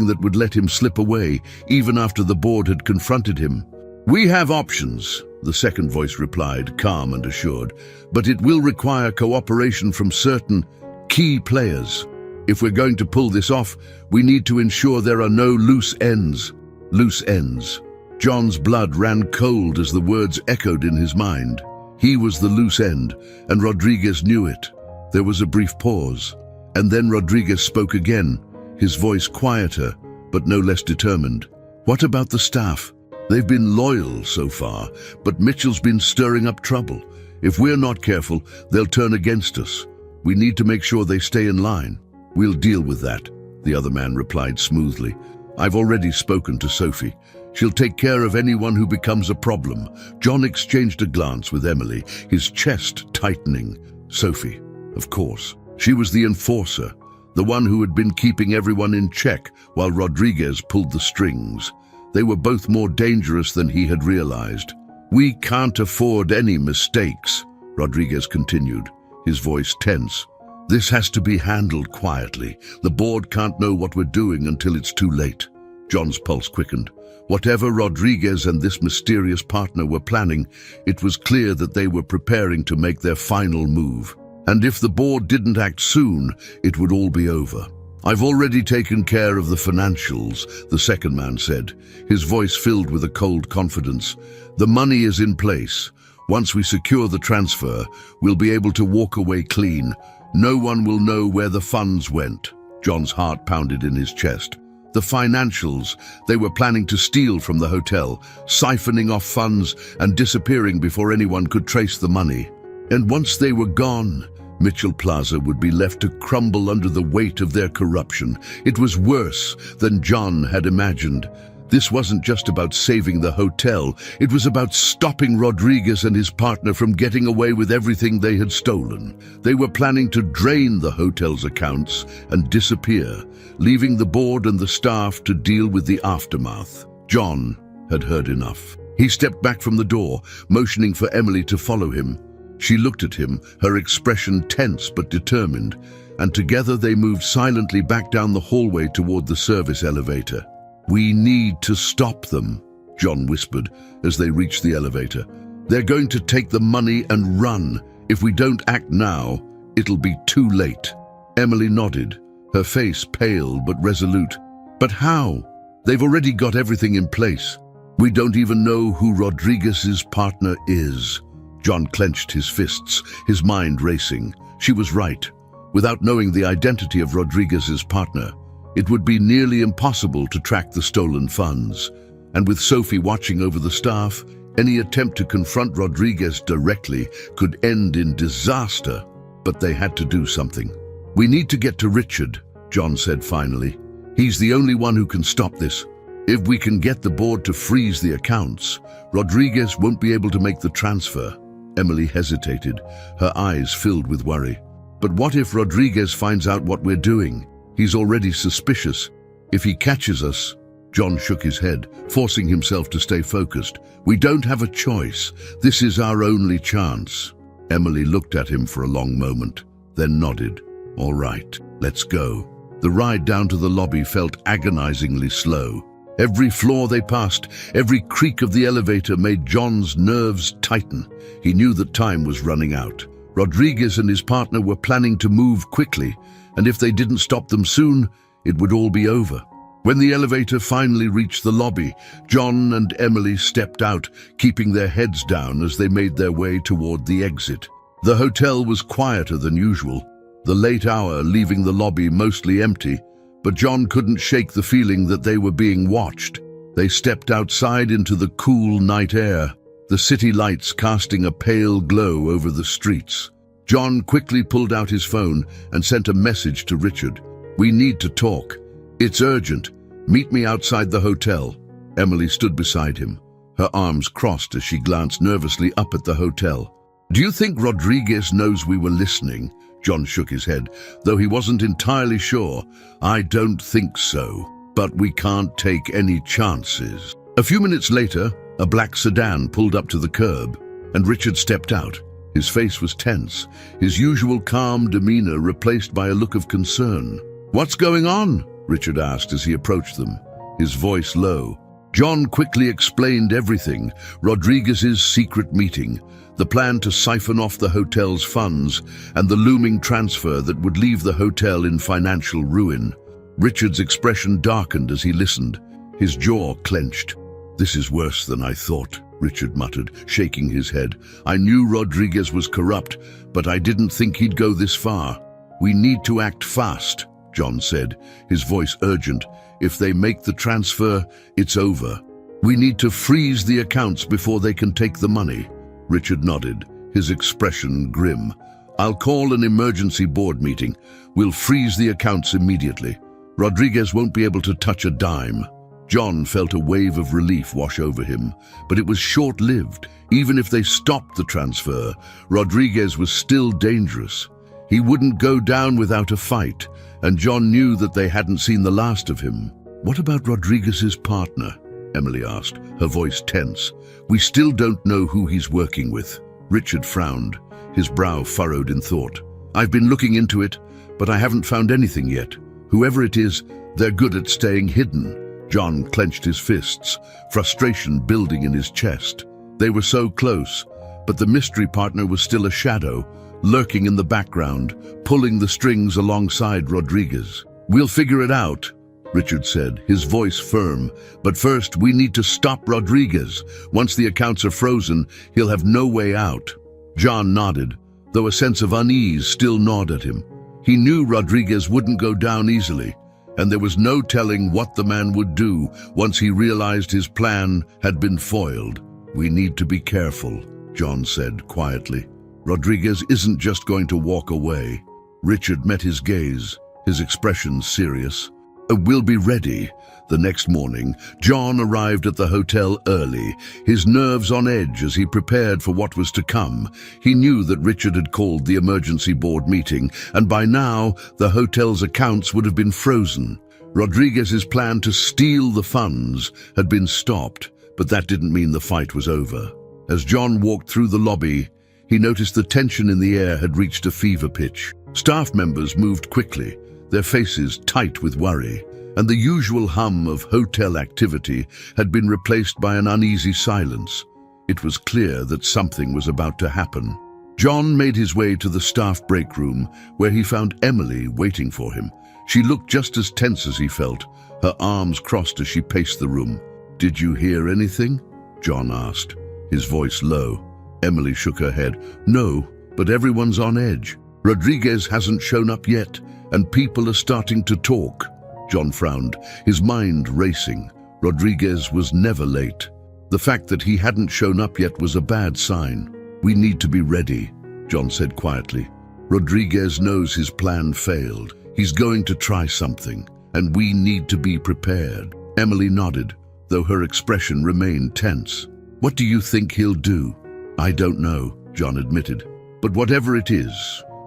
[SPEAKER 1] that would let him slip away, even after the board had confronted him. "We have options," the second voice replied, calm and assured, "but it will require cooperation from certain key players. If we're going to pull this off, we need to ensure there are no loose ends." Loose ends. John's blood ran cold as the words echoed in his mind. He was the loose end, and Rodriguez knew it. There was a brief pause, and then Rodriguez spoke again, his voice quieter, but no less determined. "What about the staff? They've been loyal so far, but Mitchell's been stirring up trouble. If we're not careful, they'll turn against us. We need to make sure they stay in line." "We'll deal with that," the other man replied smoothly. "I've already spoken to Sophie. She'll take care of anyone who becomes a problem." John exchanged a glance with Emily, his chest tightening. Sophie, of course. She was the enforcer, the one who had been keeping everyone in check while Rodriguez pulled the strings. They were both more dangerous than he had realized. "We can't afford any mistakes," Rodriguez continued, his voice tense. "This has to be handled quietly. The board can't know what we're doing until it's too late." John's pulse quickened. Whatever Rodriguez and this mysterious partner were planning, it was clear that they were preparing to make their final move. And if the board didn't act soon, it would all be over. "I've already taken care of the financials," the second man said, his voice filled with a cold confidence. "The money is in place. Once we secure the transfer, we'll be able to walk away clean. No one will know where the funds went." John's heart pounded in his chest. The financials, they were planning to steal from the hotel, siphoning off funds and disappearing before anyone could trace the money. And once they were gone, Mitchell Plaza would be left to crumble under the weight of their corruption. It was worse than John had imagined. This wasn't just about saving the hotel, it was about stopping Rodriguez and his partner from getting away with everything they had stolen. They were planning to drain the hotel's accounts and disappear, leaving the board and the staff to deal with the aftermath. John had heard enough. He stepped back from the door, motioning for Emily to follow him. She looked at him, her expression tense but determined, and together they moved silently back down the hallway toward the service elevator. "We need to stop them," John whispered as they reached the elevator. "They're going to take the money and run. If we don't act now, it'll be too late." Emily nodded, her face pale but resolute. "But how? They've already got everything in place. We don't even know who Rodriguez's partner is." John clenched his fists, his mind racing. She was right. Without knowing the identity of Rodriguez's partner, it would be nearly impossible to track the stolen funds. And with Sophie watching over the staff, any attempt to confront Rodriguez directly could end in disaster. But they had to do something. "We need to get to Richard," John said finally. "He's the only one who can stop this. If we can get the board to freeze the accounts, Rodriguez won't be able to make the transfer." Emily hesitated, her eyes filled with worry. "But what if Rodriguez finds out what we're doing? He's already suspicious. If he catches us..." John shook his head, forcing himself to stay focused. "We don't have a choice. This is our only chance." Emily looked at him for a long moment, then nodded. "All right, let's go." The ride down to the lobby felt agonizingly slow. Every floor they passed, every creak of the elevator made John's nerves tighten. He knew that time was running out. Rodriguez and his partner were planning to move quickly, and if they didn't stop them soon, it would all be over. When the elevator finally reached the lobby, John and Emily stepped out, keeping their heads down as they made their way toward the exit. The hotel was quieter than usual, the late hour leaving the lobby mostly empty, but John couldn't shake the feeling that they were being watched. They stepped outside into the cool night air, the city lights casting a pale glow over the streets. John quickly pulled out his phone and sent a message to Richard. "We need to talk. It's urgent. Meet me outside the hotel." Emily stood beside him, her arms crossed as she glanced nervously up at the hotel. "Do you think Rodriguez knows we were listening?" John shook his head, though he wasn't entirely sure. "I don't think so, but we can't take any chances." A few minutes later, a black sedan pulled up to the curb, and Richard stepped out. His face was tense, his usual calm demeanor replaced by a look of concern. "What's going on?" Richard asked as he approached them, his voice low. John quickly explained everything: Rodriguez's secret meeting, the plan to siphon off the hotel's funds, and the looming transfer that would leave the hotel in financial ruin. Richard's expression darkened as he listened, his jaw clenched. "This is worse than I thought," Richard muttered, shaking his head. "I knew Rodriguez was corrupt, but I didn't think he'd go this far." "We need to act fast," John said, his voice urgent. "If they make the transfer, it's over. We need to freeze the accounts before they can take the money." Richard nodded, his expression grim. "I'll call an emergency board meeting. We'll freeze the accounts immediately. Rodriguez won't be able to touch a dime." John felt a wave of relief wash over him, but it was short-lived. Even if they stopped the transfer, Rodriguez was still dangerous. He wouldn't go down without a fight, and John knew that they hadn't seen the last of him. What about Rodriguez's partner? Emily asked, her voice tense. "We still don't know who he's working with." Richard frowned, his brow furrowed in thought. "I've been looking into it, but I haven't found anything yet. Whoever it is, they're good at staying hidden." John clenched his fists, frustration building in his chest. They were so close, but the mystery partner was still a shadow, lurking in the background, pulling the strings alongside Rodriguez. "We'll figure it out," Richard said, his voice firm. "But first, we need to stop Rodriguez. Once the accounts are frozen, he'll have no way out." John nodded, though a sense of unease still gnawed at him. He knew Rodriguez wouldn't go down easily, and there was no telling what the man would do once he realized his plan had been foiled. "We need to be careful," John said quietly. "Rodriguez isn't just going to walk away." Richard met his gaze, his expression serious. "We'll be ready." The next morning, John arrived at the hotel early, his nerves on edge as he prepared for what was to come. He knew that Richard had called the emergency board meeting, and by now the hotel's accounts would have been frozen. Rodriguez's plan to steal the funds had been stopped, but that didn't mean the fight was over. As John walked through the lobby, he noticed the tension in the air had reached a fever pitch. Staff members moved quickly, their faces tight with worry, and the usual hum of hotel activity had been replaced by an uneasy silence. It was clear that something was about to happen. John made his way to the staff break room, where he found Emily waiting for him. She looked just as tense as he felt, her arms crossed as she paced the room. "Did you hear anything?" John asked, his voice low. Emily shook her head. "No, but everyone's on edge. Rodriguez hasn't shown up yet, and people are starting to talk." John frowned, his mind racing. Rodriguez was never late. The fact that he hadn't shown up yet was a bad sign. "We need to be ready," John said quietly. "Rodriguez knows his plan failed. He's going to try something, and we need to be prepared." Emily nodded, though her expression remained tense. "What do you think he'll do?" "I don't know," John admitted. "But whatever it is,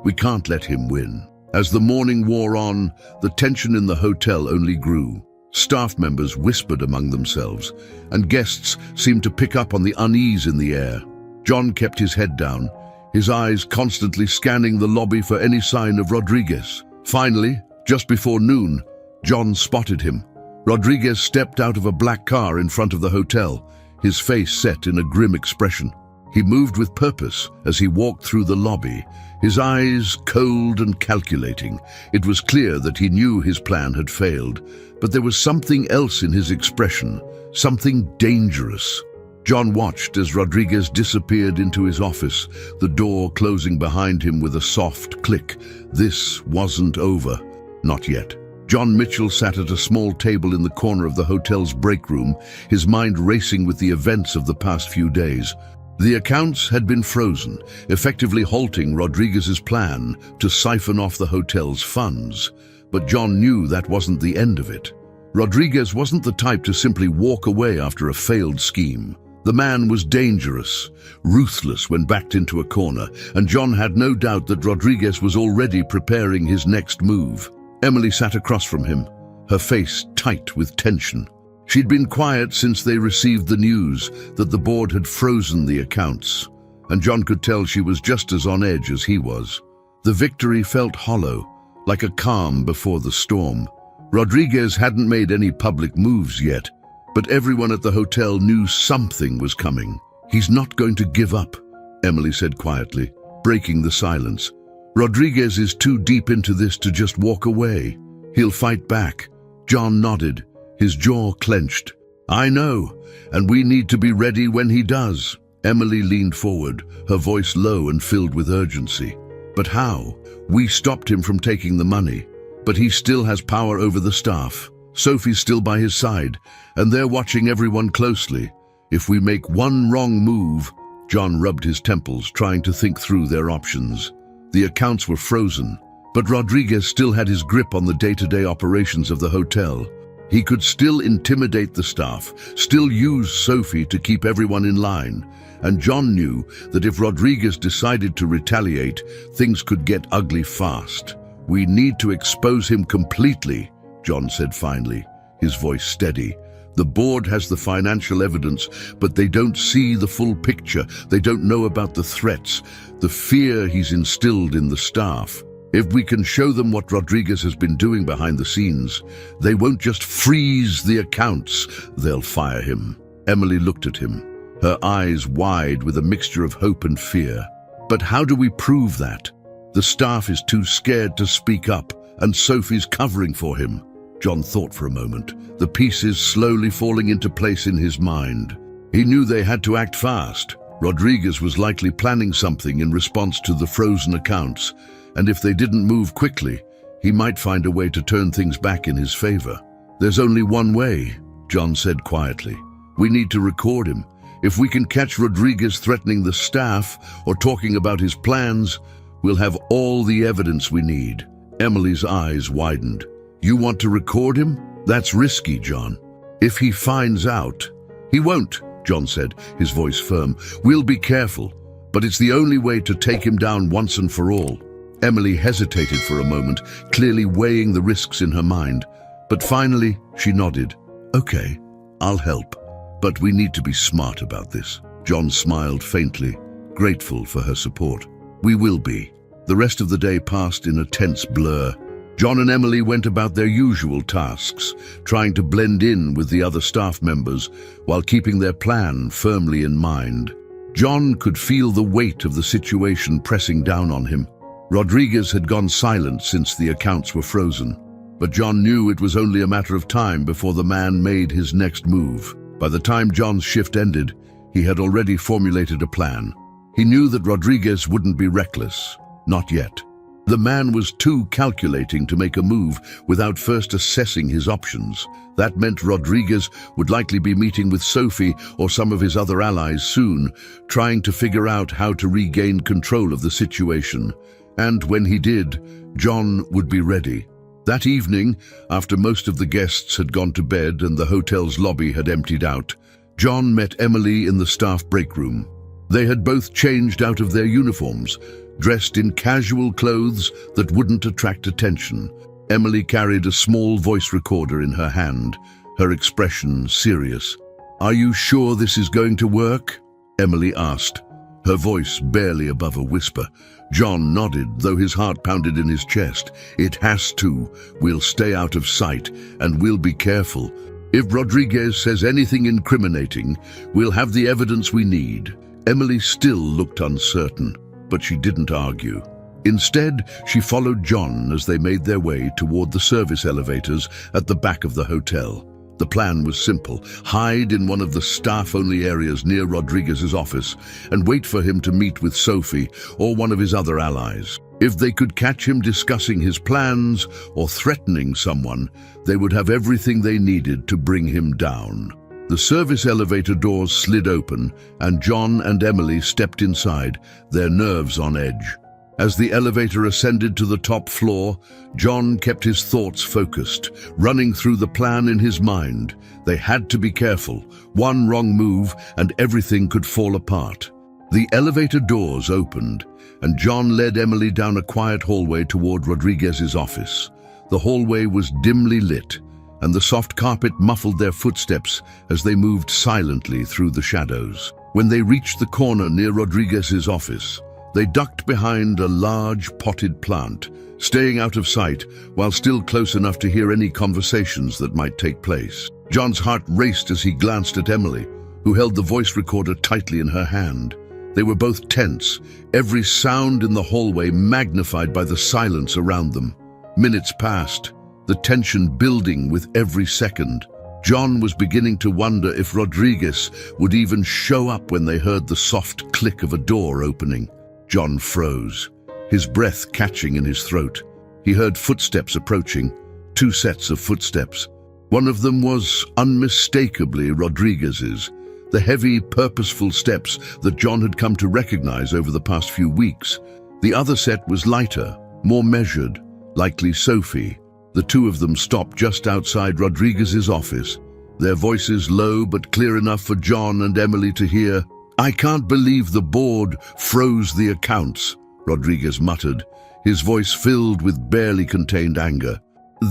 [SPEAKER 1] we can't let him win." As the morning wore on, the tension in the hotel only grew. Staff members whispered among themselves, and guests seemed to pick up on the unease in the air. John kept his head down, his eyes constantly scanning the lobby for any sign of Rodriguez. Finally, just before noon, John spotted him. Rodriguez stepped out of a black car in front of the hotel, his face set in a grim expression. He moved with purpose as he walked through the lobby, his eyes cold and calculating. It was clear that he knew his plan had failed, but there was something else in his expression, something dangerous. John watched as Rodriguez disappeared into his office, the door closing behind him with a soft click. This wasn't over. Not yet. John Mitchell sat at a small table in the corner of the hotel's break room, his mind racing with the events of the past few days. The accounts had been frozen, effectively halting Rodriguez's plan to siphon off the hotel's funds. But John knew that wasn't the end of it. Rodriguez wasn't the type to simply walk away after a failed scheme. The man was dangerous, ruthless when backed into a corner, and John had no doubt that Rodriguez was already preparing his next move. Emily sat across from him, her face tight with tension. She'd been quiet since they received the news that the board had frozen the accounts, and John could tell she was just as on edge as he was. The victory felt hollow, like a calm before the storm. Rodriguez hadn't made any public moves yet, but everyone at the hotel knew something was coming. "He's not going to give up," Emily said quietly, breaking the silence. "Rodriguez is too deep into this to just walk away. He'll fight back." John nodded, his jaw clenched. "I know, and we need to be ready when he does." Emily leaned forward, her voice low and filled with urgency. "But how? We stopped him from taking the money, but he still has power over the staff. Sophie's still by his side, and they're watching everyone closely. If we make one wrong move..." John rubbed his temples, trying to think through their options. The accounts were frozen, but Rodriguez still had his grip on the day-to-day operations of the hotel. He could still intimidate the staff, still use Sophie to keep everyone in line, and John knew that if Rodriguez decided to retaliate, things could get ugly fast. "We need to expose him completely," John said finally, his voice steady, The board has the financial evidence, but they don't see the full picture. They don't know about the threats, the fear he's instilled in the staff. If we can show them what Rodriguez has been doing behind the scenes, they won't just freeze the accounts, they'll fire him. Emily looked at him, her eyes wide with a mixture of hope and fear. But how do we prove that? The staff is too scared to speak up, and Sophie's covering for him. John thought for a moment, the pieces slowly falling into place in his mind. He knew they had to act fast. Rodriguez was likely planning something in response to the frozen accounts, and if they didn't move quickly, he might find a way to turn things back in his favor. There's only one way, John said quietly. We need to record him. If we can catch Rodriguez threatening the staff or talking about his plans, we'll have all the evidence we need. Emily's eyes widened. You want to record him? That's risky, John. If he finds out... He won't, John said, his voice firm. We'll be careful, but it's the only way to take him down once and for all. Emily hesitated for a moment, clearly weighing the risks in her mind. But finally, she nodded. Okay, I'll help. But we need to be smart about this. John smiled faintly, grateful for her support. We will be. The rest of the day passed in a tense blur. John and Emily went about their usual tasks, trying to blend in with the other staff members while keeping their plan firmly in mind. John could feel the weight of the situation pressing down on him. Rodriguez had gone silent since the accounts were frozen, but John knew it was only a matter of time before the man made his next move. By the time John's shift ended, he had already formulated a plan. He knew that Rodriguez wouldn't be reckless. Not yet. The man was too calculating to make a move without first assessing his options. That meant Rodriguez would likely be meeting with Sophie or some of his other allies soon, trying to figure out how to regain control of the situation. And when he did, John would be ready. That evening, after most of the guests had gone to bed and the hotel's lobby had emptied out, John met Emily in the staff break room. They had both changed out of their uniforms, dressed in casual clothes that wouldn't attract attention. Emily carried a small voice recorder in her hand, her expression serious. "Are you sure this is going to work?" Emily asked, her voice barely above a whisper. John nodded, though his heart pounded in his chest. "It has to. We'll stay out of sight, and we'll be careful. If Rodriguez says anything incriminating, we'll have the evidence we need." Emily still looked uncertain, but she didn't argue. Instead, she followed John as they made their way toward the service elevators at the back of the hotel. The plan was simple: hide in one of the staff-only areas near Rodriguez's office and wait for him to meet with Sophie or one of his other allies. If they could catch him discussing his plans or threatening someone, they would have everything they needed to bring him down. The service elevator doors slid open, and John and Emily stepped inside, their nerves on edge. As the elevator ascended to the top floor, John kept his thoughts focused, running through the plan in his mind. They had to be careful. One wrong move, and everything could fall apart. The elevator doors opened, and John led Emily down a quiet hallway toward Rodriguez's office. The hallway was dimly lit, and the soft carpet muffled their footsteps as they moved silently through the shadows. When they reached the corner near Rodriguez's office, they ducked behind a large potted plant, staying out of sight while still close enough to hear any conversations that might take place. John's heart raced as he glanced at Emily, who held the voice recorder tightly in her hand. They were both tense, every sound in the hallway magnified by the silence around them. Minutes passed, the tension building with every second. John was beginning to wonder if Rodriguez would even show up when they heard the soft click of a door opening. John froze, his breath catching in his throat. He heard footsteps approaching, 2 sets of footsteps. One of them was unmistakably Rodriguez's, the heavy, purposeful steps that John had come to recognize over the past few weeks. The other set was lighter, more measured, likely Sophie. The two of them stopped just outside Rodriguez's office, their voices low but clear enough for John and Emily to hear. "I can't believe the board froze the accounts," Rodriguez muttered, his voice filled with barely contained anger.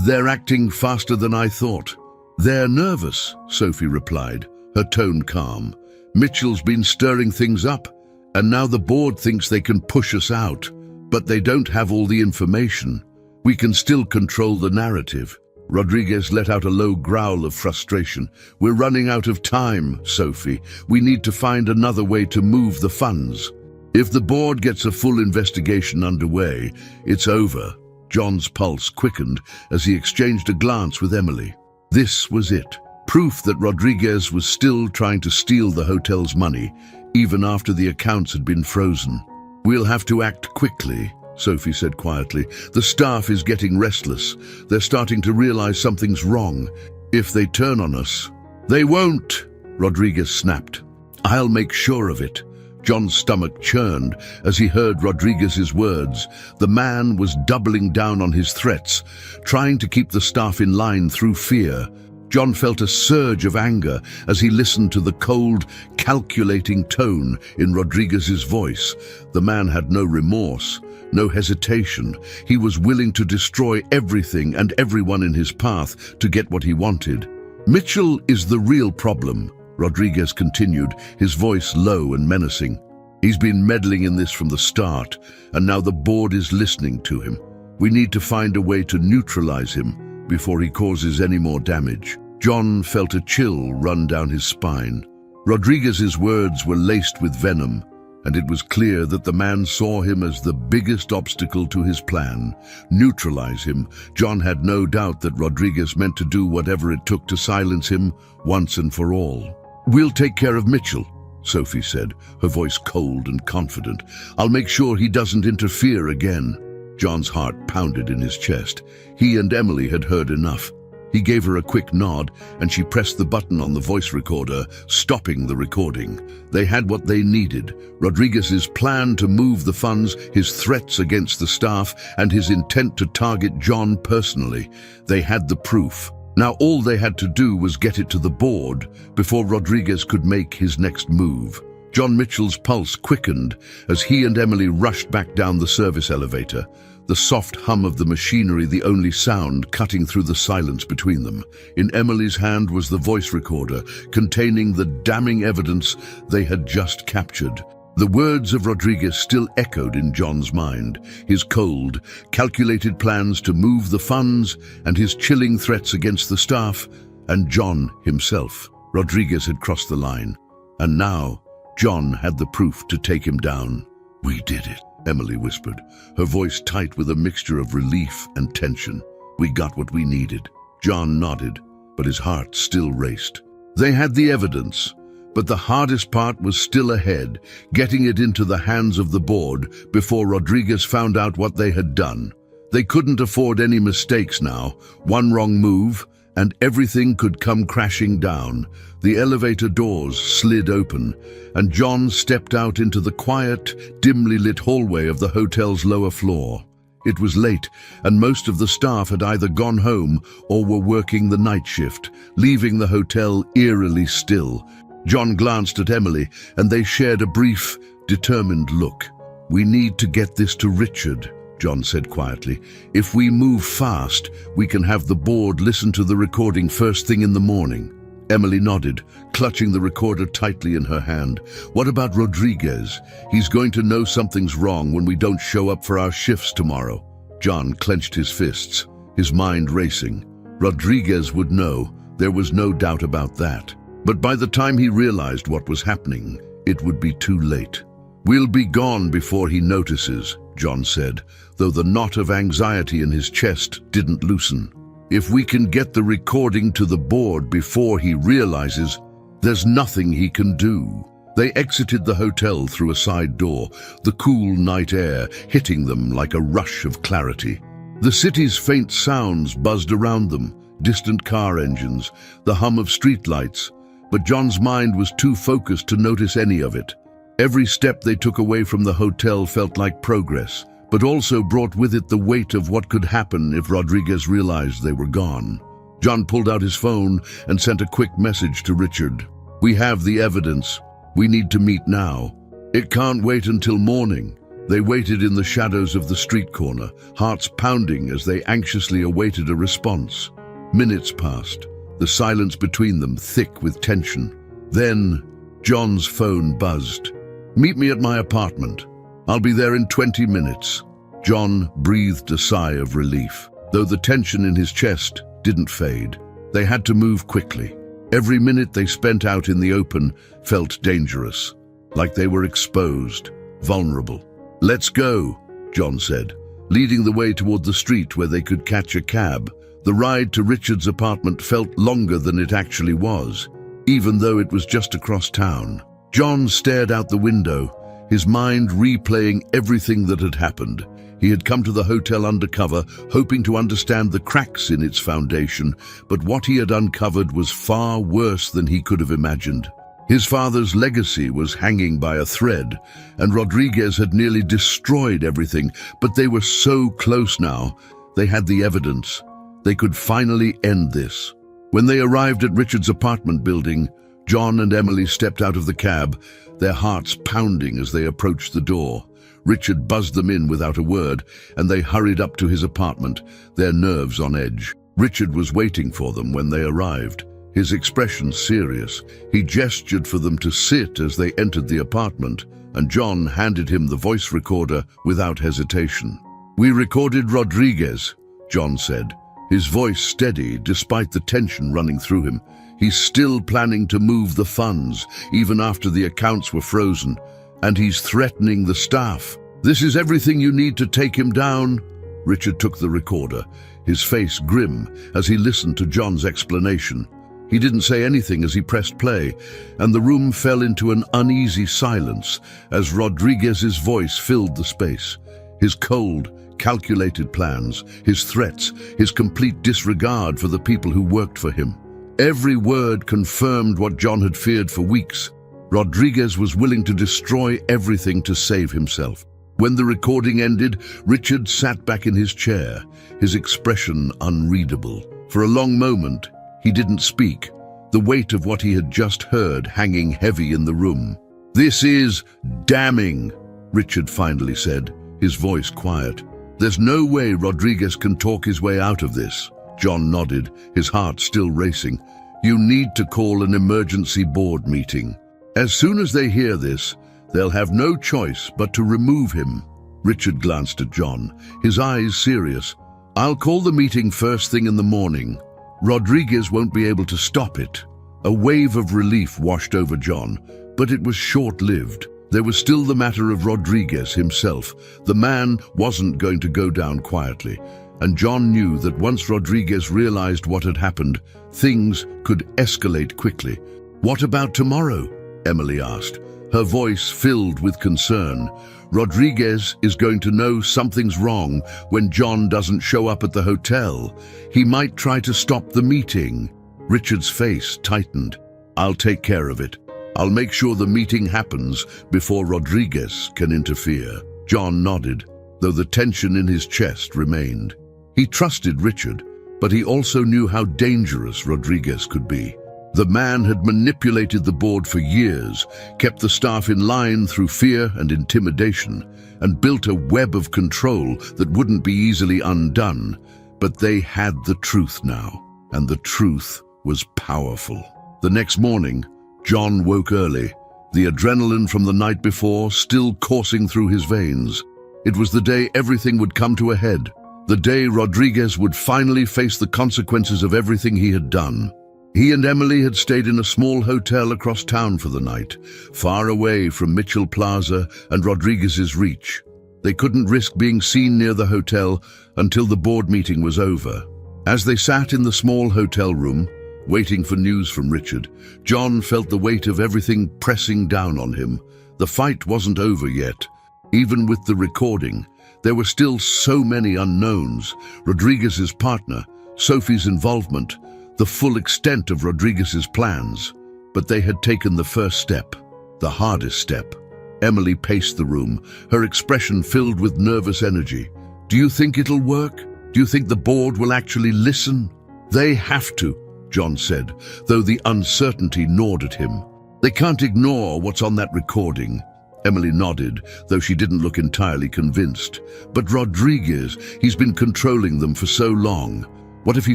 [SPEAKER 1] "They're acting faster than I thought." "They're nervous," Sophie replied, her tone calm. "Mitchell's been stirring things up, and now the board thinks they can push us out. But they don't have all the information. We can still control the narrative." Rodriguez let out a low growl of frustration. "We're running out of time, Sophie. We need to find another way to move the funds. If the board gets a full investigation underway, it's over." John's pulse quickened as he exchanged a glance with Emily. This was it. Proof that Rodriguez was still trying to steal the hotel's money, even after the accounts had been frozen. "We'll have to act quickly," Sophie said quietly. "The staff is getting restless. They're starting to realize something's wrong. If they turn on us—" "They won't," Rodriguez snapped. "I'll make sure of it." John's stomach churned as he heard Rodriguez's words. The man was doubling down on his threats, trying to keep the staff in line through fear. John felt a surge of anger as he listened to the cold, calculating tone in Rodriguez's voice. The man had no remorse, no hesitation. He was willing to destroy everything and everyone in his path to get what he wanted. "Mitchell is the real problem," Rodriguez continued, his voice low and menacing. "He's been meddling in this from the start, and now the board is listening to him. We need to find a way to neutralize him before he causes any more damage." John felt a chill run down his spine. Rodriguez's words were laced with venom, and it was clear that the man saw him as the biggest obstacle to his plan. Neutralize him. John had no doubt that Rodriguez meant to do whatever it took to silence him once and for all. "We'll take care of Mitchell," Sophie said, her voice cold and confident. "I'll make sure he doesn't interfere again." John's heart pounded in his chest. He and Emily had heard enough. He gave her a quick nod, and she pressed the button on the voice recorder, stopping the recording. They had what they needed: Rodriguez's plan to move the funds, his threats against the staff, and his intent to target John personally. They had the proof. Now all they had to do was get it to the board before Rodriguez could make his next move. John Mitchell's pulse quickened as he and Emily rushed back down the service elevator, the soft hum of the machinery the only sound cutting through the silence between them. In Emily's hand was the voice recorder, containing the damning evidence they had just captured. The words of Rodriguez still echoed in John's mind, his cold, calculated plans to move the funds and his chilling threats against the staff and John himself. Rodriguez had crossed the line, and now John had the proof to take him down. "We did it," Emily whispered, her voice tight with a mixture of relief and tension. "We got what we needed." John nodded, but his heart still raced. They had the evidence, but the hardest part was still ahead, getting it into the hands of the board before Rodriguez found out what they had done. They couldn't afford any mistakes now. One wrong move, and everything could come crashing down. The elevator doors slid open, and John stepped out into the quiet, dimly lit hallway of the hotel's lower floor. It was late, and most of the staff had either gone home or were working the night shift, leaving the hotel eerily still. John glanced at Emily, and they shared a brief, determined look. "We need to get this to Richard," John said quietly. "If we move fast, we can have the board listen to the recording first thing in the morning." Emily nodded, clutching the recorder tightly in her hand. "What about Rodriguez? He's going to know something's wrong when we don't show up for our shifts tomorrow." John clenched his fists, his mind racing. Rodriguez would know, there was no doubt about that. But by the time he realized what was happening, it would be too late. "We'll be gone before he notices," John said, though the knot of anxiety in his chest didn't loosen. "If we can get the recording to the board before he realizes, there's nothing he can do." They exited the hotel through a side door, the cool night air hitting them like a rush of clarity. The city's faint sounds buzzed around them, distant car engines, the hum of streetlights, but John's mind was too focused to notice any of it. Every step they took away from the hotel felt like progress, but also brought with it the weight of what could happen if Rodriguez realized they were gone. John pulled out his phone and sent a quick message to Richard. "We have the evidence. We need to meet now. It can't wait until morning." They waited in the shadows of the street corner, hearts pounding as they anxiously awaited a response. Minutes passed. the silence between them thick with tension. Then, John's phone buzzed. "Meet me at my apartment. I'll be there in 20 minutes." John breathed a sigh of relief, though the tension in his chest didn't fade. They had to move quickly. Every minute they spent out in the open felt dangerous, like they were exposed, vulnerable. "Let's go," John said, leading the way toward the street where they could catch a cab. The ride to Richard's apartment felt longer than it actually was, even though it was just across town. John stared out the window, his mind replaying everything that had happened. He had come to the hotel undercover, hoping to understand the cracks in its foundation, but what he had uncovered was far worse than he could have imagined. His father's legacy was hanging by a thread, and Rodriguez had nearly destroyed everything, but they were so close now. They had the evidence. They could finally end this. When they arrived at Richard's apartment building, John and Emily stepped out of the cab, their hearts pounding as they approached the door. Richard buzzed them in without a word, and they hurried up to his apartment, their nerves on edge. Richard was waiting for them when they arrived, his expression serious. He gestured for them to sit as they entered the apartment, and John handed him the voice recorder without hesitation. "We recorded Rodriguez," John said, his voice steady despite the tension running through him. "He's still planning to move the funds, even after the accounts were frozen. And he's threatening the staff. This is everything you need to take him down." Richard took the recorder, his face grim as he listened to John's explanation. He didn't say anything as he pressed play, and the room fell into an uneasy silence as Rodriguez's voice filled the space. His cold, calculated plans, his threats, his complete disregard for the people who worked for him. Every word confirmed what John had feared for weeks. Rodriguez was willing to destroy everything to save himself. When the recording ended, Richard sat back in his chair, his expression unreadable. For a long moment, he didn't speak, the weight of what he had just heard hanging heavy in the room. "This is damning," Richard finally said, his voice quiet. "There's no way Rodriguez can talk his way out of this." John nodded, his heart still racing. "You need to call an emergency board meeting. As soon as they hear this, they'll have no choice but to remove him." Richard glanced at John, his eyes serious. "I'll call the meeting first thing in the morning. Rodriguez won't be able to stop it." A wave of relief washed over John, but it was short-lived. There was still the matter of Rodriguez himself. The man wasn't going to go down quietly, and John knew that once Rodriguez realized what had happened, things could escalate quickly. "What about tomorrow?" Emily asked, her voice filled with concern. "Rodriguez is going to know something's wrong when John doesn't show up at the hotel. He might try to stop the meeting." Richard's face tightened. "I'll take care of it. I'll make sure the meeting happens before Rodriguez can interfere." John nodded, though the tension in his chest remained. He trusted Richard, but he also knew how dangerous Rodriguez could be. The man had manipulated the board for years, kept the staff in line through fear and intimidation, and built a web of control that wouldn't be easily undone. But they had the truth now, and the truth was powerful. The next morning, John woke early, the adrenaline from the night before still coursing through his veins. It was the day everything would come to a head, the day Rodriguez would finally face the consequences of everything he had done. He and Emily had stayed in a small hotel across town for the night, far away from Mitchell Plaza and Rodriguez's reach. They couldn't risk being seen near the hotel until the board meeting was over. As they sat in the small hotel room, waiting for news from Richard, John felt the weight of everything pressing down on him. The fight wasn't over yet. Even with the recording, there were still so many unknowns. Rodriguez's partner, Sophie's involvement, the full extent of Rodriguez's plans. But they had taken the first step, the hardest step. Emily paced the room, her expression filled with nervous energy. "Do you think it'll work? Do you think the board will actually listen?" "They have to," John said, though the uncertainty gnawed at him. "They can't ignore what's on that recording." Emily nodded, though she didn't look entirely convinced. "But Rodriguez, he's been controlling them for so long. What if he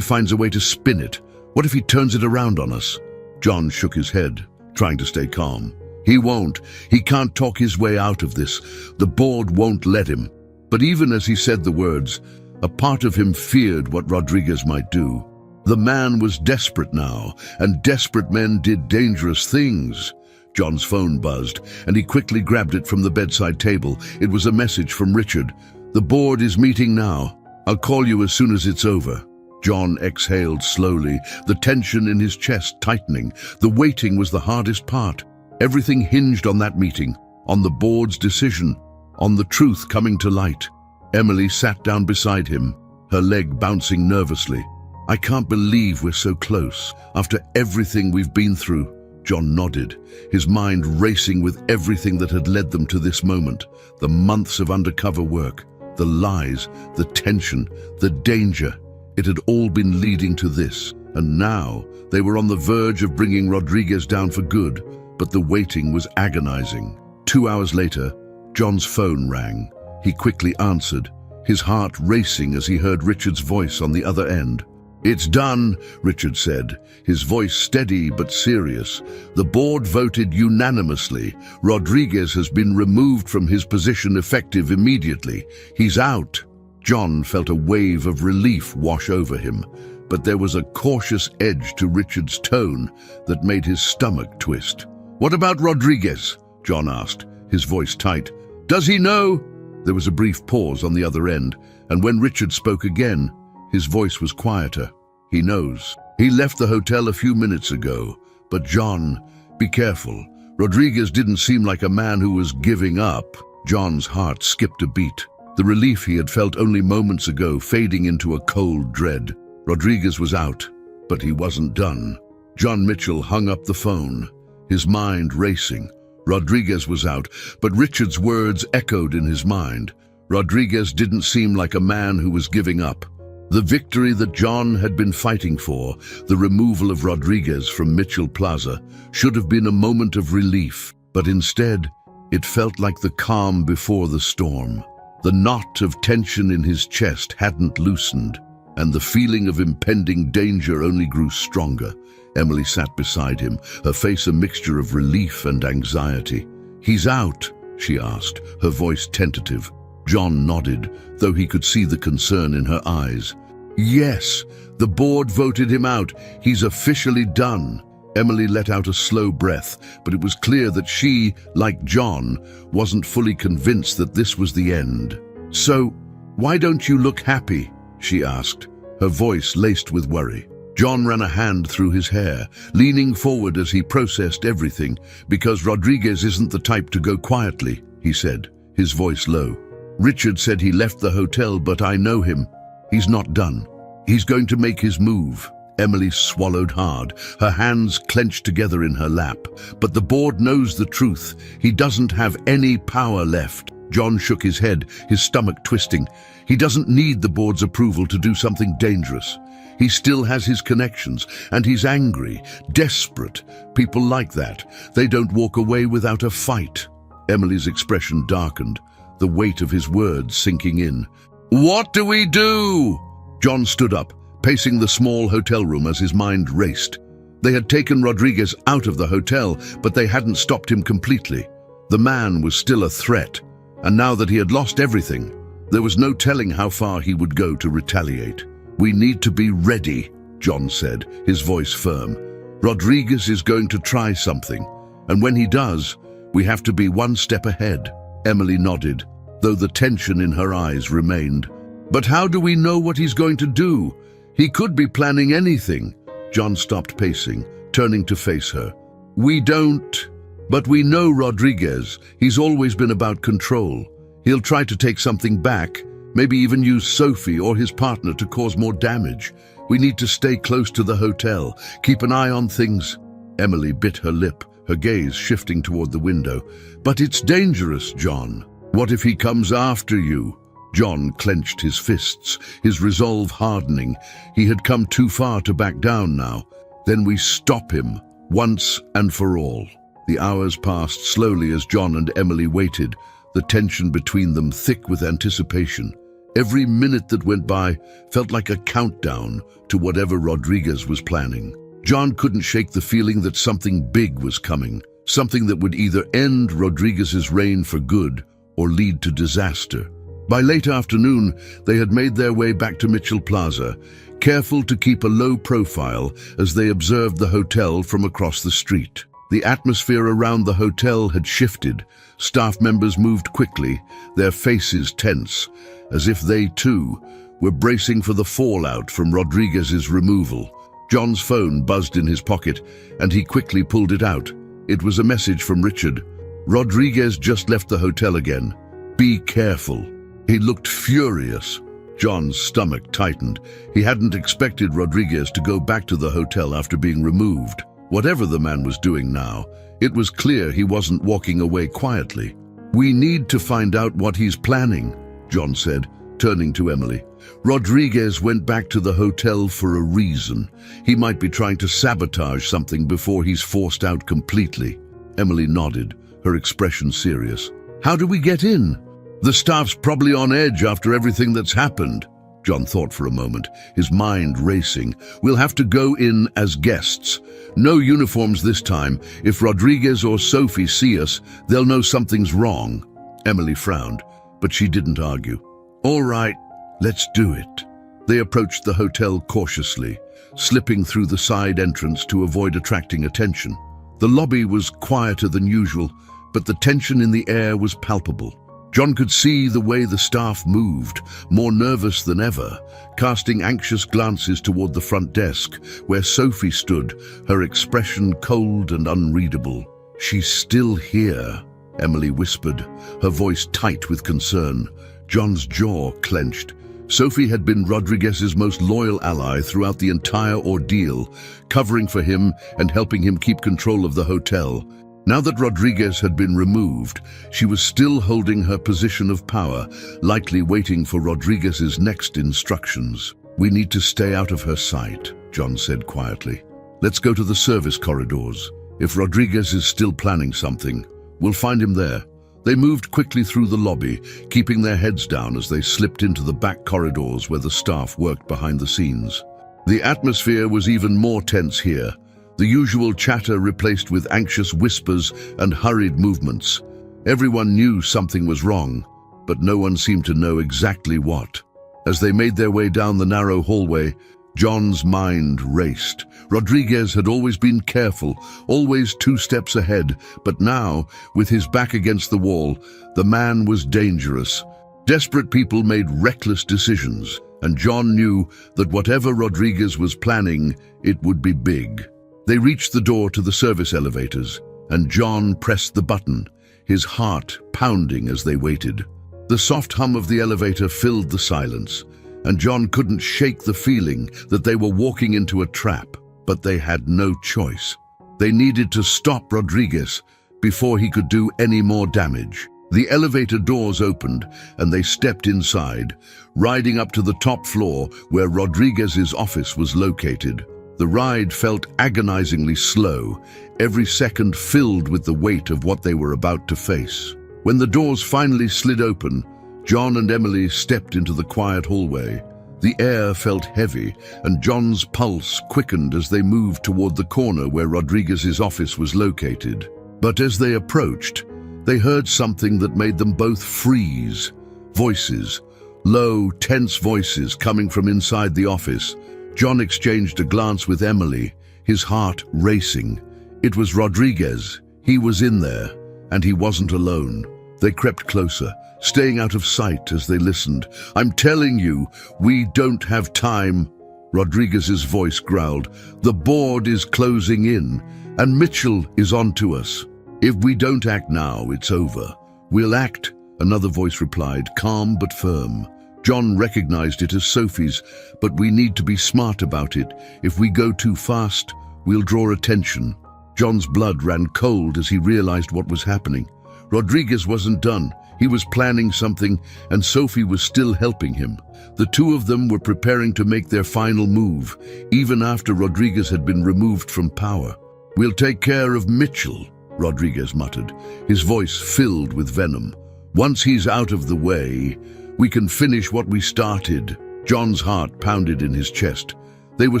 [SPEAKER 1] finds a way to spin it? What if he turns it around on us? John shook his head, trying to stay calm. He won't. He can't talk his way out of this. The board won't let him. But even as he said the words, a part of him feared what Rodriguez might do. The man was desperate now, and desperate men did dangerous things. John's phone buzzed, and he quickly grabbed it from the bedside table. It was a message from Richard. "The board is meeting now. I'll call you as soon as it's over." John exhaled slowly, the tension in his chest tightening. The waiting was the hardest part. Everything hinged on that meeting, on the board's decision, on the truth coming to light. Emily sat down beside him, her leg bouncing nervously. "I can't believe we're so close, after everything we've been through." John nodded, his mind racing with everything that had led them to this moment. The months of undercover work, the lies, the tension, the danger. It had all been leading to this, and now they were on the verge of bringing Rodriguez down for good, but the waiting was agonizing. 2 hours later, John's phone rang. He quickly answered, his heart racing as he heard Richard's voice on the other end. "It's done," Richard said, his voice steady but serious. "The board voted unanimously. Rodriguez has been removed from his position effective immediately. He's out." John felt a wave of relief wash over him, but there was a cautious edge to Richard's tone that made his stomach twist. "What about Rodriguez?" John asked, his voice tight. "Does he know?" There was a brief pause on the other end, and when Richard spoke again, his voice was quieter. "He knows. He left the hotel a few minutes ago. But John, be careful. Rodriguez didn't seem like a man who was giving up." John's heart skipped a beat, the relief he had felt only moments ago fading into a cold dread. Rodriguez was out, but he wasn't done. John Mitchell hung up the phone, his mind racing. Rodriguez was out, but Richard's words echoed in his mind. Rodriguez didn't seem like a man who was giving up. The victory that John had been fighting for, the removal of Rodriguez from Mitchell Plaza, should have been a moment of relief, but instead, it felt like the calm before the storm. The knot of tension in his chest hadn't loosened, and the feeling of impending danger only grew stronger. Emily sat beside him, her face a mixture of relief and anxiety. "He's out?" she asked, her voice tentative. John nodded, though he could see the concern in her eyes. "Yes, the board voted him out. He's officially done." Emily let out a slow breath, but it was clear that she, like John, wasn't fully convinced that this was the end. "So, why don't you look happy?" she asked, her voice laced with worry. John ran a hand through his hair, leaning forward as he processed everything. "Because Rodriguez isn't the type to go quietly," he said, his voice low. "Richard said he left the hotel, but I know him. He's not done. He's going to make his move." Emily swallowed hard, her hands clenched together in her lap. "But the board knows the truth. He doesn't have any power left." John shook his head, his stomach twisting. "He doesn't need the board's approval to do something dangerous. He still has his connections, and he's angry, desperate. People like that. They don't walk away without a fight." Emily's expression darkened, the weight of his words sinking in. "What do we do?" John stood up, pacing the small hotel room as his mind raced. They had taken Rodriguez out of the hotel, but they hadn't stopped him completely. The man was still a threat, and now that he had lost everything, there was no telling how far he would go to retaliate. "We need to be ready," John said, his voice firm. "Rodriguez is going to try something, and when he does, we have to be one step ahead." Emily nodded, though the tension in her eyes remained. "But how do we know what he's going to do? He could be planning anything." John stopped pacing, turning to face her. "We don't. But we know Rodriguez. He's always been about control. He'll try to take something back, maybe even use Sophie or his partner to cause more damage. We need to stay close to the hotel, keep an eye on things." Emily bit her lip, her gaze shifting toward the window. "But it's dangerous, John. What if he comes after you?" John clenched his fists, his resolve hardening. He had come too far to back down now. "Then we stop him, once and for all." The hours passed slowly as John and Emily waited, the tension between them thick with anticipation. Every minute that went by felt like a countdown to whatever Rodriguez was planning. John couldn't shake the feeling that something big was coming, something that would either end Rodriguez's reign for good or lead to disaster. By late afternoon, they had made their way back to Mitchell Plaza, careful to keep a low profile as they observed the hotel from across the street. The atmosphere around the hotel had shifted. Staff members moved quickly, their faces tense, as if they, too, were bracing for the fallout from Rodriguez's removal. John's phone buzzed in his pocket, and he quickly pulled it out. It was a message from Richard. "Rodriguez just left the hotel again. Be careful." He looked furious. John's stomach tightened. He hadn't expected Rodriguez to go back to the hotel after being removed. Whatever the man was doing now, it was clear he wasn't walking away quietly. "We need to find out what he's planning," John said, turning to Emily. "Rodriguez went back to the hotel for a reason. He might be trying to sabotage something before he's forced out completely." Emily nodded, her expression serious. "How do we get in?" "The staff's probably on edge after everything that's happened." John thought for a moment, his mind racing. "We'll have to go in as guests. No uniforms this time. If Rodriguez or Sophie see us, they'll know something's wrong." Emily frowned, but she didn't argue. "All right, let's do it." They approached the hotel cautiously, slipping through the side entrance to avoid attracting attention. The lobby was quieter than usual, but the tension in the air was palpable. John could see the way the staff moved, more nervous than ever, casting anxious glances toward the front desk, where Sophie stood, her expression cold and unreadable. "She's still here," Emily whispered, her voice tight with concern. John's jaw clenched. Sophie had been Rodriguez's most loyal ally throughout the entire ordeal, covering for him and helping him keep control of the hotel. Now that Rodriguez had been removed, she was still holding her position of power, likely waiting for Rodriguez's next instructions. "We need to stay out of her sight," John said quietly. "Let's go to the service corridors. If Rodriguez is still planning something, we'll find him there." They moved quickly through the lobby, keeping their heads down as they slipped into the back corridors where the staff worked behind the scenes. The atmosphere was even more tense here, the usual chatter replaced with anxious whispers and hurried movements. Everyone knew something was wrong, but no one seemed to know exactly what. As they made their way down the narrow hallway, John's mind raced. Rodriguez had always been careful, always 2 steps ahead, but now, with his back against the wall, the man was dangerous. Desperate people made reckless decisions, and John knew that whatever Rodriguez was planning, it would be big. They reached the door to the service elevators, and John pressed the button, his heart pounding as they waited. The soft hum of the elevator filled the silence, and John couldn't shake the feeling that they were walking into a trap, but they had no choice. They needed to stop Rodriguez before he could do any more damage. The elevator doors opened, and they stepped inside, riding up to the top floor where Rodriguez's office was located. The ride felt agonizingly slow, every second filled with the weight of what they were about to face. When the doors finally slid open, John and Emily stepped into the quiet hallway. The air felt heavy, and John's pulse quickened as they moved toward the corner where Rodriguez's office was located. But as they approached, they heard something that made them both freeze. Voices, low, tense voices coming from inside the office. John exchanged a glance with Emily, his heart racing. It was Rodriguez. He was in there, and he wasn't alone. They crept closer, staying out of sight as they listened. "I'm telling you, we don't have time," Rodriguez's voice growled. "The board is closing in, and Mitchell is onto us. If we don't act now, it's over." "We'll act," another voice replied, calm but firm. John recognized it as Sophie's, "but we need to be smart about it. If we go too fast, we'll draw attention." John's blood ran cold as he realized what was happening. Rodriguez wasn't done. He was planning something, and Sophie was still helping him. The two of them were preparing to make their final move, even after Rodriguez had been removed from power. "We'll take care of Mitchell," Rodriguez muttered, his voice filled with venom. "Once he's out of the way, We can finish what we started." John's heart pounded in his chest. They were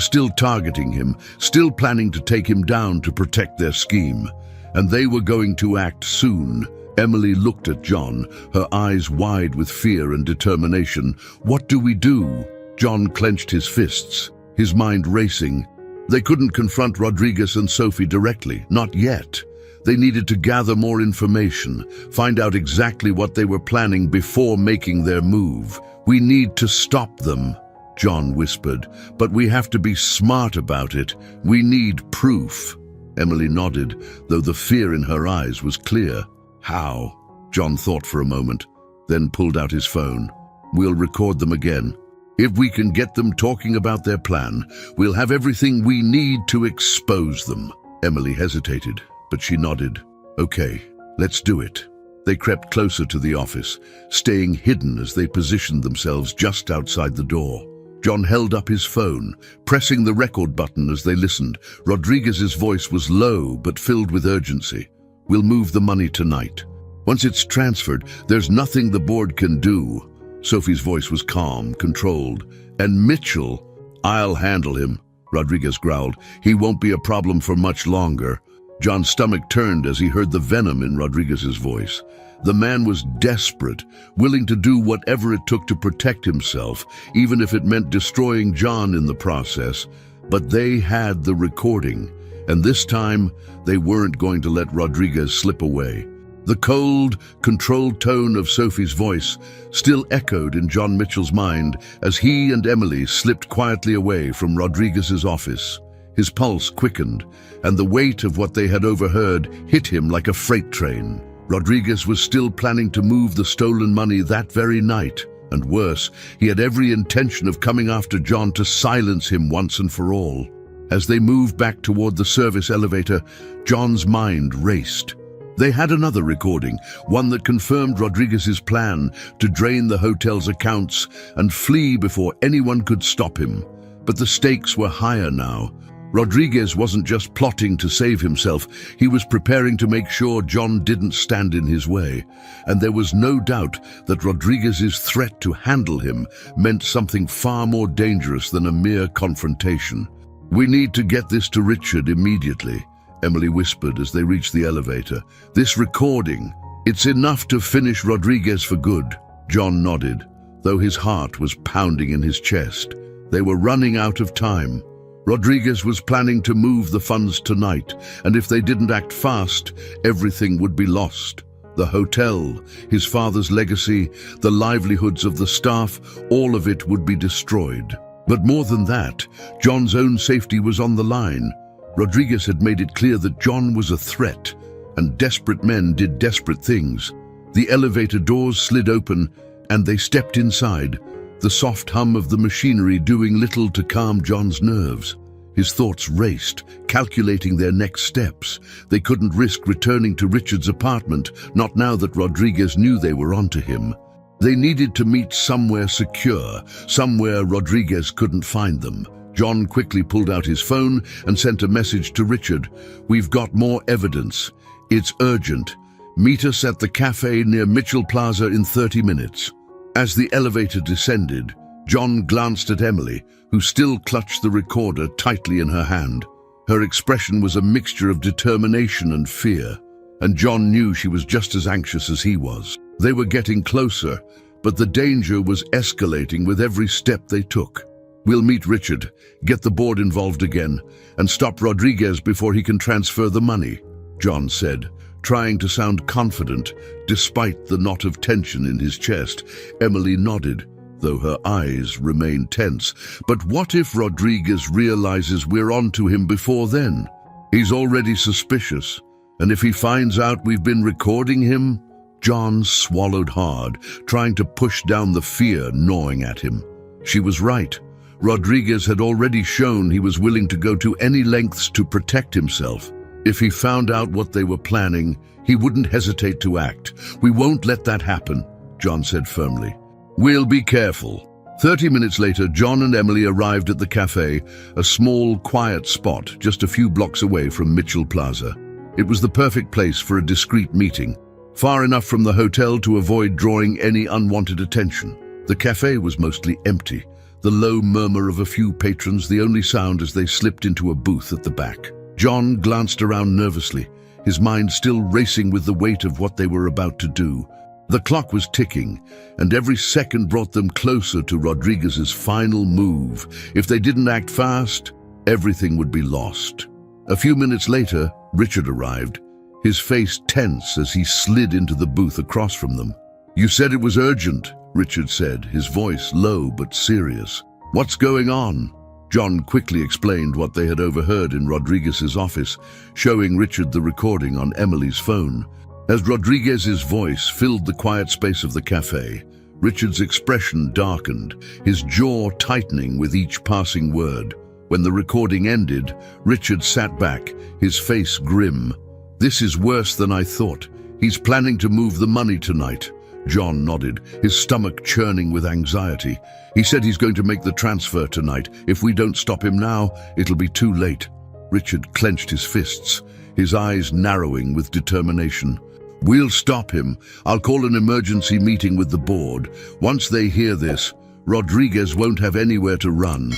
[SPEAKER 1] still targeting him, still planning to take him down to protect their scheme. And they were going to act soon. Emily looked at John, her eyes wide with fear and determination. "What do we do?" John clenched his fists, his mind racing. They couldn't confront Rodriguez and Sophie directly, not yet. They needed to gather more information, find out exactly what they were planning before making their move. "We need to stop them," John whispered, "but we have to be smart about it. We need proof." Emily nodded, though the fear in her eyes was clear. "How?" John thought for a moment, then pulled out his phone. "We'll record them again. If we can get them talking about their plan, we'll have everything we need to expose them." Emily hesitated, but she nodded. "Okay, let's do it." They crept closer to the office, staying hidden as they positioned themselves just outside the door. John held up his phone, pressing the record button as they listened. Rodriguez's voice was low but filled with urgency. "We'll move the money tonight. Once it's transferred, there's nothing the board can do." Sophie's voice was calm, controlled. "And Mitchell, I'll handle him," Rodriguez growled. "He won't be a problem for much longer." John's stomach turned as he heard the venom in Rodriguez's voice. The man was desperate, willing to do whatever it took to protect himself, even if it meant destroying John in the process. But they had the recording, and this time they weren't going to let Rodriguez slip away. The cold, controlled tone of Sophie's voice still echoed in John Mitchell's mind as he and Emily slipped quietly away from Rodriguez's office. His pulse quickened, and the weight of what they had overheard hit him like a freight train. Rodriguez was still planning to move the stolen money that very night, and worse, he had every intention of coming after John to silence him once and for all. As they moved back toward the service elevator, John's mind raced. They had another recording, one that confirmed Rodriguez's plan to drain the hotel's accounts and flee before anyone could stop him. But the stakes were higher now. Rodriguez wasn't just plotting to save himself, he was preparing to make sure John didn't stand in his way. And there was no doubt that Rodriguez's threat to handle him meant something far more dangerous than a mere confrontation. "We need to get this to Richard immediately," Emily whispered as they reached the elevator. "This recording, it's enough to finish Rodriguez for good." John nodded, though his heart was pounding in his chest. They were running out of time. Rodriguez was planning to move the funds tonight, and if they didn't act fast, everything would be lost. The hotel, his father's legacy, the livelihoods of the staff, all of it would be destroyed. But more than that, John's own safety was on the line. Rodriguez had made it clear that John was a threat, and desperate men did desperate things. The elevator doors slid open, and they stepped inside, the soft hum of the machinery doing little to calm John's nerves. His thoughts raced, calculating their next steps. They couldn't risk returning to Richard's apartment, not now that Rodriguez knew they were onto him. They needed to meet somewhere secure, somewhere Rodriguez couldn't find them. John quickly pulled out his phone and sent a message to Richard. "We've got more evidence. It's urgent. Meet us at the cafe near Mitchell Plaza in 30 minutes. As the elevator descended, John glanced at Emily, who still clutched the recorder tightly in her hand. Her expression was a mixture of determination and fear, and John knew she was just as anxious as he was. They were getting closer, but the danger was escalating with every step they took. "We'll meet Richard, get the board involved again, and stop Rodriguez before he can transfer the money," John said, trying to sound confident despite the knot of tension in his chest. Emily nodded, though her eyes remained tense. "But what if Rodriguez realizes we're onto him before then? He's already suspicious, and if he finds out we've been recording him?" John swallowed hard, trying to push down the fear gnawing at him. She was right. Rodriguez had already shown he was willing to go to any lengths to protect himself. If he found out what they were planning, he wouldn't hesitate to act. "We won't let that happen," John said firmly. "We'll be careful." 30 minutes later, John and Emily arrived at the cafe, a small, quiet spot just a few blocks away from Mitchell Plaza. It was the perfect place for a discreet meeting, far enough from the hotel to avoid drawing any unwanted attention. The cafe was mostly empty, the low murmur of a few patrons the only sound as they slipped into a booth at the back. John glanced around nervously, his mind still racing with the weight of what they were about to do. The clock was ticking, and every second brought them closer to Rodriguez's final move. If they didn't act fast, everything would be lost. A few minutes later, Richard arrived, his face tense as he slid into the booth across from them. "You said it was urgent," Richard said, his voice low but serious. "What's going on?" John quickly explained what they had overheard in Rodriguez's office, showing Richard the recording on Emily's phone. As Rodriguez's voice filled the quiet space of the cafe, Richard's expression darkened, his jaw tightening with each passing word. When the recording ended, Richard sat back, his face grim. "This is worse than I thought. He's planning to move the money tonight." John nodded, his stomach churning with anxiety. "He said he's going to make the transfer tonight. If we don't stop him now, it'll be too late." Richard clenched his fists, his eyes narrowing with determination. "We'll stop him. I'll call an emergency meeting with the board. Once they hear this, Rodriguez won't have anywhere to run."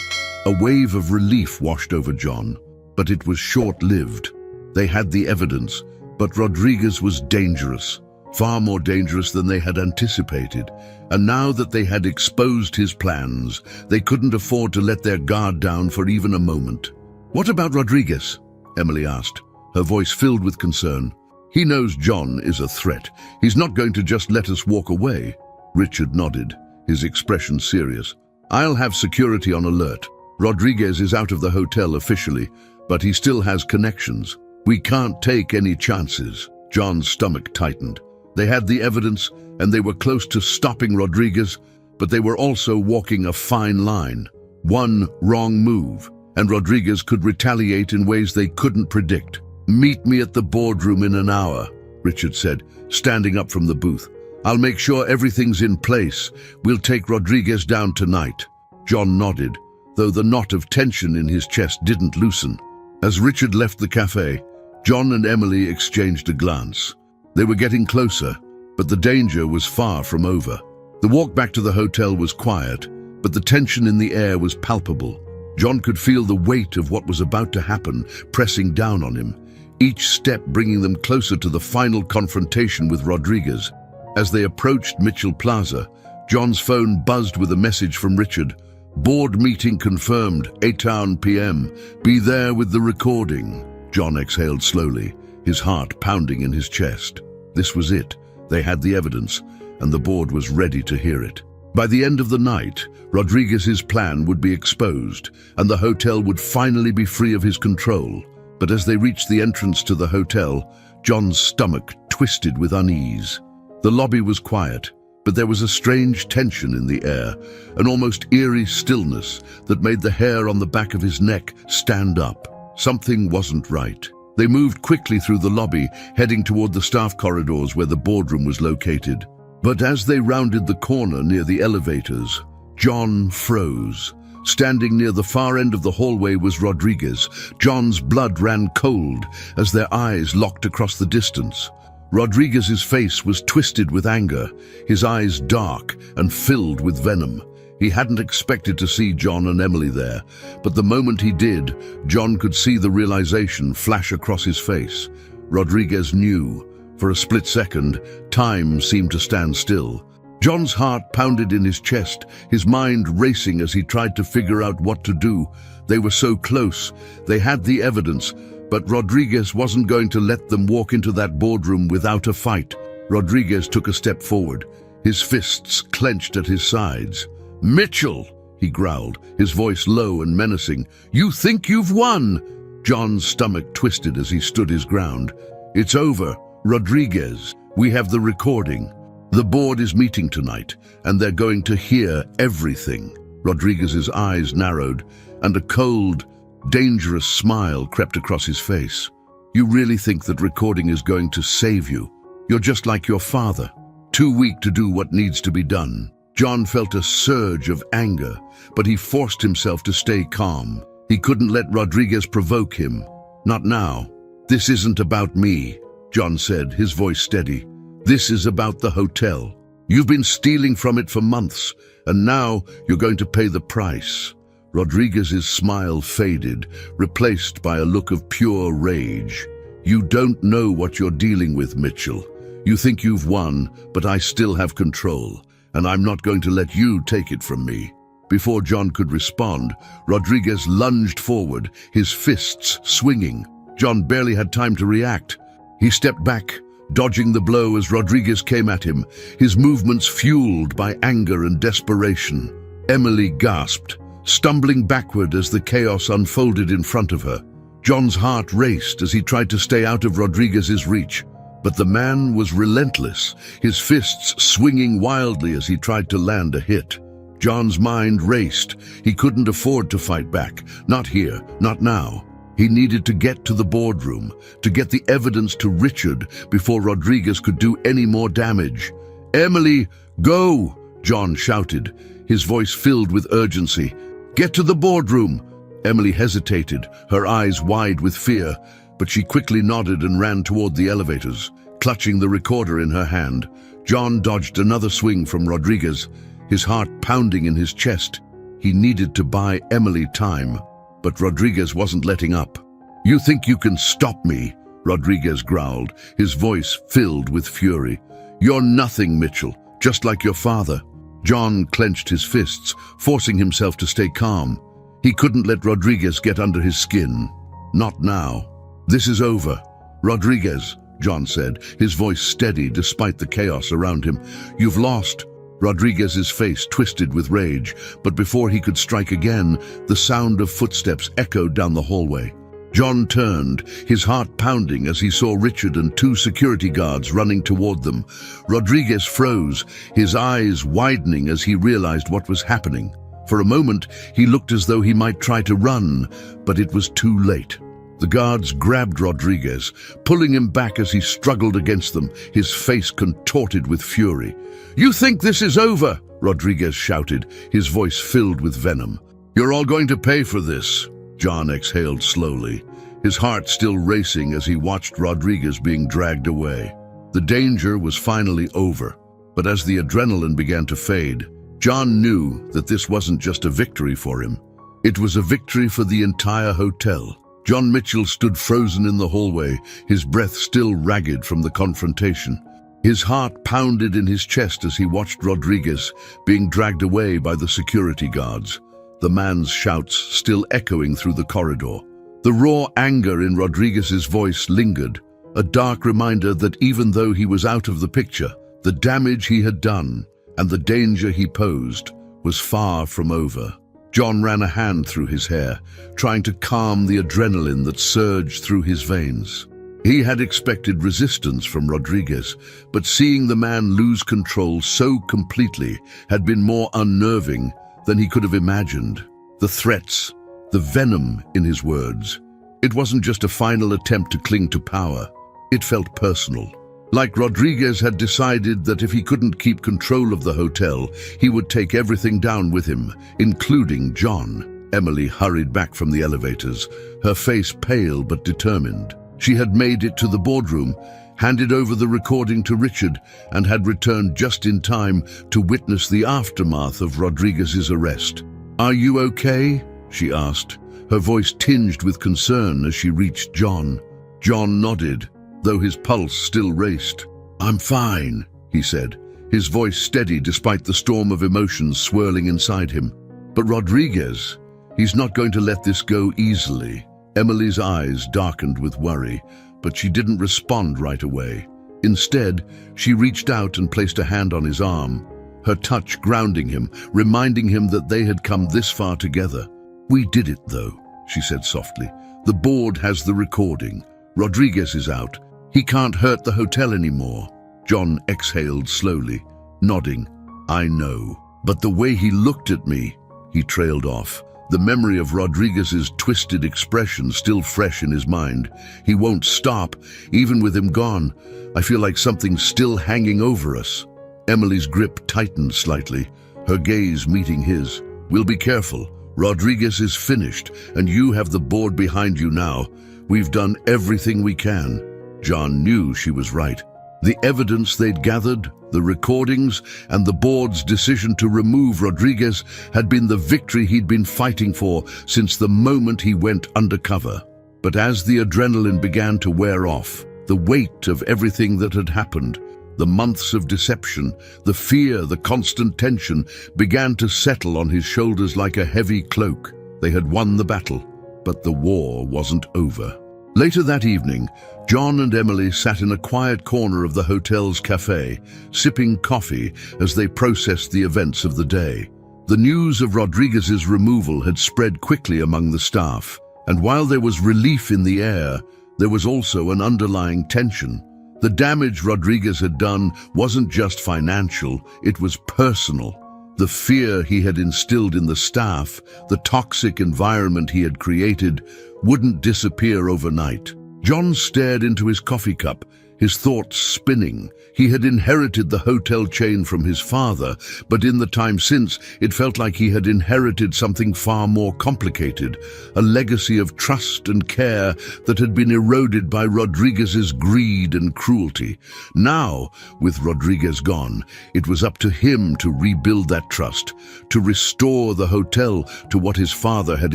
[SPEAKER 1] A wave of relief washed over John, but it was short-lived. They had the evidence, but Rodriguez was dangerous, far more dangerous than they had anticipated. And now that they had exposed his plans, they couldn't afford to let their guard down for even a moment. "What about Rodriguez?" Emily asked, her voice filled with concern. "He knows John is a threat. He's not going to just let us walk away." Richard nodded, his expression serious. "I'll have security on alert. Rodriguez is out of the hotel officially, but he still has connections. We can't take any chances." John's stomach tightened. They had the evidence, and they were close to stopping Rodriguez, but they were also walking a fine line. One wrong move, and Rodriguez could retaliate in ways they couldn't predict. "Meet me at the boardroom in an hour," Richard said, standing up from the booth. "I'll make sure everything's in place. We'll take Rodriguez down tonight." John nodded, though the knot of tension in his chest didn't loosen. As Richard left the cafe, John and Emily exchanged a glance. They were getting closer, but the danger was far from over. The walk back to the hotel was quiet, but the tension in the air was palpable. John could feel the weight of what was about to happen pressing down on him, each step bringing them closer to the final confrontation with Rodriguez. As they approached Mitchell Plaza, John's phone buzzed with a message from Richard. "Board meeting confirmed, 8 p.m. Be there with the recording." John exhaled slowly, his heart pounding in his chest. This was it. They had the evidence, and the board was ready to hear it. By the end of the night, Rodriguez's plan would be exposed, and the hotel would finally be free of his control. But as they reached the entrance to the hotel, John's stomach twisted with unease. The lobby was quiet, but there was a strange tension in the air, an almost eerie stillness that made the hair on the back of his neck stand up. Something wasn't right. They moved quickly through the lobby, heading toward the staff corridors where the boardroom was located. But as they rounded the corner near the elevators, John froze. Standing near the far end of the hallway was Rodriguez. John's blood ran cold as their eyes locked across the distance. Rodriguez's face was twisted with anger, his eyes dark and filled with venom. He hadn't expected to see John and Emily there, but the moment he did, John could see the realization flash across his face. Rodriguez knew. For a split second, time seemed to stand still. John's heart pounded in his chest, his mind racing as he tried to figure out what to do. They were so close. They had the evidence, but Rodriguez wasn't going to let them walk into that boardroom without a fight. Rodriguez took a step forward, his fists clenched at his sides. "Mitchell," he growled, his voice low and menacing. "You think you've won?" John's stomach twisted as he stood his ground. "It's over, Rodriguez. We have the recording. The board is meeting tonight, and they're going to hear everything." Rodriguez's eyes narrowed, and a cold, dangerous smile crept across his face. "You really think that recording is going to save you? You're just like your father, too weak to do what needs to be done." John felt a surge of anger, but he forced himself to stay calm. He couldn't let Rodriguez provoke him. "Not now. This isn't about me," John said, his voice steady. "This is about the hotel. You've been stealing from it for months, and now you're going to pay the price." Rodriguez's smile faded, replaced by a look of pure rage. "You don't know what you're dealing with, Mitchell. You think you've won, but I still have control, and I'm not going to let you take it from me." Before John could respond, Rodriguez lunged forward, his fists swinging. John barely had time to react. He stepped back, dodging the blow as Rodriguez came at him, his movements fueled by anger and desperation. Emily gasped, stumbling backward as the chaos unfolded in front of her. John's heart raced as he tried to stay out of Rodriguez's reach, but the man was relentless, his fists swinging wildly as he tried to land a hit. John's mind raced. He couldn't afford to fight back. Not here, not now. He needed to get to the boardroom, to get the evidence to Richard before Rodriguez could do any more damage. "Emily, go!" John shouted, his voice filled with urgency. "Get to the boardroom!" Emily hesitated, her eyes wide with fear, but she quickly nodded and ran toward the elevators, clutching the recorder in her hand. John dodged another swing from Rodriguez, his heart pounding in his chest. He needed to buy Emily time, but Rodriguez wasn't letting up. "You think you can stop me?" Rodriguez growled, his voice filled with fury. "You're nothing, Mitchell, just like your father." John clenched his fists, forcing himself to stay calm. He couldn't let Rodriguez get under his skin. Not now. "This is over." "Rodriguez," John said, his voice steady despite the chaos around him. "You've lost." Rodriguez's face twisted with rage, but before he could strike again, the sound of footsteps echoed down the hallway. John turned, his heart pounding as he saw Richard and two security guards running toward them. Rodriguez froze, his eyes widening as he realized what was happening. For a moment, he looked as though he might try to run, but it was too late. The guards grabbed Rodriguez, pulling him back as he struggled against them, his face contorted with fury. "You think this is over?" Rodriguez shouted, his voice filled with venom. "You're all going to pay for this." John exhaled slowly, his heart still racing as he watched Rodriguez being dragged away. The danger was finally over, but as the adrenaline began to fade, John knew that this wasn't just a victory for him. It was a victory for the entire hotel. John Mitchell stood frozen in the hallway, his breath still ragged from the confrontation. His heart pounded in his chest as he watched Rodriguez being dragged away by the security guards, the man's shouts still echoing through the corridor. The raw anger in Rodriguez's voice lingered, a dark reminder that even though he was out of the picture, the damage he had done and the danger he posed was far from over. John ran a hand through his hair, trying to calm the adrenaline that surged through his veins. He had expected resistance from Rodriguez, but seeing the man lose control so completely had been more unnerving than he could have imagined. The threats, the venom in his words. It wasn't just a final attempt to cling to power. It felt personal. Like Rodriguez had decided that if he couldn't keep control of the hotel, he would take everything down with him, including John. Emily hurried back from the elevators, her face pale but determined. She had made it to the boardroom, handed over the recording to Richard, and had returned just in time to witness the aftermath of Rodriguez's arrest. "Are you okay?" she asked, her voice tinged with concern as she reached John. John nodded, though his pulse still raced. "I'm fine," he said, his voice steady despite the storm of emotions swirling inside him. "But Rodriguez, he's not going to let this go easily." Emily's eyes darkened with worry, but she didn't respond right away. Instead, she reached out and placed a hand on his arm, her touch grounding him, reminding him that they had come this far together. "We did it, though," she said softly. "The board has the recording. Rodriguez is out. He can't hurt the hotel anymore." John exhaled slowly, nodding. "I know. But the way he looked at me," he trailed off, the memory of Rodriguez's twisted expression still fresh in his mind. "He won't stop, even with him gone. I feel like something's still hanging over us." Emily's grip tightened slightly, her gaze meeting his. "We'll be careful. Rodriguez is finished, and you have the board behind you now. We've done everything we can." John knew she was right. The evidence they'd gathered, the recordings, and the board's decision to remove Rodriguez had been the victory he'd been fighting for since the moment he went undercover. But as the adrenaline began to wear off, the weight of everything that had happened, the months of deception, the fear, the constant tension, began to settle on his shoulders like a heavy cloak. They had won the battle, but the war wasn't over. Later that evening, John and Emily sat in a quiet corner of the hotel's cafe, sipping coffee as they processed the events of the day. The news of Rodriguez's removal had spread quickly among the staff, and while there was relief in the air, there was also an underlying tension. The damage Rodriguez had done wasn't just financial, it was personal. The fear he had instilled in the staff, the toxic environment he had created, wouldn't disappear overnight. John stared into his coffee cup, his thoughts spinning. He had inherited the hotel chain from his father, but in the time since, it felt like he had inherited something far more complicated, a legacy of trust and care that had been eroded by Rodriguez's greed and cruelty. Now, with Rodriguez gone, it was up to him to rebuild that trust, to restore the hotel to what his father had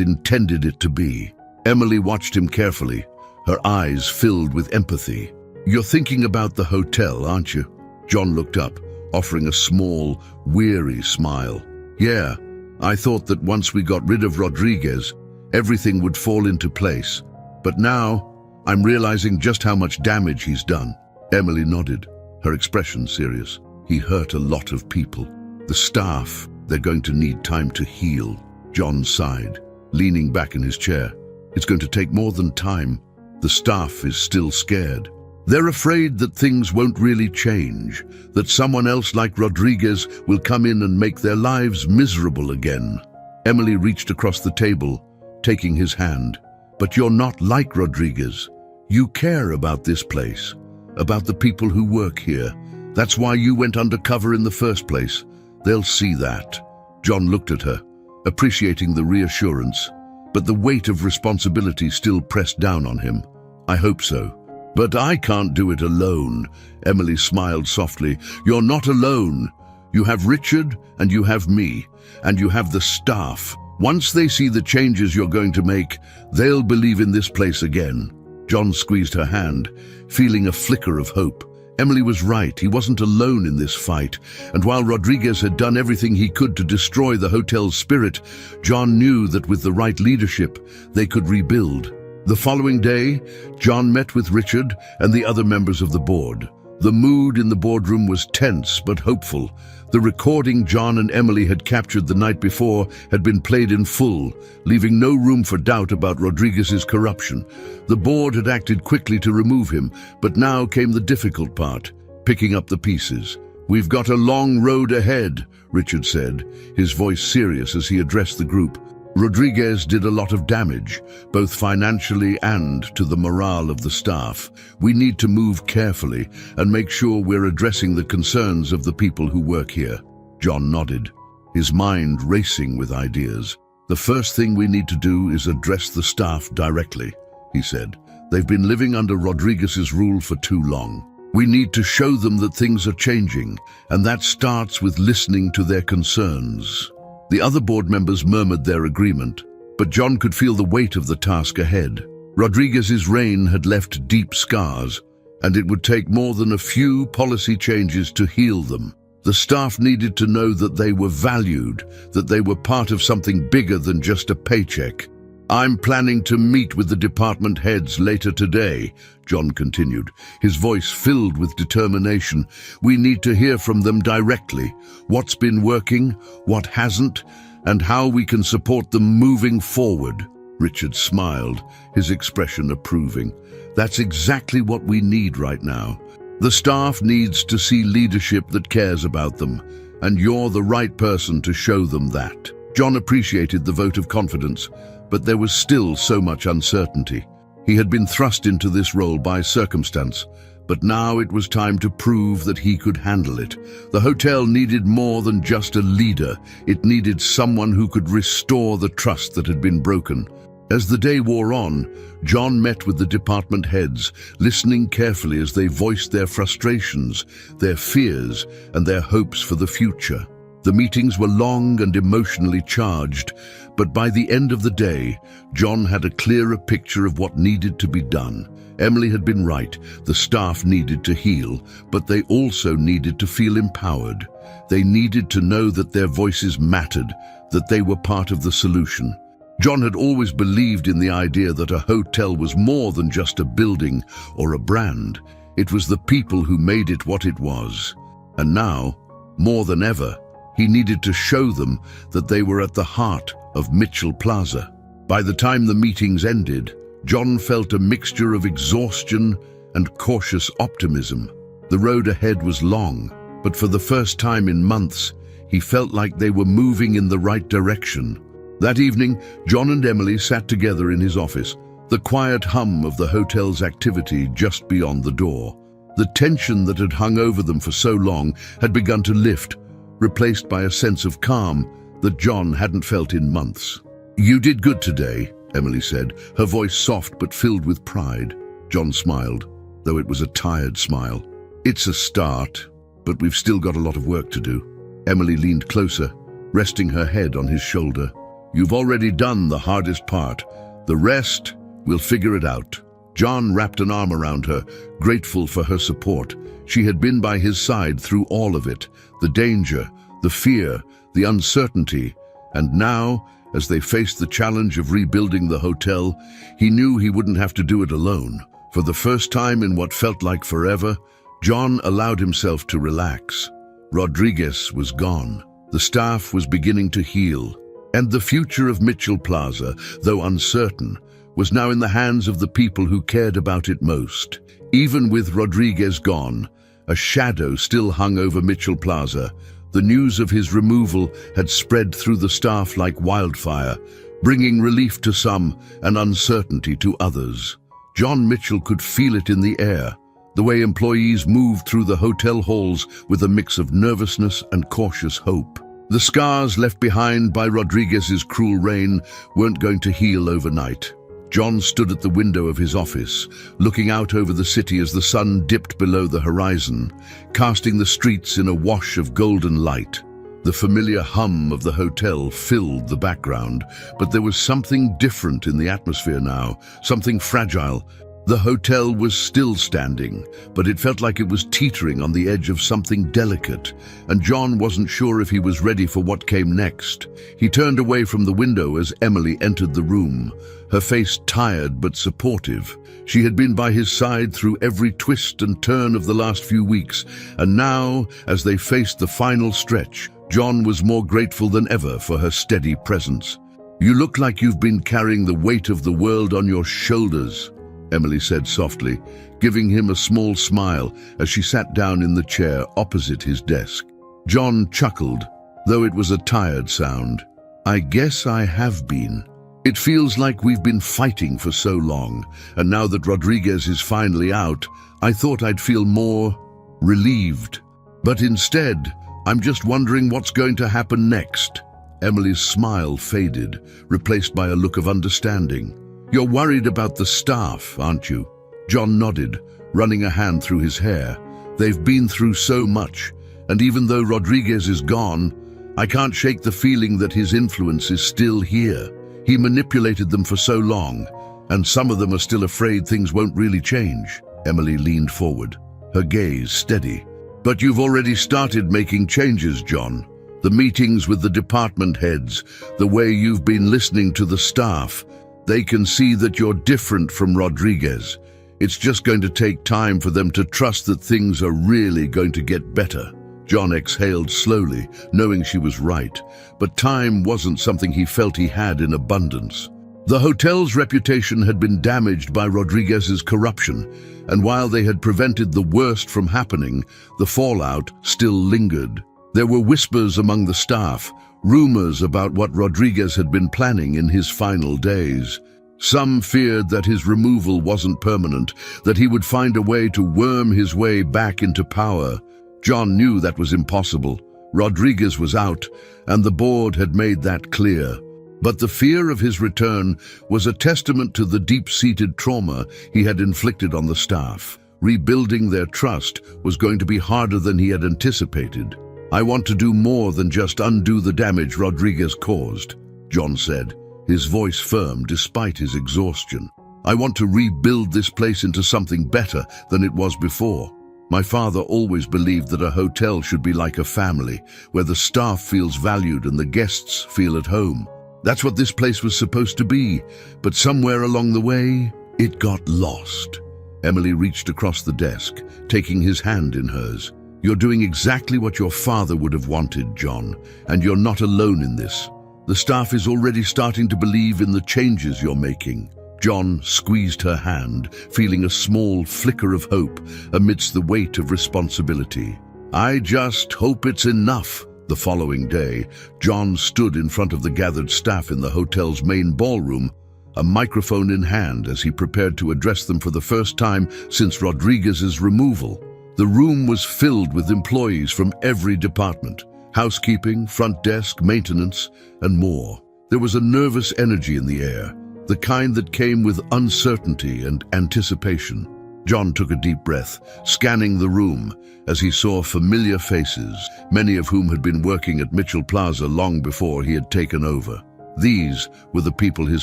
[SPEAKER 1] intended it to be. Emily watched him carefully, her eyes filled with empathy. "You're thinking about the hotel, aren't you?" John looked up, offering a small, weary smile. "Yeah, I thought that once we got rid of Rodriguez, everything would fall into place. But now, I'm realizing just how much damage he's done." Emily nodded, her expression serious. "He hurt a lot of people. The staff, they're going to need time to heal." John sighed, leaning back in his chair. "It's going to take more than time. The staff is still scared. They're afraid that things won't really change, that someone else like Rodriguez will come in and make their lives miserable again." Emily reached across the table, taking his hand. "But you're not like Rodriguez. You care about this place, about the people who work here. That's why you went undercover in the first place. They'll see that." John looked at her, appreciating the reassurance, but the weight of responsibility still pressed down on him. "I hope so. But I can't do it alone." Emily smiled softly. "You're not alone. You have Richard, and you have me, and you have the staff. Once they see the changes you're going to make, they'll believe in this place again." John squeezed her hand, feeling a flicker of hope. Emily was right, he wasn't alone in this fight, and while Rodriguez had done everything he could to destroy the hotel's spirit, John knew that with the right leadership, they could rebuild. The following day, John met with Richard and the other members of the board. The mood in the boardroom was tense but hopeful. The recording John and Emily had captured the night before had been played in full, leaving no room for doubt about Rodriguez's corruption. The board had acted quickly to remove him, but now came the difficult part, picking up the pieces. "We've got a long road ahead," Richard said, his voice serious as he addressed the group. "Rodriguez did a lot of damage, both financially and to the morale of the staff. We need to move carefully and make sure we're addressing the concerns of the people who work here." John nodded, his mind racing with ideas. "The first thing we need to do is address the staff directly," he said. "They've been living under Rodriguez's rule for too long. We need to show them that things are changing, and that starts with listening to their concerns." The other board members murmured their agreement, but John could feel the weight of the task ahead. Rodriguez's reign had left deep scars, and it would take more than a few policy changes to heal them. The staff needed to know that they were valued, that they were part of something bigger than just a paycheck. "I'm planning to meet with the department heads later today," John continued, his voice filled with determination. "We need to hear from them directly, what's been working, what hasn't, and how we can support them moving forward." Richard smiled, his expression approving. "That's exactly what we need right now. The staff needs to see leadership that cares about them, and you're the right person to show them that." John appreciated the vote of confidence, but there was still so much uncertainty. He had been thrust into this role by circumstance, but now it was time to prove that he could handle it. The hotel needed more than just a leader. It needed someone who could restore the trust that had been broken. As the day wore on, John met with the department heads, listening carefully as they voiced their frustrations, their fears, and their hopes for the future. The meetings were long and emotionally charged, but by the end of the day, John had a clearer picture of what needed to be done. Emily had been right. The staff needed to heal, but they also needed to feel empowered. They needed to know that their voices mattered, that they were part of the solution. John had always believed in the idea that a hotel was more than just a building or a brand. It was the people who made it what it was. And now, more than ever, he needed to show them that they were at the heart of Mitchell Plaza. By the time the meetings ended, John felt a mixture of exhaustion and cautious optimism. The road ahead was long, but for the first time in months, he felt like they were moving in the right direction. That evening, John and Emily sat together in his office, the quiet hum of the hotel's activity just beyond the door. The tension that had hung over them for so long had begun to lift, replaced by a sense of calm that John hadn't felt in months. "You did good today," Emily said, her voice soft but filled with pride. John smiled, though it was a tired smile. "It's a start, but we've still got a lot of work to do." Emily leaned closer, resting her head on his shoulder. "You've already done the hardest part. The rest, we'll figure it out." John wrapped an arm around her, grateful for her support. She had been by his side through all of it, the danger, the fear, the uncertainty, and now, as they faced the challenge of rebuilding the hotel, he knew he wouldn't have to do it alone. For the first time in what felt like forever, John allowed himself to relax. Rodriguez was gone. The staff was beginning to heal. And the future of Mitchell Plaza, though uncertain, was now in the hands of the people who cared about it most. Even with Rodriguez gone, a shadow still hung over Mitchell Plaza. The news of his removal had spread through the staff like wildfire, bringing relief to some and uncertainty to others. John Mitchell could feel it in the air, the way employees moved through the hotel halls with a mix of nervousness and cautious hope. The scars left behind by Rodriguez's cruel reign weren't going to heal overnight. John stood at the window of his office, looking out over the city as the sun dipped below the horizon, casting the streets in a wash of golden light. The familiar hum of the hotel filled the background, but there was something different in the atmosphere now, something fragile. The hotel was still standing, but it felt like it was teetering on the edge of something delicate, and John wasn't sure if he was ready for what came next. He turned away from the window as Emily entered the room, her face tired but supportive. She had been by his side through every twist and turn of the last few weeks, and now, as they faced the final stretch, John was more grateful than ever for her steady presence. "You look like you've been carrying the weight of the world on your shoulders," Emily said softly, giving him a small smile as she sat down in the chair opposite his desk. John chuckled, though it was a tired sound. "I guess I have been. It feels like we've been fighting for so long, and now that Rodriguez is finally out, I thought I'd feel more relieved. But instead, I'm just wondering what's going to happen next." Emily's smile faded, replaced by a look of understanding. "You're worried about the staff, aren't you?" John nodded, running a hand through his hair. "They've been through so much, and even though Rodriguez is gone, I can't shake the feeling that his influence is still here. He manipulated them for so long, and some of them are still afraid things won't really change." Emily leaned forward, her gaze steady. "But you've already started making changes, John. The meetings with the department heads, the way you've been listening to the staff, they can see that you're different from Rodriguez. It's just going to take time for them to trust that things are really going to get better." John exhaled slowly, knowing she was right, but time wasn't something he felt he had in abundance. The hotel's reputation had been damaged by Rodriguez's corruption, and while they had prevented the worst from happening, the fallout still lingered. There were whispers among the staff, rumors about what Rodriguez had been planning in his final days. Some feared that his removal wasn't permanent, that he would find a way to worm his way back into power. John knew that was impossible. Rodriguez was out, and the board had made that clear. But the fear of his return was a testament to the deep-seated trauma he had inflicted on the staff. Rebuilding their trust was going to be harder than he had anticipated. "I want to do more than just undo the damage Rodriguez caused," John said, his voice firm despite his exhaustion. "I want to rebuild this place into something better than it was before. My father always believed that a hotel should be like a family, where the staff feels valued and the guests feel at home. That's what this place was supposed to be, but somewhere along the way, it got lost." Emily reached across the desk, taking his hand in hers. "You're doing exactly what your father would have wanted, John, and you're not alone in this. The staff is already starting to believe in the changes you're making." John squeezed her hand, feeling a small flicker of hope amidst the weight of responsibility. "I just hope it's enough." The following day, John stood in front of the gathered staff in the hotel's main ballroom, a microphone in hand as he prepared to address them for the first time since Rodriguez's removal. The room was filled with employees from every department: housekeeping, front desk, maintenance, and more. There was a nervous energy in the air, the kind that came with uncertainty and anticipation. John took a deep breath, scanning the room as he saw familiar faces, many of whom had been working at Mitchell Plaza long before he had taken over. These were the people his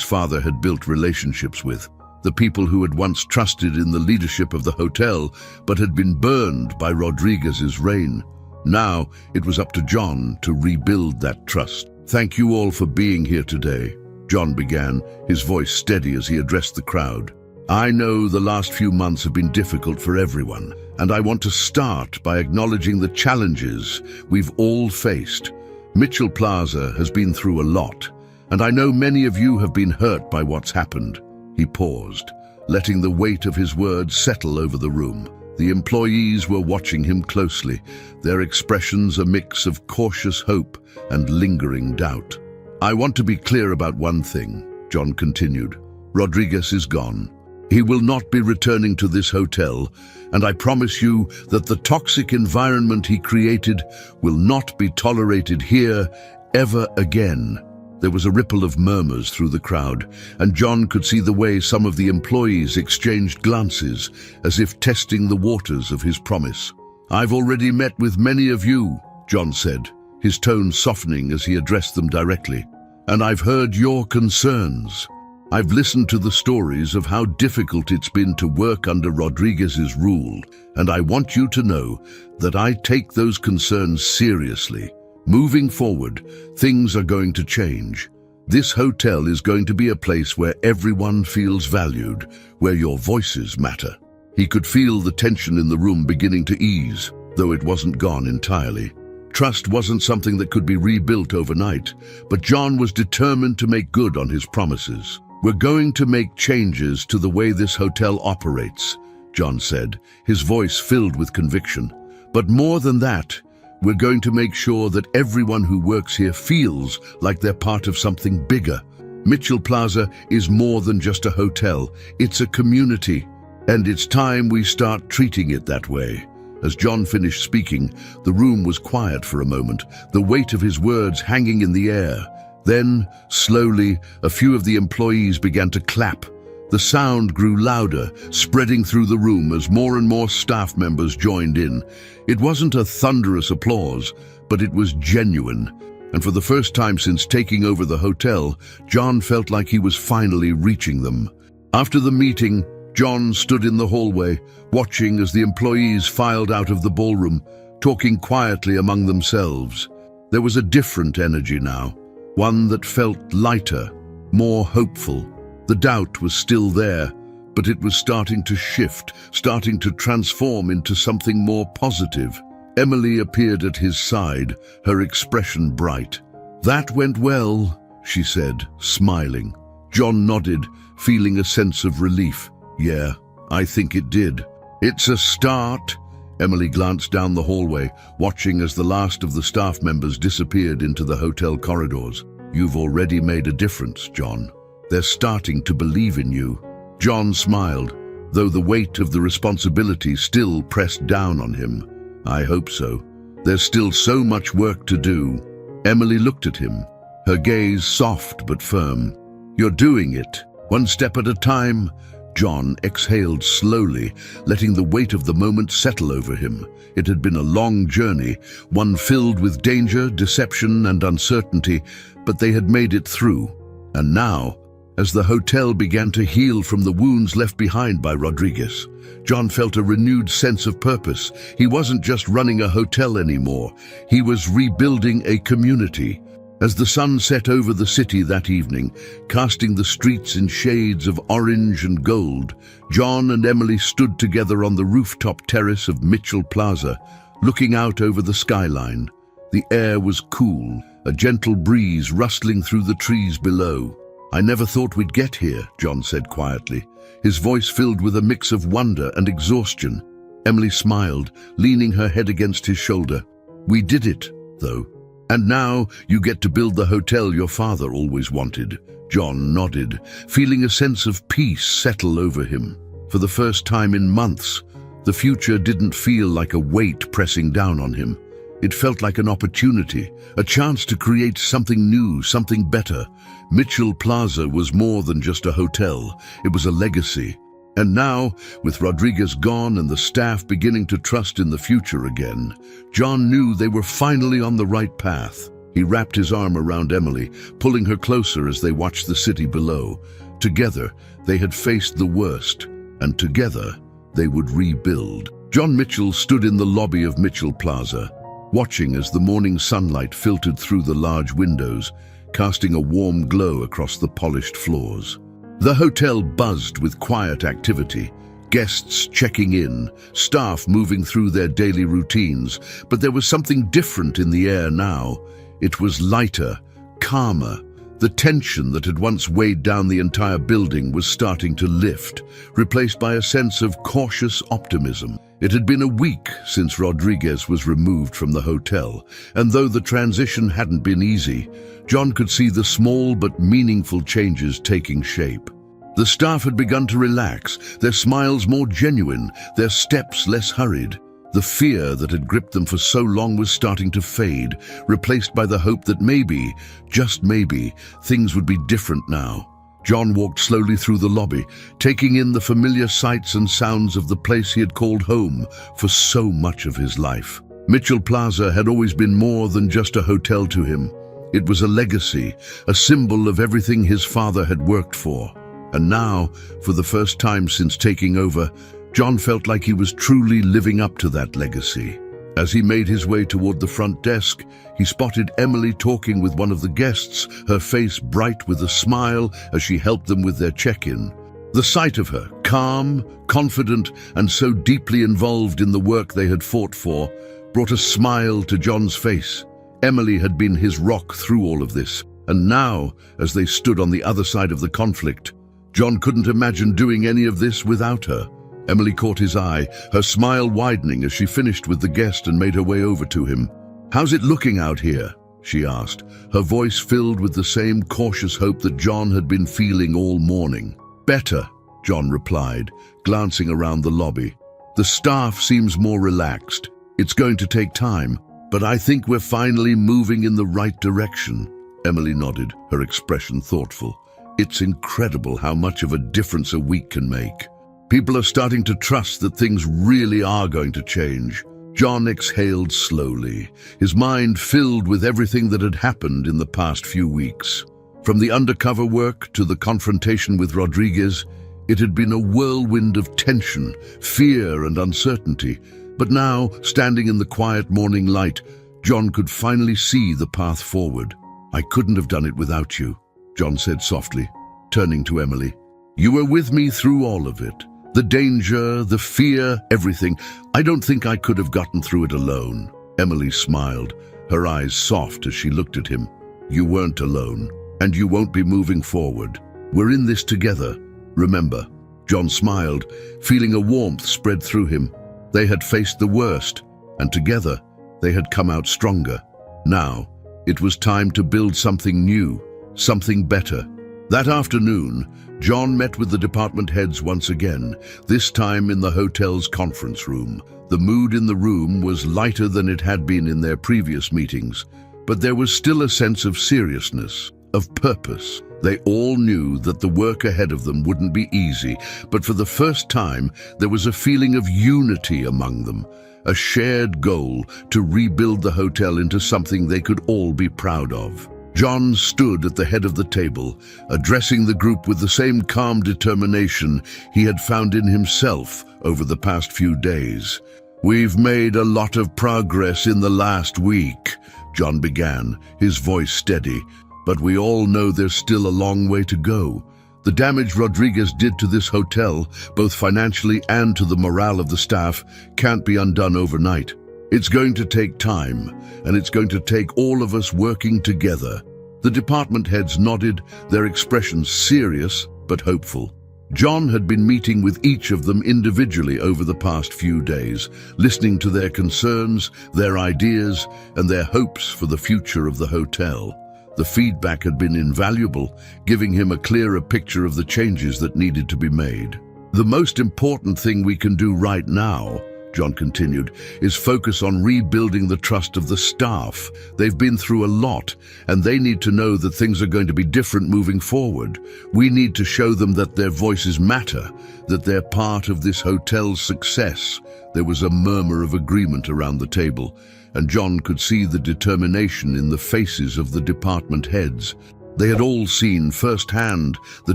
[SPEAKER 1] father had built relationships with, the people who had once trusted in the leadership of the hotel but had been burned by Rodriguez's reign. Now it was up to John to rebuild that trust. "Thank you all for being here today," John began, his voice steady as he addressed the crowd. "I know the last few months have been difficult for everyone, and I want to start by acknowledging the challenges we've all faced. Mitchell Plaza has been through a lot, and I know many of you have been hurt by what's happened." He paused, letting the weight of his words settle over the room. The employees were watching him closely, their expressions a mix of cautious hope and lingering doubt. "I want to be clear about one thing," John continued. "Rodriguez is gone. He will not be returning to this hotel, and I promise you that the toxic environment he created will not be tolerated here ever again." There was a ripple of murmurs through the crowd, and John could see the way some of the employees exchanged glances, as if testing the waters of his promise. "I've already met with many of you," John said, his tone softening as he addressed them directly. "And I've heard your concerns. I've listened to the stories of how difficult it's been to work under Rodriguez's rule, and I want you to know that I take those concerns seriously. Moving forward, things are going to change. This hotel is going to be a place where everyone feels valued, where your voices matter." He could feel the tension in the room beginning to ease, though it wasn't gone entirely. Trust wasn't something that could be rebuilt overnight, but John was determined to make good on his promises. "We're going to make changes to the way this hotel operates," John said, his voice filled with conviction. "But more than that, we're going to make sure that everyone who works here feels like they're part of something bigger. Mitchell Plaza is more than just a hotel, it's a community, and it's time we start treating it that way." As John finished speaking, the room was quiet for a moment, the weight of his words hanging in the air. Then, slowly, a few of the employees began to clap. The sound grew louder, spreading through the room as more and more staff members joined in. It wasn't a thunderous applause, but it was genuine. And for the first time since taking over the hotel, John felt like he was finally reaching them. After the meeting, John stood in the hallway, watching as the employees filed out of the ballroom, talking quietly among themselves. There was a different energy now, one that felt lighter, more hopeful. The doubt was still there, but it was starting to shift, starting to transform into something more positive. Emily appeared at his side, her expression bright. "That went well," she said, smiling. John nodded, feeling a sense of relief. "Yeah, I think it did." "It's a start." Emily glanced down the hallway, watching as the last of the staff members disappeared into the hotel corridors. "You've already made a difference, John. They're starting to believe in you." John smiled, though the weight of the responsibility still pressed down on him. "I hope so. There's still so much work to do." Emily looked at him, her gaze soft but firm. "You're doing it, one step at a time." John exhaled slowly, letting the weight of the moment settle over him. It had been a long journey, one filled with danger, deception, and uncertainty, but they had made it through. And now, as the hotel began to heal from the wounds left behind by Rodriguez, John felt a renewed sense of purpose. He wasn't just running a hotel anymore, he was rebuilding a community. As the sun set over the city that evening, casting the streets in shades of orange and gold, John and Emily stood together on the rooftop terrace of Mitchell Plaza, looking out over the skyline. The air was cool, a gentle breeze rustling through the trees below. "I never thought we'd get here," John said quietly, his voice filled with a mix of wonder and exhaustion. Emily smiled, leaning her head against his shoulder. "We did it, though. And now you get to build the hotel your father always wanted." John nodded, feeling a sense of peace settle over him. For the first time in months, the future didn't feel like a weight pressing down on him. It felt like an opportunity, a chance to create something new, something better. Mitchell Plaza was more than just a hotel, it was a legacy. And now, with Rodriguez gone and the staff beginning to trust in the future again, John knew they were finally on the right path. He wrapped his arm around Emily, pulling her closer as they watched the city below. Together, they had faced the worst, and together, they would rebuild. John Mitchell stood in the lobby of Mitchell Plaza, watching as the morning sunlight filtered through the large windows, casting a warm glow across the polished floors. The hotel buzzed with quiet activity, guests checking in, staff moving through their daily routines, but there was something different in the air now. It was lighter, calmer. The tension that had once weighed down the entire building was starting to lift, replaced by a sense of cautious optimism. It had been a week since Rodriguez was removed from the hotel, and though the transition hadn't been easy, John could see the small but meaningful changes taking shape. The staff had begun to relax, their smiles more genuine, their steps less hurried. The fear that had gripped them for so long was starting to fade, replaced by the hope that maybe, just maybe, things would be different now. John walked slowly through the lobby, taking in the familiar sights and sounds of the place he had called home for so much of his life. Mitchell Plaza had always been more than just a hotel to him. It was a legacy, a symbol of everything his father had worked for. And now, for the first time since taking over, John felt like he was truly living up to that legacy. As he made his way toward the front desk, he spotted Emily talking with one of the guests, her face bright with a smile as she helped them with their check-in. The sight of her, calm, confident, and so deeply involved in the work they had fought for, brought a smile to John's face. Emily had been his rock through all of this, and now, as they stood on the other side of the conflict, John couldn't imagine doing any of this without her. Emily caught his eye, her smile widening as she finished with the guest and made her way over to him. "How's it looking out here?" she asked, her voice filled with the same cautious hope that John had been feeling all morning. "Better," John replied, glancing around the lobby. "The staff seems more relaxed. It's going to take time, but I think we're finally moving in the right direction." Emily nodded, her expression thoughtful. "It's incredible how much of a difference a week can make. People are starting to trust that things really are going to change." John exhaled slowly, his mind filled with everything that had happened in the past few weeks. From the undercover work to the confrontation with Rodriguez, it had been a whirlwind of tension, fear, and uncertainty. But now, standing in the quiet morning light, John could finally see the path forward. "I couldn't have done it without you," John said softly, turning to Emily. "You were with me through all of it. The danger, the fear, everything. I don't think I could have gotten through it alone." Emily smiled, her eyes soft as she looked at him. "You weren't alone, and you won't be moving forward. We're in this together. Remember." John smiled, feeling a warmth spread through him. They had faced the worst, and together they had come out stronger. Now, it was time to build something new, something better. That afternoon, John met with the department heads once again, this time in the hotel's conference room. The mood in the room was lighter than it had been in their previous meetings. But there was still a sense of seriousness, of purpose. They all knew that the work ahead of them wouldn't be easy, but for the first time, there was a feeling of unity among them, a shared goal to rebuild the hotel into something they could all be proud of. John stood at the head of the table, addressing the group with the same calm determination he had found in himself over the past few days. "We've made a lot of progress in the last week," John began, his voice steady, "but we all know there's still a long way to go. The damage Rodriguez did to this hotel, both financially and to the morale of the staff, can't be undone overnight. It's going to take time, and it's going to take all of us working together." The department heads nodded, their expressions serious but hopeful. John had been meeting with each of them individually over the past few days, listening to their concerns, their ideas, and their hopes for the future of the hotel. The feedback had been invaluable, giving him a clearer picture of the changes that needed to be made. "The most important thing we can do right now," John continued, "is focus on rebuilding the trust of the staff. They've been through a lot, and they need to know that things are going to be different moving forward. We need to show them that their voices matter, that they're part of this hotel's success." There was a murmur of agreement around the table, and John could see the determination in the faces of the department heads. They had all seen firsthand the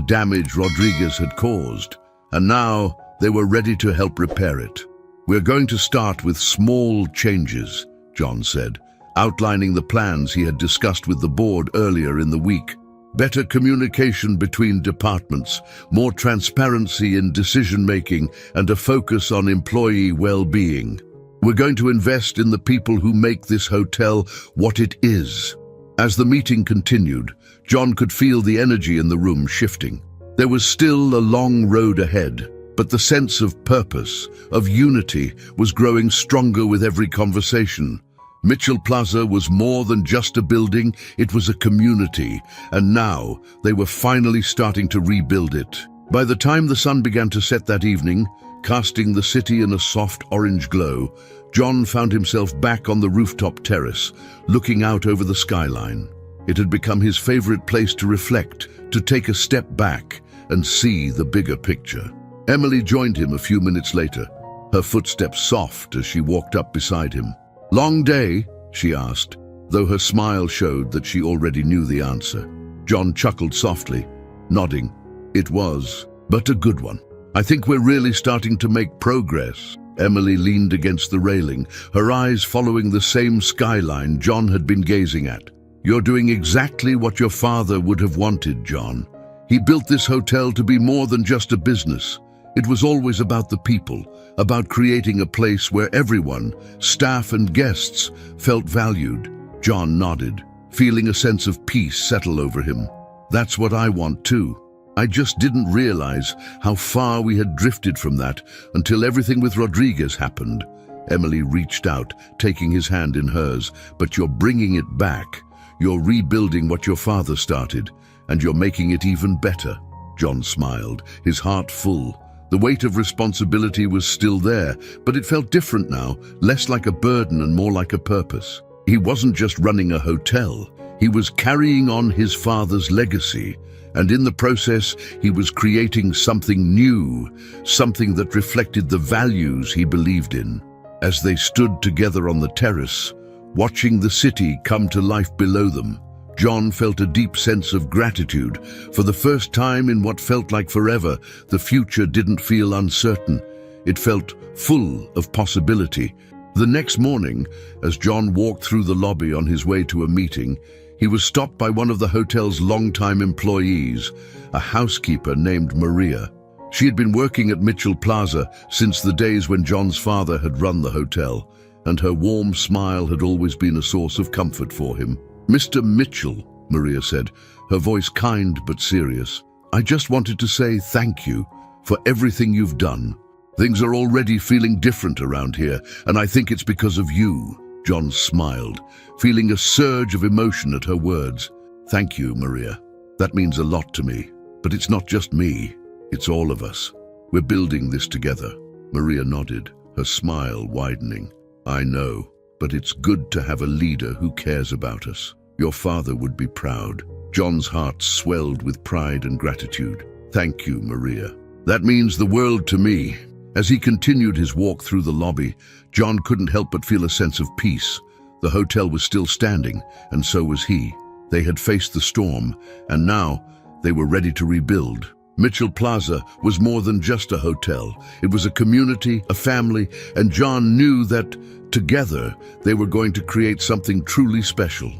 [SPEAKER 1] damage Rodriguez had caused, and now they were ready to help repair it. "We're going to start with small changes," John said, outlining the plans he had discussed with the board earlier in the week. "Better communication between departments, more transparency in decision-making, and a focus on employee well-being. We're going to invest in the people who make this hotel what it is." As the meeting continued, John could feel the energy in the room shifting. There was still a long road ahead, but the sense of purpose, of unity, was growing stronger with every conversation. Mitchell Plaza was more than just a building, it was a community, and now they were finally starting to rebuild it. By the time the sun began to set that evening, casting the city in a soft orange glow, John found himself back on the rooftop terrace, looking out over the skyline. It had become his favorite place to reflect, to take a step back and see the bigger picture. Emily joined him a few minutes later, her footsteps soft as she walked up beside him. "Long day?" she asked, though her smile showed that she already knew the answer. John chuckled softly, nodding. "It was, but a good one. I think we're really starting to make progress." Emily leaned against the railing, her eyes following the same skyline John had been gazing at. "You're doing exactly what your father would have wanted, John. He built this hotel to be more than just a business. It was always about the people, about creating a place where everyone, staff and guests, felt valued." John nodded, feeling a sense of peace settle over him. "That's what I want too. I just didn't realize how far we had drifted from that until everything with Rodriguez happened." Emily reached out, taking his hand in hers. "But you're bringing it back. You're rebuilding what your father started, and you're making it even better." John smiled, his heart full. The weight of responsibility was still there, but it felt different now, less like a burden and more like a purpose. He wasn't just running a hotel, he was carrying on his father's legacy, and in the process, he was creating something new, something that reflected the values he believed in. As they stood together on the terrace, watching the city come to life below them, John felt a deep sense of gratitude. For the first time in what felt like forever, the future didn't feel uncertain. It felt full of possibility. The next morning, as John walked through the lobby on his way to a meeting, he was stopped by one of the hotel's longtime employees, a housekeeper named Maria. She had been working at Mitchell Plaza since the days when John's father had run the hotel, and her warm smile had always been a source of comfort for him. "Mr. Mitchell," Maria said, her voice kind but serious, "I just wanted to say thank you for everything you've done. Things are already feeling different around here, and I think it's because of you." John smiled, feeling a surge of emotion at her words. "Thank you, Maria. That means a lot to me. But it's not just me, it's all of us. We're building this together." Maria nodded, her smile widening. "I know. but it's good to have a leader who cares about us. Your father would be proud." John's heart swelled with pride and gratitude. "Thank you, Maria. That means the world to me." As he continued his walk through the lobby, John couldn't help but feel a sense of peace. The hotel was still standing, and so was he. They had faced the storm, and now they were ready to rebuild. Mitchell Plaza was more than just a hotel. It was a community, a family, and John knew that together they were going to create something truly special.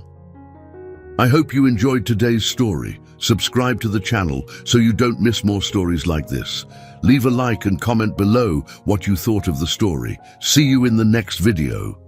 [SPEAKER 1] I hope you enjoyed today's story. Subscribe to the channel so you don't miss more stories like this. Leave a like and comment below what you thought of the story. See you in the next video.